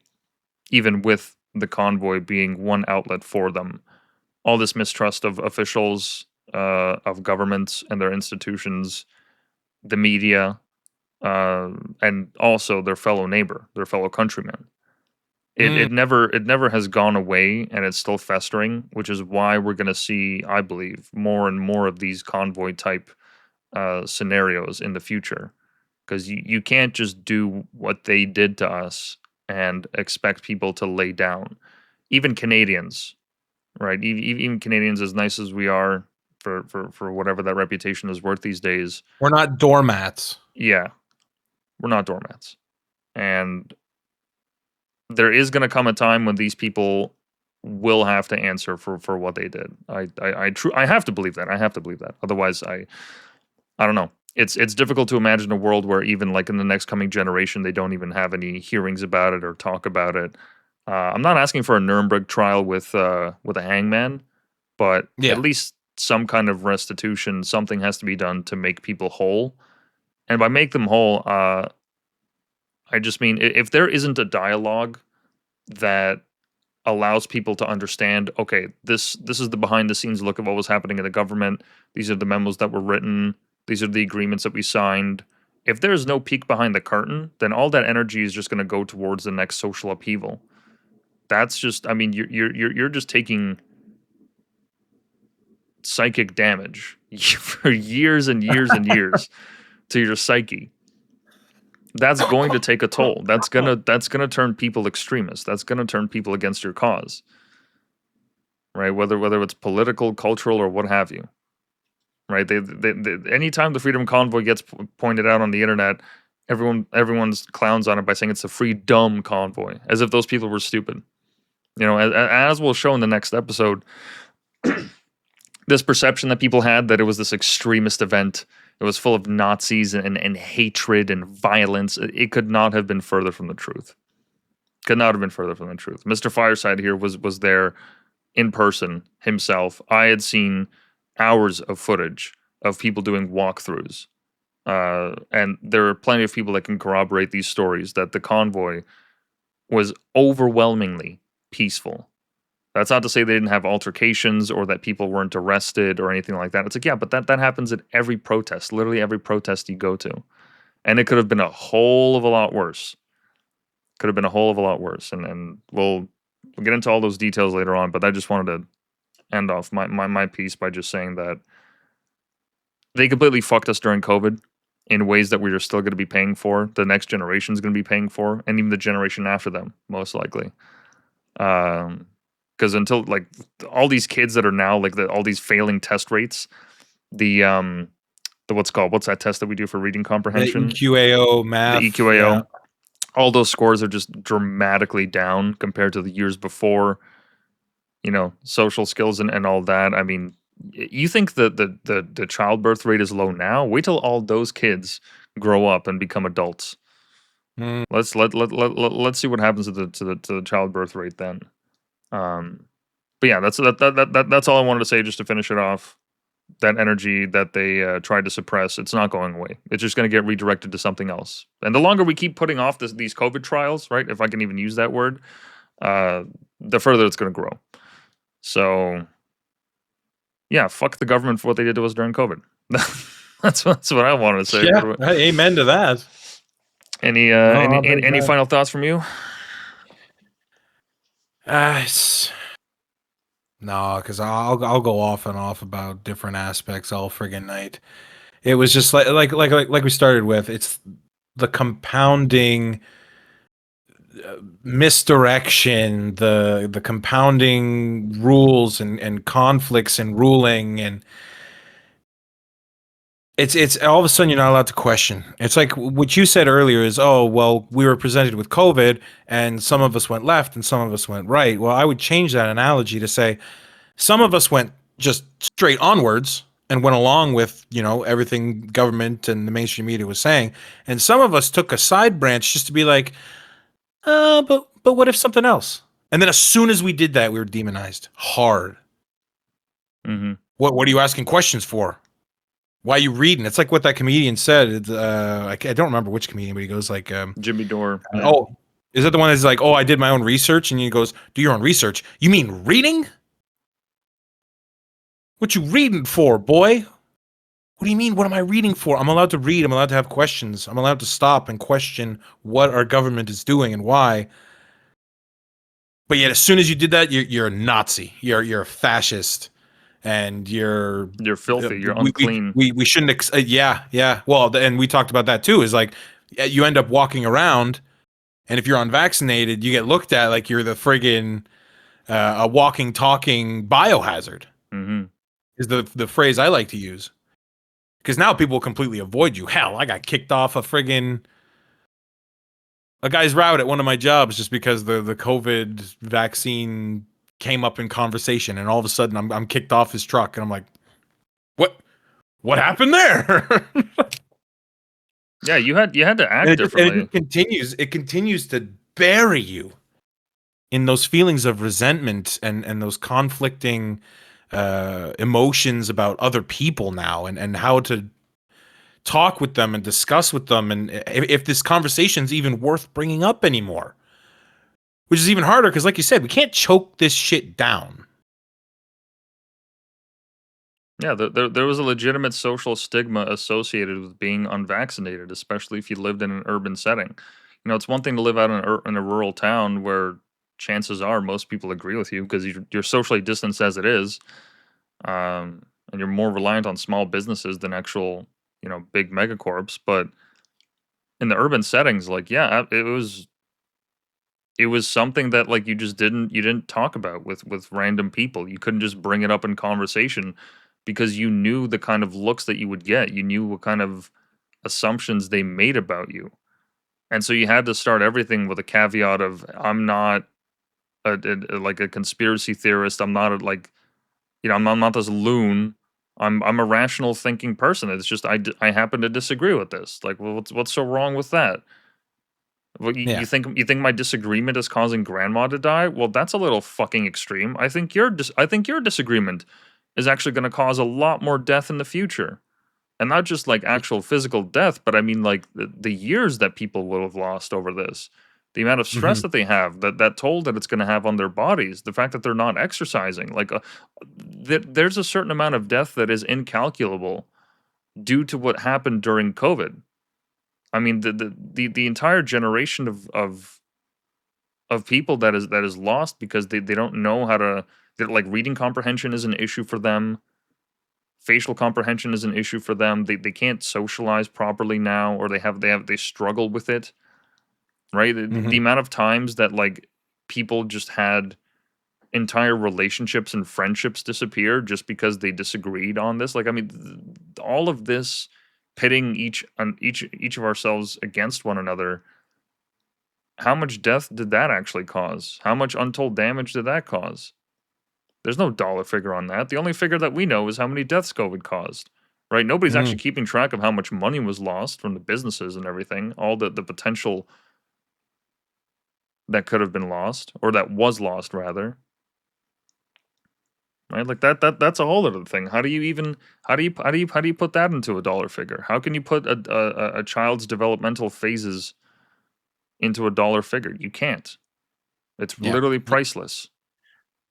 even with the convoy being one outlet for them. All this mistrust of officials, of governments and their institutions, the media, and also their fellow neighbor, their fellow countrymen. It never has gone away, and it's still festering, which is why we're going to see, I believe, more and more of these convoy type scenarios in the future, because you can't just do what they did to us and expect people to lay down. Even Canadians, right? Even Canadians, as nice as we are for whatever that reputation is worth these days, We're not doormats. yeah, we're not doormats. And there is going to come a time when these people will have to answer for what they did. I have to believe that. I have to believe that. Otherwise, I don't know. It's difficult to imagine a world where even like in the next coming generation, they don't even have any hearings about it or talk about it. I'm not asking for a Nuremberg trial with a hangman, but Yeah. at least some kind of restitution. Something has to be done to make people whole. And by make them whole, I just mean if there isn't a dialogue that allows people to understand, okay, this is the behind the scenes look of what was happening in the government. These are the memos that were written. These are the agreements that we signed. If there's no peek behind the curtain, then all that energy is just going to go towards the next social upheaval. That's just, I mean, you're just taking psychic damage for years and years and years to your psyche. That's going to take a toll. That's gonna turn people extremists. That's gonna turn people against your cause. Right? Whether it's political, cultural, or what have you. Right? They anytime the Freedom Convoy gets pointed out on the internet, everyone's clowns on it by saying it's the Freedom Convoy, as if those people were stupid. You know, as we'll show in the next episode, this perception that people had that it was this extremist event. It was full of Nazis and hatred and violence. It could not have been further from the truth. Could not have been further from the truth. Mr. Fireside here was there in person himself. I had seen hours of footage of people doing walkthroughs. And there are plenty of people that can corroborate these stories that the convoy was overwhelmingly peaceful. That's not to say they didn't have altercations or that people weren't arrested or anything like that. It's like, yeah, but that happens at every protest, literally every protest you go to. And it could have been a whole of a lot worse. Could have been a whole of a lot worse. And we'll get into all those details later on, but I just wanted to end off my piece by just saying that they completely fucked us during COVID in ways that we're still going to be paying for. The next generation is going to be paying for, and even the generation after them, most likely. Because until like all these kids that are now like all these failing test rates, the what's that test that we do for reading comprehension? The EQAO math. The EQAO. Yeah. All those scores are just dramatically down compared to the years before. You know, social skills and all that. I mean, you think that the childbirth rate is low now? Wait till all those kids grow up and become adults. Let's see what happens to the childbirth rate then. But yeah, that's all I wanted to say just to finish it off. That energy that they tried to suppress, it's not going away. It's just going to get redirected to something else. And the longer we keep putting off these COVID trials, right, if I can even use that word, the further it's going to grow. So, yeah, fuck the government for what they did to us during COVID. That's what I wanted to say. Yeah, amen to that. Any final thoughts from you? No, because I'll go off and off about different aspects all friggin' night. It was just like we started with. It's the compounding misdirection, the compounding rules and conflicts and ruling, and it's all of a sudden you're not allowed to question. It's like what you said earlier is, oh, well, we were presented with COVID and some of us went left and some of us went right. Well, I would change that analogy to say some of us went just straight onwards and went along with, you know, everything government and the mainstream media was saying. And some of us took a side branch just to be like, but what if something else? And then as soon as we did that, we were demonized hard. Mm-hmm. What are you asking questions for? Why are you reading? It's like what that comedian said. I don't remember which comedian, but he goes like, Jimmy Dore. Oh, is that the one that's like, oh, I did my own research? And he goes, do your own research? You mean reading? What you reading for, boy? What do you mean? What am I reading for? I'm allowed to read. I'm allowed to have questions. I'm allowed to stop and question what our government is doing and why. But yet, as soon as you did that, you're a Nazi. You're a fascist. And you're filthy. You're unclean. We shouldn't. Yeah. Well, and we talked about that too. Is like you end up walking around And if you're unvaccinated, you get looked at like you're the friggin' a walking, talking biohazard. Mm-hmm. Is the phrase I like to use. Because now people completely avoid you. Hell, I got kicked off a guy's route at one of my jobs just because the COVID vaccine came up in conversation, and all of a sudden I'm kicked off his truck, and I'm like, what happened there? Yeah, you had to act And differently. it continues to bury you in those feelings of resentment and those conflicting emotions about other people now, and how to talk with them and discuss with them, and if this conversation's even worth bringing up anymore, which is even harder because, like you said, we can't choke this shit down. Yeah, there was a legitimate social stigma associated with being unvaccinated, especially if you lived in an urban setting. You know, it's one thing to live out in a rural town where chances are most people agree with you because you're socially distanced as it is, and you're more reliant on small businesses than actual, big megacorps. But in the urban settings, like, yeah, it was something that like you didn't talk about with random people. You couldn't just bring it up in conversation because you knew the kind of looks that you would get. You knew what kind of assumptions they made about you. And so you had to start everything with a caveat of I'm not like a conspiracy theorist. I'm not I'm not this loon. I'm a rational thinking person. It's just I happen to disagree with this. Like, well, what's so wrong with that? Well, you, Yeah. you think my disagreement is causing grandma to die? Well, that's a little fucking extreme. I think your disagreement is actually going to cause a lot more death in the future, and not just like actual physical death, but I mean like the years that people will have lost over this, the amount of stress that they have, that toll that it's going to have on their bodies, the fact that they're not exercising, like there's a certain amount of death that is incalculable due to what happened during COVID. I mean, the entire generation of people that is lost because they don't know how to like reading comprehension is an issue for them. Facial comprehension is an issue for them. They can't socialize properly now, or they struggle with it. Right? The amount of times that like people just had entire relationships and friendships disappear just because they disagreed on this. Like, I mean, all of this pitting each of ourselves against one another. How much death did that actually cause? How much untold damage did that cause? There's no dollar figure on that. The only figure that we know is how many deaths COVID caused, right? Nobody's actually keeping track of how much money was lost from the businesses and everything, all the potential that could have been lost, or that was lost rather. Right? Like that's a whole other thing. How do you put that into a dollar figure? How can you put a child's developmental phases into a dollar figure? You can't. It's Yeah. literally priceless.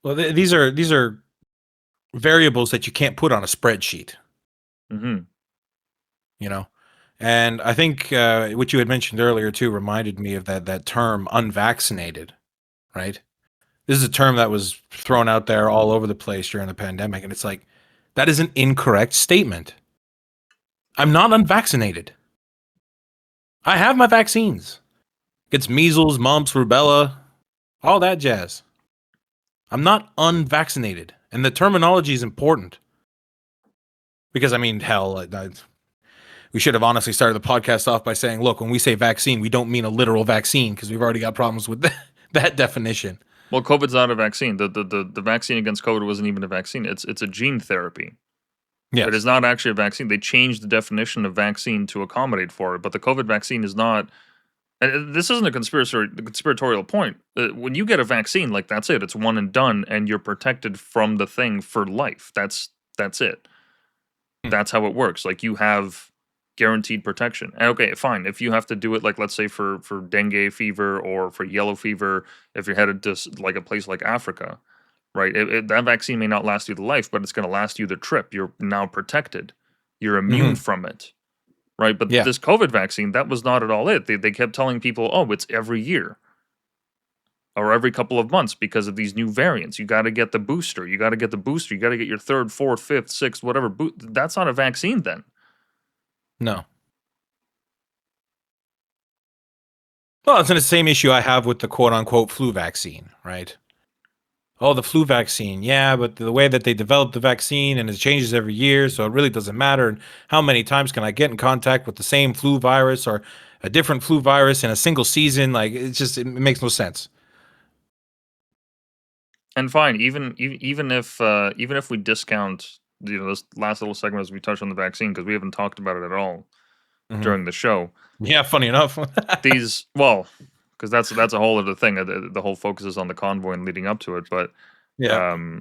Well, these are variables that you can't put on a spreadsheet. Mm-hmm. You know, and I think what you had mentioned earlier too reminded me of that term unvaccinated. Right. This is a term that was thrown out there all over the place during the pandemic, and it's like that is an incorrect statement. I'm not unvaccinated. I have my vaccines. It's measles, mumps, rubella, all that jazz. I'm not unvaccinated. And the terminology is important. Because, I mean, hell, we should have honestly started the podcast off by saying, look, when we say vaccine, we don't mean a literal vaccine because we've already got problems with that definition. Well, COVID's not a vaccine. The vaccine against COVID wasn't even a vaccine. It's a gene therapy. Yes. It is not actually a vaccine. They changed the definition of vaccine to accommodate for it. But the COVID vaccine is not. And this isn't a conspiratorial point. When you get a vaccine, like that's it. It's one and done, and you're protected from the thing for life. That's it. That's how it works. Like you have guaranteed protection. And okay, fine. If you have to do it, like let's say for dengue fever or for yellow fever, if you're headed to like a place like Africa, right? That vaccine may not last you the life, but it's going to last you the trip. You're now protected. You're immune from it, right? But Yeah. this COVID vaccine, that was not at all it. They kept telling people, oh, it's every year or every couple of months because of these new variants. You got to get the booster. You got to get the booster. You got to get your third, fourth, fifth, sixth, whatever. That's not a vaccine then. No. Well, it's in the same issue I have with the quote-unquote flu vaccine, right? Oh, the flu vaccine. Yeah, but the way that they develop the vaccine and it changes every year, so it really doesn't matter. And how many times can I get in contact with the same flu virus or a different flu virus in a single season? Like, it makes no sense. And fine, even if we discount this last little segment as we touch on the vaccine because we haven't talked about it at all during the show. Yeah, funny enough. Because that's a whole other thing. The whole focus is on the convoy and leading up to it, but Yeah.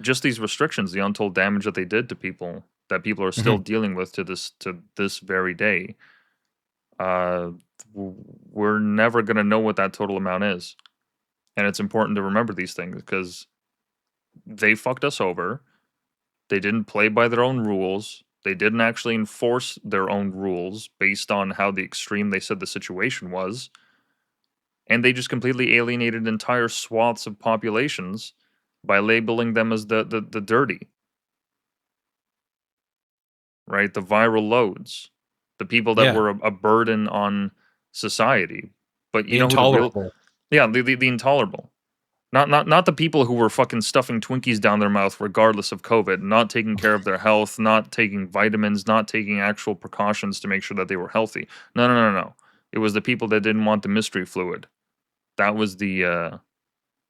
just these restrictions, the untold damage that they did to people, that people are still dealing with to this very day. We're never gonna know what that total amount is, and it's important to remember these things because they fucked us over. They didn't play by their own rules. They didn't actually enforce their own rules based on how the extreme they said the situation was. And they just completely alienated entire swaths of populations by labeling them as the dirty. Right? The viral loads. The people that Yeah. were a burden on society. But you The know who the real intolerable. Yeah, the intolerable. Not the people who were fucking stuffing Twinkies down their mouth regardless of COVID, not taking care of their health, not taking vitamins, not taking actual precautions to make sure that they were healthy. No. It was the people that didn't want the mystery fluid. That was the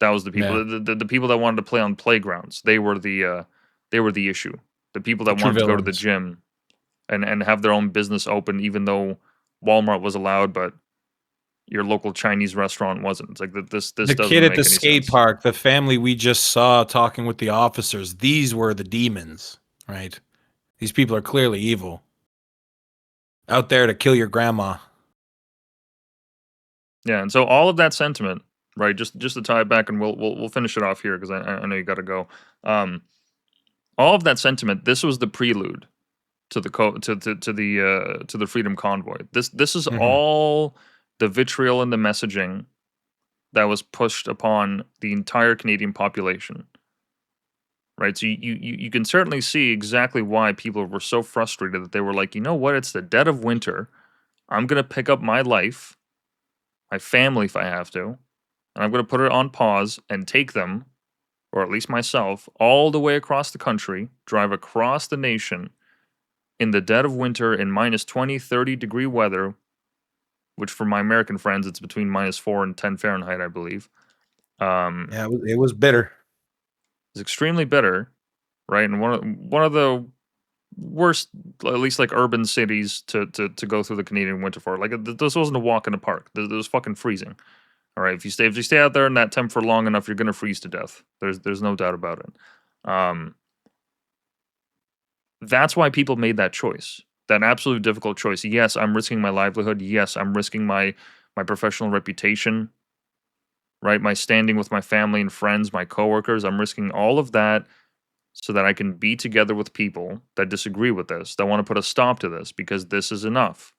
people. Yeah. The people that wanted to play on playgrounds. They were the issue. The people that True wanted to go to the villains. gym and have their own business open, even though Walmart was allowed, but your local Chinese restaurant wasn't. It's like this The doesn't kid at make the any skate sense. park, the family we just saw talking with the officers, these were the demons, right? These people are clearly evil. Out there to kill your grandma. Yeah, and so all of that sentiment, right? Just to tie it back, and we'll finish it off here because I know you got to go. All of that sentiment. This was the prelude to the to the Freedom Convoy. This is all the vitriol and the messaging that was pushed upon the entire Canadian population. Right, so you can certainly see exactly why people were so frustrated that they were like, you know what? It's the dead of winter. I'm gonna pick up my life, my family if I have to, and I'm going to put it on pause and take them, or at least myself, all the way across the country, drive across the nation in the dead of winter in minus 20, 30-degree weather, which for my American friends, it's between minus 4 and 10 Fahrenheit, I believe. Yeah, it was bitter. It's extremely bitter, right? And one of the worst, at least like urban cities to go through the Canadian winter for. Like this wasn't a walk in the park. This was fucking freezing. All right, if you stay out there in that temp for long enough, you're gonna freeze to death. There's no doubt about it. That's why people made that choice, that absolute difficult choice. Yes, I'm risking my livelihood. Yes, I'm risking my professional reputation. Right, my standing with my family and friends, my coworkers. I'm risking all of that so that I can be together with people that disagree with this, that want to put a stop to this because this is enough.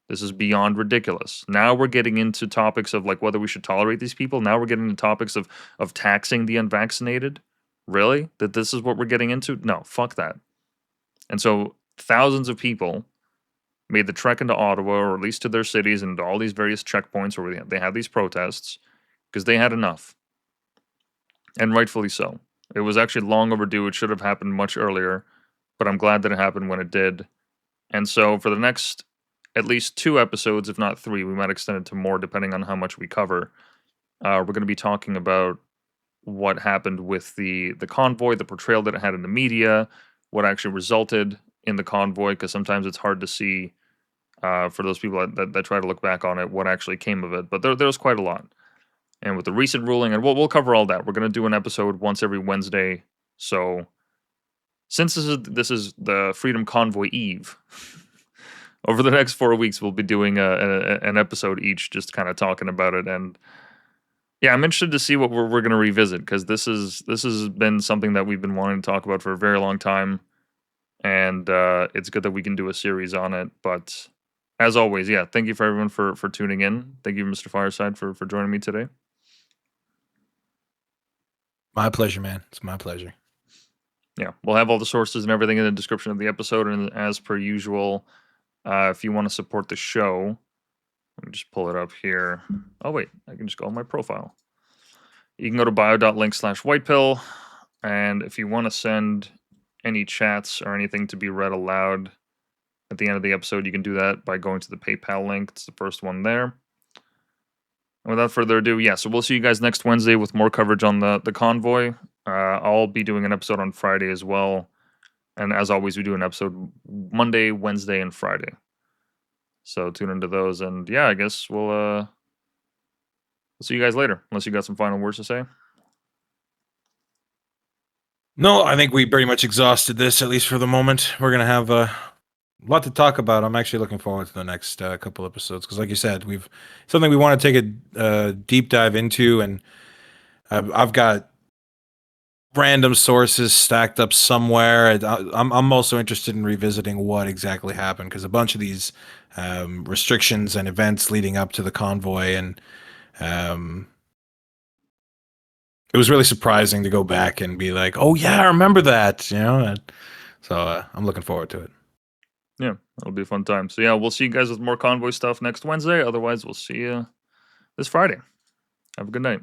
This is beyond ridiculous. Now we're getting into topics of like whether we should tolerate these people. Now we're getting into topics of taxing the unvaccinated. Really? That this is what we're getting into? No, fuck that. And so thousands of people made the trek into Ottawa, or at least to their cities and to all these various checkpoints where they had these protests because they had enough. And rightfully so. It was actually long overdue. It should have happened much earlier, but I'm glad that it happened when it did. And so for the next at least 2 episodes, if not 3, we might extend it to more depending on how much we cover. We're going to be talking about what happened with the convoy, the portrayal that it had in the media, what actually resulted in the convoy, because sometimes it's hard to see for those people that try to look back on it what actually came of it. But there was quite a lot. And with the recent ruling, and we'll cover all that. We're going to do an episode once every Wednesday. So since this is the Freedom Convoy Eve, over the next 4 weeks, we'll be doing an episode each, just kind of talking about it. And yeah, I'm interested to see what we're going to revisit, because this has been something that we've been wanting to talk about for a very long time, and it's good that we can do a series on it. But as always, yeah, thank you for everyone for tuning in. Thank you, Mr. Fireside, for joining me today. My pleasure, man. It's my pleasure. Yeah, we'll have all the sources and everything in the description of the episode. And as per usual, if you want to support the show, Let me just pull it up here. Oh, wait. I can just go on my profile. You can go to bio.link/whitepill. And if you want to send any chats or anything to be read aloud at the end of the episode, you can do that by going to the PayPal link. It's the first one there. And without further ado, yeah, so we'll see you guys next Wednesday with more coverage on the convoy. I'll be doing an episode on Friday as well. And as always, we do an episode Monday, Wednesday, and Friday. So tune into those. And yeah, I guess we'll see you guys later, unless you got some final words to say. No, I think we pretty much exhausted this, at least for the moment. We're going to have a lot to talk about. I'm actually looking forward to the next couple episodes because, like you said, we've something we want to take a deep dive into, and I've got random sources stacked up somewhere. I'm also interested in revisiting what exactly happened because a bunch of these restrictions and events leading up to the convoy, and it was really surprising to go back and be like, "Oh yeah, I remember that," you know. So I'm looking forward to it. Yeah, it'll be a fun time. So yeah, we'll see you guys with more convoy stuff next Wednesday. Otherwise, we'll see you this Friday. Have a good night.